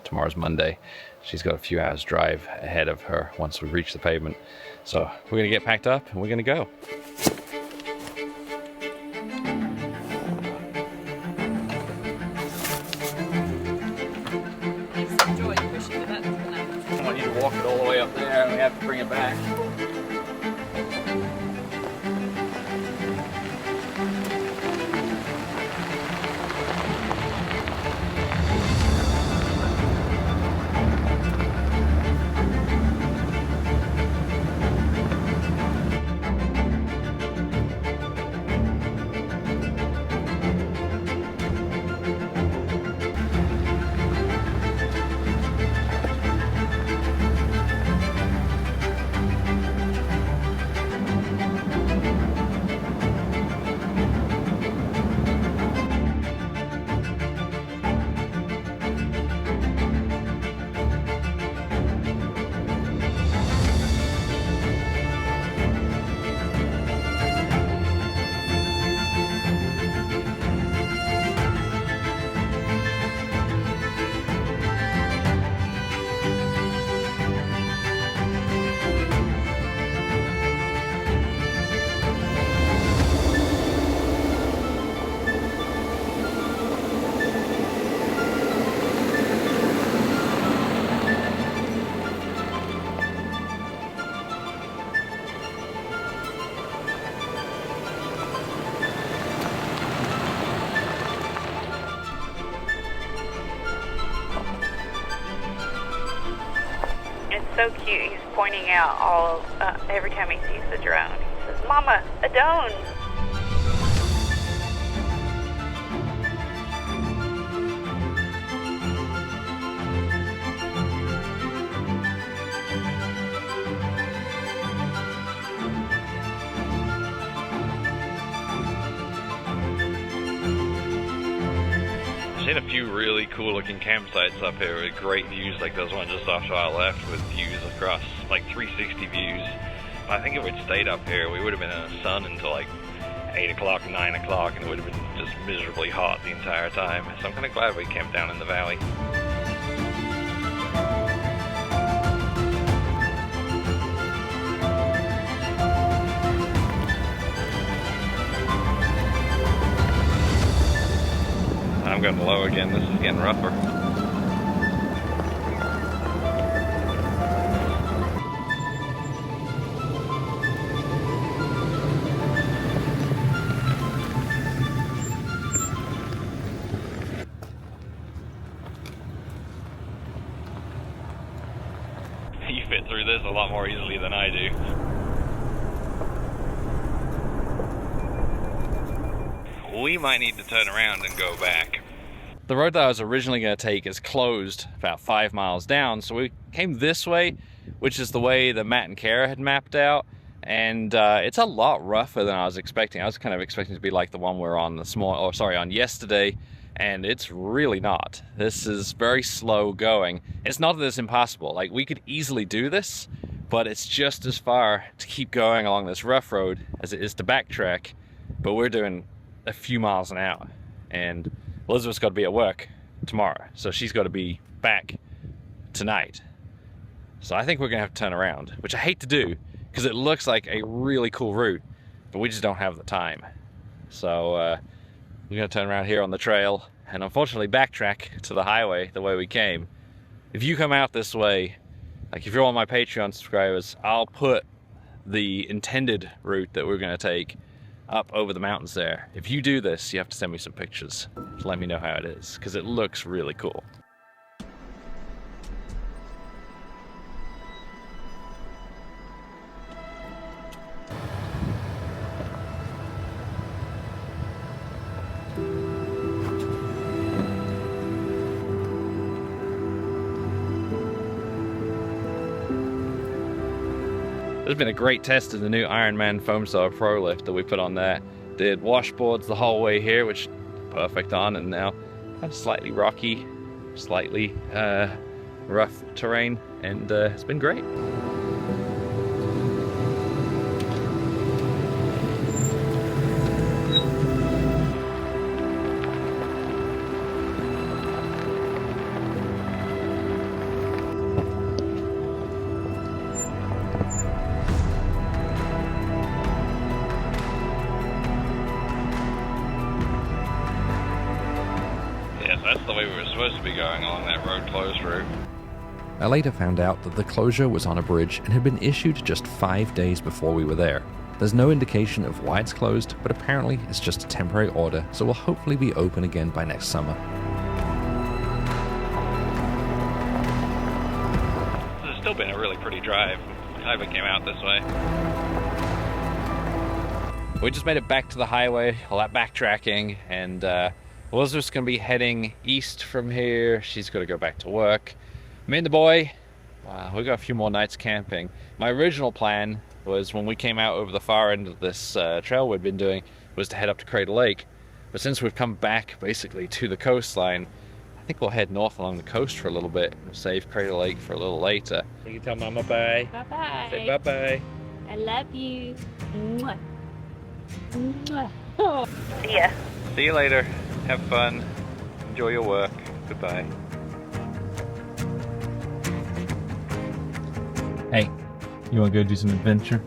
Tomorrow's Monday. She's got a few hours drive ahead of her once we reach the pavement. So we're gonna get packed up and we're gonna go. Enjoy. it all the way up there and we have to bring it back. So cute. He's pointing out every time he sees the drone. He says, "Mama, a drone." I've seen a few really cool looking campsites up here with great views like those ones just off to our left with views across, like 360 views. I think if we'd stayed up here, we would have been in the sun until like 8 o'clock, 9 o'clock, and it would have been just miserably hot the entire time. So I'm kind of glad we camped down in the valley. I'm going low again. This is getting rougher. You fit through this a lot more easily than I do. We might need to turn around and go back. The road that I was originally going to take is closed about 5 miles down, so we came this way, which is the way that Matt and Kara had mapped out, and it's a lot rougher than I was expecting. I was kind of expecting it to be like the one we're on on yesterday, and it's really not. This is very slow going. It's not that it's impossible. Like, we could easily do this, but it's just as far to keep going along this rough road as it is to backtrack, but we're doing a few miles an hour, and Elizabeth's got to be at work tomorrow, so she's got to be back tonight. So I think we're gonna have to turn around, which I hate to do because it looks like a really cool route, but we just don't have the time. So we're gonna turn around here on the trail and unfortunately backtrack to the highway the way we came. If you come out this way, like if you're one of my Patreon subscribers, I'll put the intended route that we're gonna take up over the mountains there. If you do this, you have to send me some pictures to let me know how it is, because it looks really cool. There's been a great test of the new Ironman Foam Star Pro Lift that we put on there. Did washboards the whole way here, which perfect on, and now kind of slightly rocky, slightly rough terrain, and it's been great. That's the way we were supposed to be going along that road closed route. I later found out that the closure was on a bridge and had been issued just 5 days before we were there. There's no indication of why it's closed, but apparently it's just a temporary order, so will hopefully be open again by next summer. It's still been a really pretty drive. I came out this way. We just made it back to the highway, all that backtracking, and Elizabeth's gonna be heading east from here. She's gonna go back to work. Me and the boy, we got a few more nights camping. My original plan was, when we came out over the far end of this trail we'd been doing, was to head up to Crater Lake. But since we've come back basically to the coastline, I think we'll head north along the coast for a little bit and save Crater Lake for a little later. You can tell Mama bye. Bye-bye. Say bye-bye. I love you. Mwah. Mwah. See ya. See you later. Have fun. Enjoy your work. Goodbye. Hey, you wanna go do some adventure?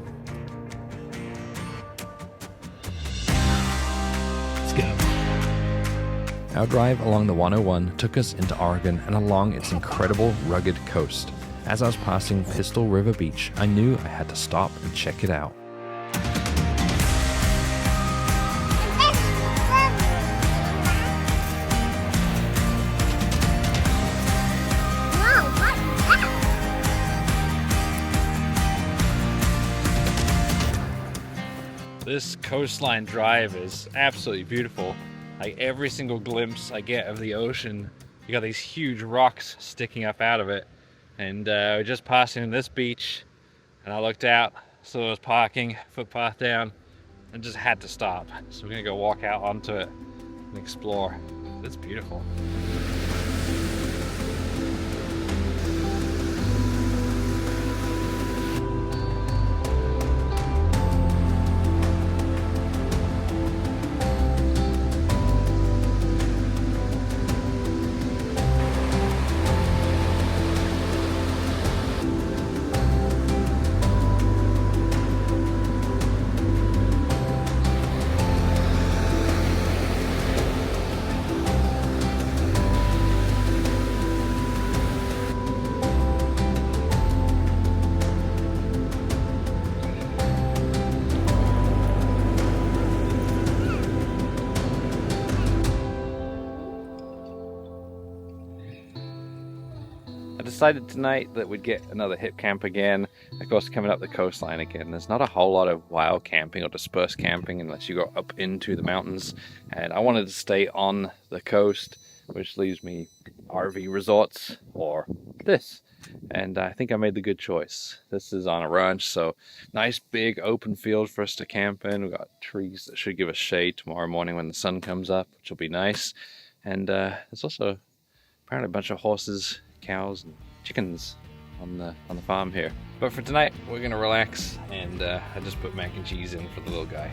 Let's go. Our drive along the 101 took us into Oregon and along its incredible rugged coast. As I was passing Pistol River Beach, I knew I had to stop and check it out. This coastline drive is absolutely beautiful. Like, every single glimpse I get of the ocean, you got these huge rocks sticking up out of it. And we're just passing this beach, and I looked out, so I was parking, footpath down, and just had to stop. So we're gonna go walk out onto it and explore. It's beautiful. Decided tonight that we'd get another hip camp again. Of course, coming up the coastline again, there's not a whole lot of wild camping or dispersed camping unless you go up into the mountains, and I wanted to stay on the coast, which leaves me RV resorts or this, and I think I made the good choice. This is on a ranch, so nice big open field for us to camp in. We've got trees that should give us shade tomorrow morning when the sun comes up, which will be nice. And there's also apparently a bunch of horses, cows, and chickens on the farm here. But for tonight, we're gonna relax, and I just put mac and cheese in for the little guy.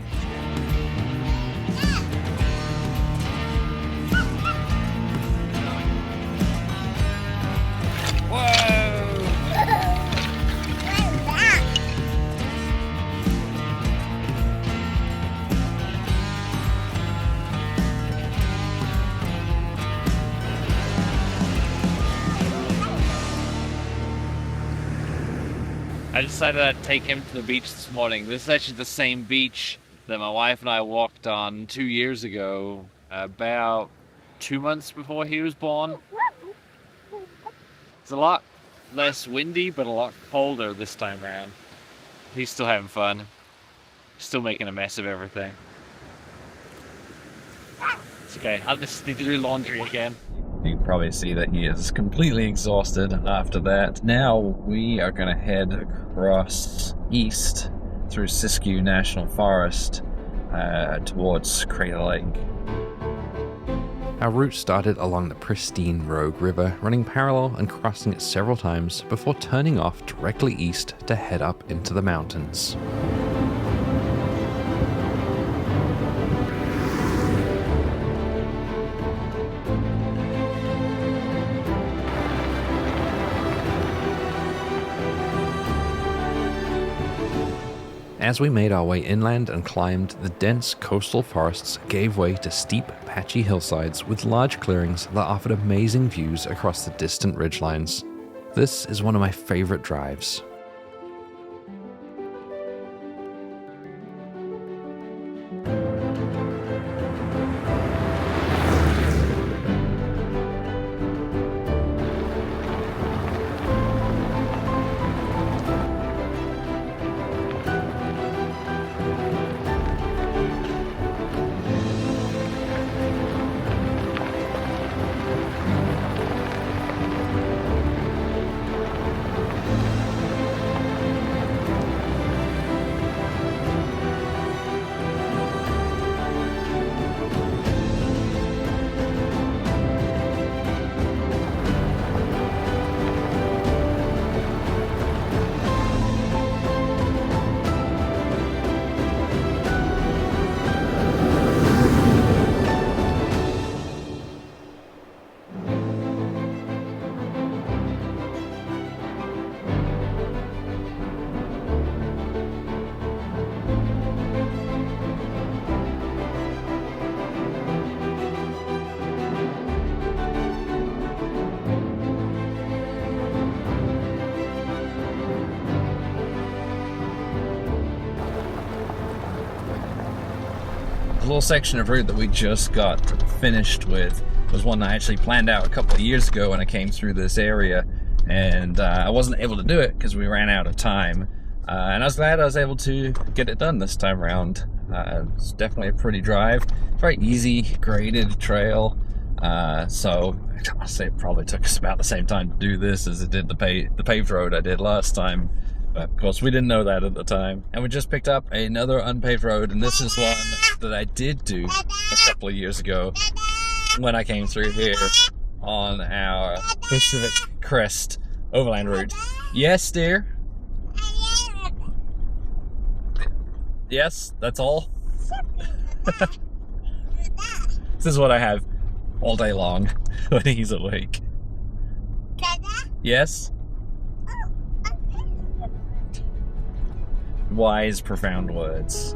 I decided I'd take him to the beach this morning. This is actually the same beach that my wife and I walked on 2 years ago, about 2 months before he was born. It's a lot less windy, but a lot colder this time around. He's still having fun. Still making a mess of everything. It's okay, I'll just need to do laundry again. You can probably see that he is completely exhausted after that. Now we are going to head across east through Siskiyou National Forest towards Crater Lake. Our route started along the pristine Rogue River, running parallel and crossing it several times before turning off directly east to head up into the mountains. As we made our way inland and climbed, the dense coastal forests gave way to steep, patchy hillsides with large clearings that offered amazing views across the distant ridgelines. This is one of my favorite drives. The little section of route that we just got finished with was one I actually planned out a couple of years ago when I came through this area, and I wasn't able to do it because we ran out of time. And I was glad I was able to get it done this time around. It's definitely a pretty drive. Very easy, graded trail. So I'll say it probably took us about the same time to do this as it did the paved road I did last time. But of course we didn't know that at the time. And we just picked up another unpaved road, and this is one that I did do a couple of years ago when I came through here on our Pacific Crest overland route. Yes, dear? Yes, that's all? This is what I have all day long when he's awake. Yes? Wise, profound words.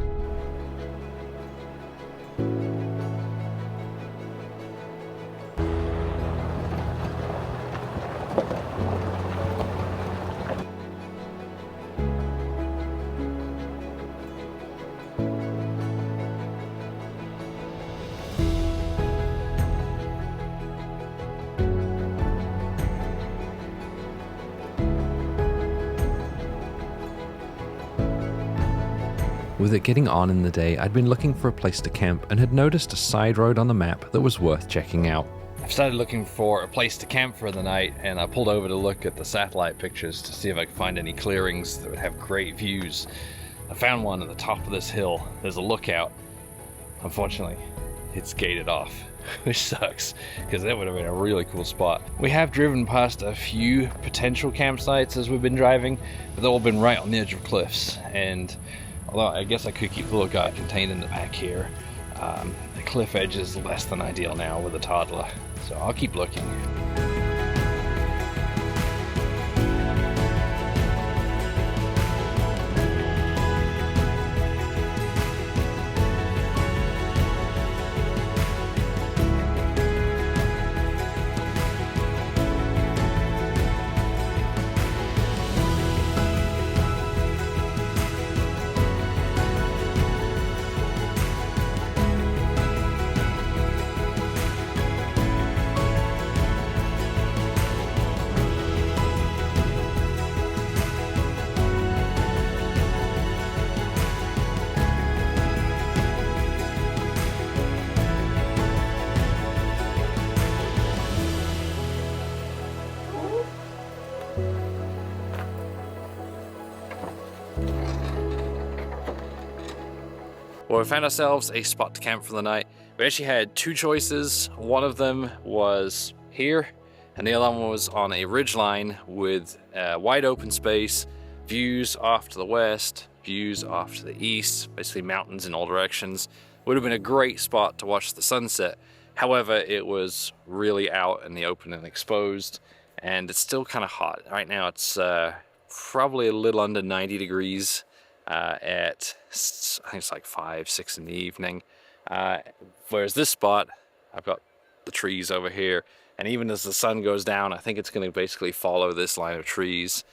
With it getting on in the day, I'd been looking for a place to camp and had noticed a side road on the map that was worth checking out. I've started looking for a place to camp for the night, and I pulled over to look at the satellite pictures to see if I could find any clearings that would have great views. I found one at the top of this hill. There's a lookout. Unfortunately, it's gated off, which sucks, because that would have been a really cool spot. We have driven past a few potential campsites as we've been driving, but they've all been right on the edge of cliffs, and although I guess I could keep the lookout contained in the back here, the cliff edge is less than ideal now with a toddler, so I'll keep looking. Well, we found ourselves a spot to camp for the night. We actually had two choices. One of them was here, and the other one was on a ridgeline with wide open space, views off to the west, views off to the east, basically mountains in all directions. Would have been a great spot to watch the sunset. However, it was really out in the open and exposed, and it's still kind of hot. Right now it's probably a little under 90 degrees. At I think it's like 5, 6 in the evening. Whereas this spot, I've got the trees over here, and even as the sun goes down, I think it's going to basically follow this line of trees.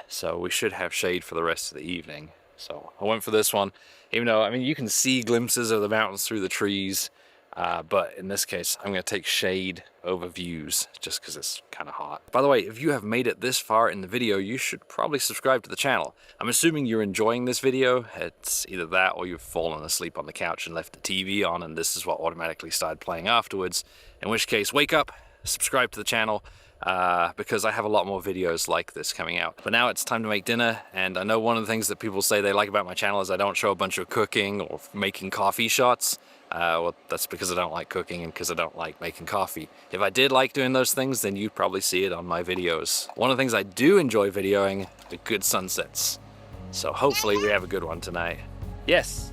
So we should have shade for the rest of the evening. So I went for this one, even though, I mean, you can see glimpses of the mountains through the trees, but in this case, I'm going to take shade over views just because it's kind of hot. By the way, if you have made it this far in the video, you should probably subscribe to the channel. I'm assuming you're enjoying this video. It's either that or you've fallen asleep on the couch and left the TV on, and this is what automatically started playing afterwards. In which case, wake up, subscribe to the channel, because I have a lot more videos like this coming out. But now it's time to make dinner, and I know one of the things that people say they like about my channel is I don't show a bunch of cooking or making coffee shots. Well, that's because I don't like cooking and because I don't like making coffee. If I did like doing those things, then you'd probably see it on my videos. One of the things I do enjoy videoing are good sunsets. So hopefully we have a good one tonight. Yes?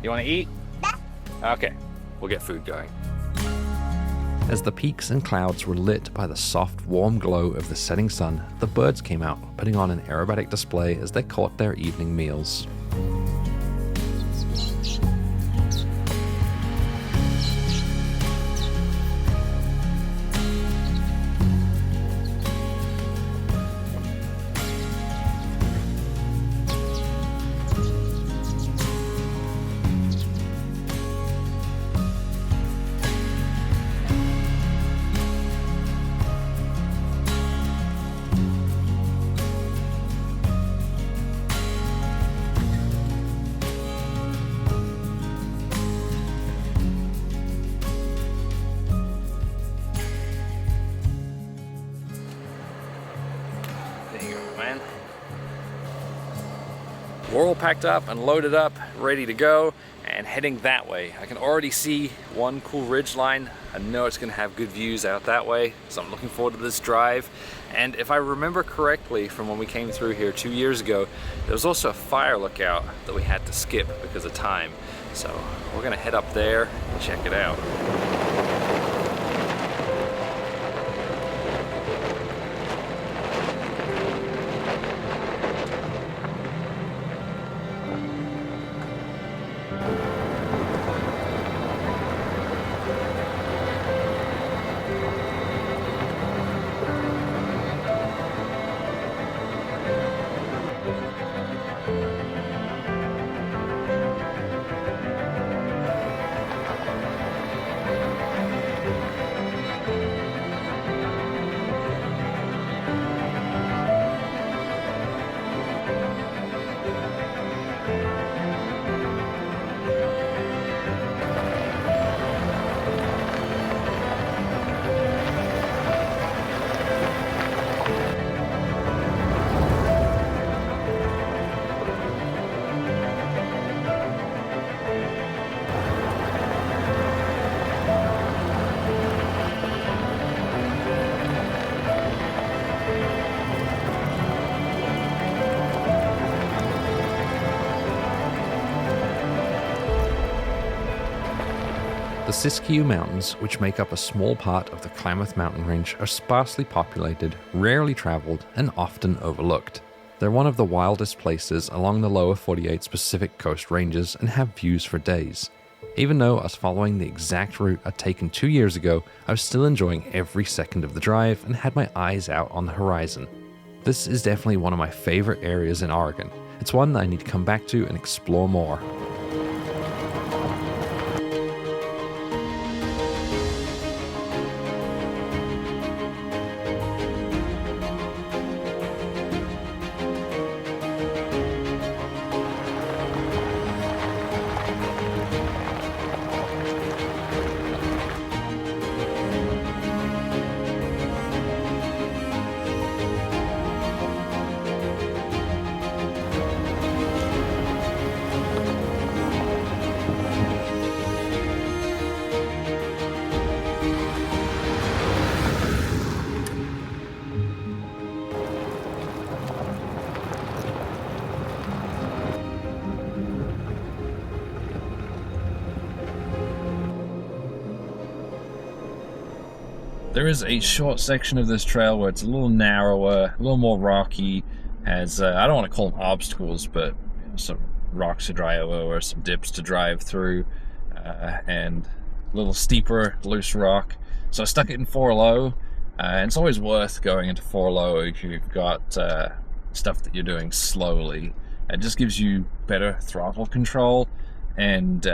You want to eat? Okay, we'll get food going. As the peaks and clouds were lit by the soft, warm glow of the setting sun, the birds came out, putting on an aerobatic display as they caught their evening meals. We're all packed up and loaded up, ready to go, and heading that way. I can already see one cool ridge line. I know it's going to have good views out that way, so I'm looking forward to this drive. And if I remember correctly from when we came through here 2 years ago, there was also a fire lookout that we had to skip because of time. So we're going to head up there and check it out. The Siskiyou Mountains, which make up a small part of the Klamath Mountain Range, are sparsely populated, rarely traveled, and often overlooked. They're one of the wildest places along the lower 48 Pacific Coast ranges and have views for days. Even though I was following the exact route I'd taken 2 years ago, I was still enjoying every second of the drive and had my eyes out on the horizon. This is definitely one of my favorite areas in Oregon. It's one that I need to come back to and explore more. There is a short section of this trail where it's a little narrower, a little more rocky, has, I don't want to call them obstacles, but some rocks to drive over, some dips to drive through, and a little steeper, loose rock. So I stuck it in 4 low, and it's always worth going into 4 low if you've got stuff that you're doing slowly. It just gives you better throttle control and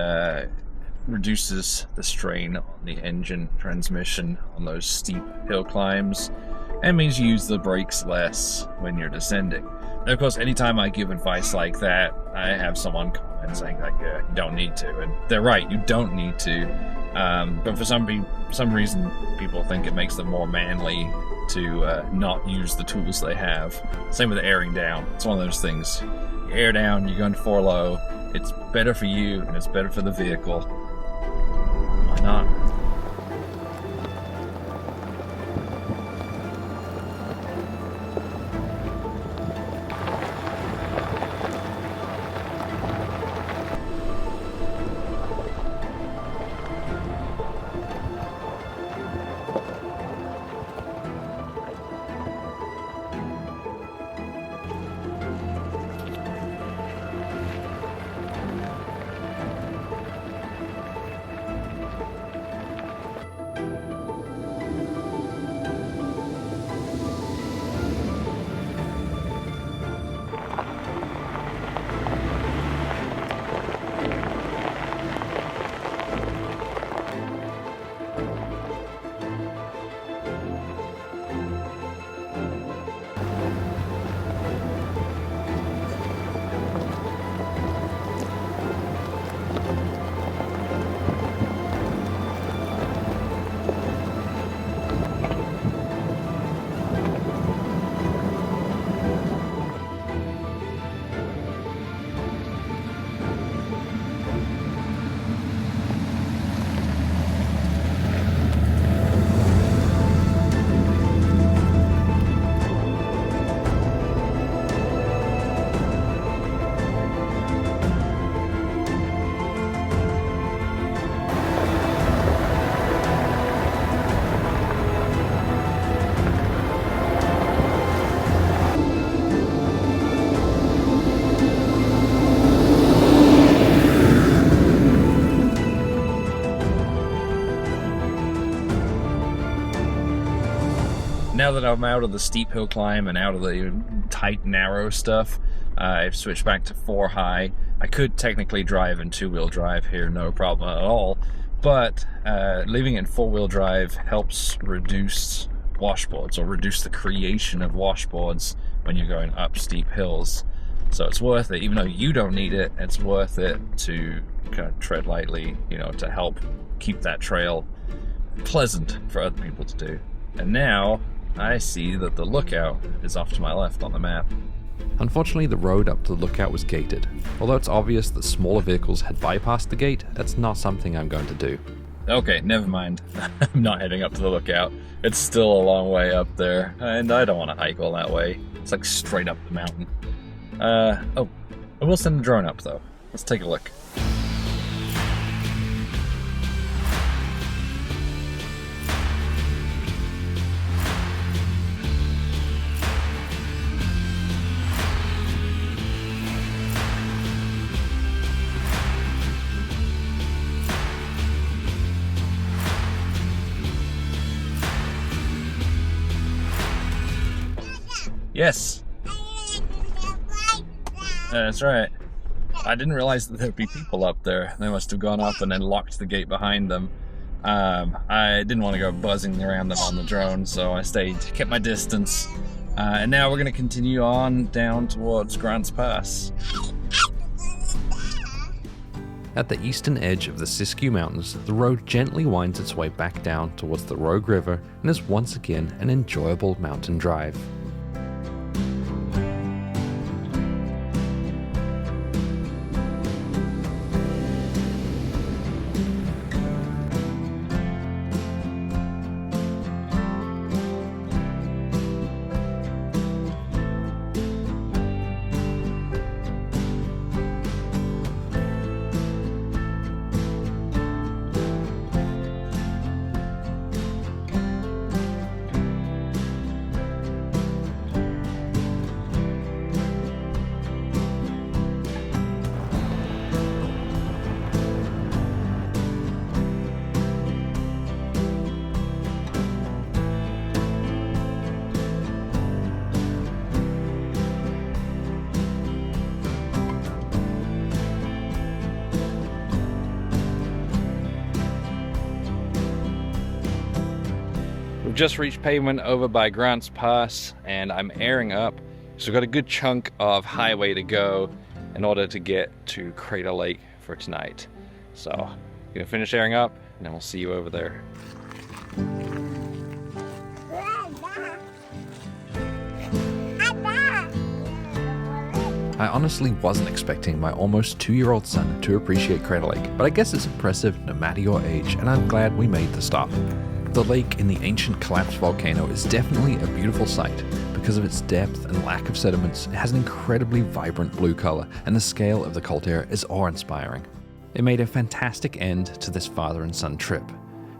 reduces the strain on the engine transmission on those steep hill climbs, and means you use the brakes less when you're descending. And of course, anytime I give advice like that, I have someone comment saying like, you don't need to, and they're right, you don't need to. But for some reason, people think it makes them more manly to not use the tools they have. Same with airing down. It's one of those things. You air down, you go into 4 low. It's better for you, and it's better for the vehicle. Why not? Now that I'm out of the steep hill climb and out of the tight, narrow stuff, I've switched back to 4 high. I could technically drive in 2-wheel drive here, no problem at all, but leaving it in 4-wheel drive helps reduce washboards, or reduce the creation of washboards when you're going up steep hills. So it's worth it, even though you don't need it, it's worth it to kind of tread lightly, you know, to help keep that trail pleasant for other people to do. And now I see that the lookout is off to my left on the map. Unfortunately, the road up to the lookout was gated. Although it's obvious that smaller vehicles had bypassed the gate, that's not something I'm going to do. Okay, never mind. I'm not heading up to the lookout. It's still a long way up there, and I don't want to hike all that way. It's like straight up the mountain. Oh, I will send a drone up though. Let's take a look. Yes. That's right. I didn't realize that there'd be people up there. They must have gone up and then locked the gate behind them. I didn't want to go buzzing around them on the drone, so I stayed, kept my distance. And now we're going to continue on down towards Grants Pass. At the eastern edge of the Siskiyou Mountains, the road gently winds its way back down towards the Rogue River and is once again an enjoyable mountain drive. just reached pavement over by Grants Pass, and I'm airing up. So we've got a good chunk of highway to go in order to get to Crater Lake for tonight. So gonna finish airing up, and then we'll see you over there. I honestly wasn't expecting my almost 2-year-old son to appreciate Crater Lake, but I guess it's impressive no matter your age, and I'm glad we made the stop. The lake in the ancient collapsed volcano is definitely a beautiful sight. Because of its depth and lack of sediments, it has an incredibly vibrant blue color, and the scale of the caldera is awe-inspiring. It made a fantastic end to this father and son trip.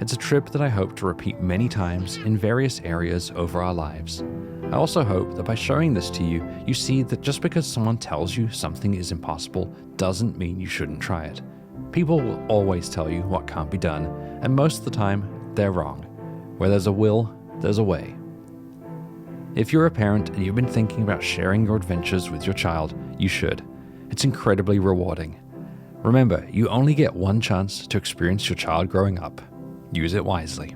It's a trip that I hope to repeat many times in various areas over our lives. I also hope that by showing this to you, you see that just because someone tells you something is impossible doesn't mean you shouldn't try it. People will always tell you what can't be done, and most of the time, they're wrong. Where there's a will, there's a way. If you're a parent and you've been thinking about sharing your adventures with your child, you should. It's incredibly rewarding. Remember, you only get one chance to experience your child growing up. Use it wisely.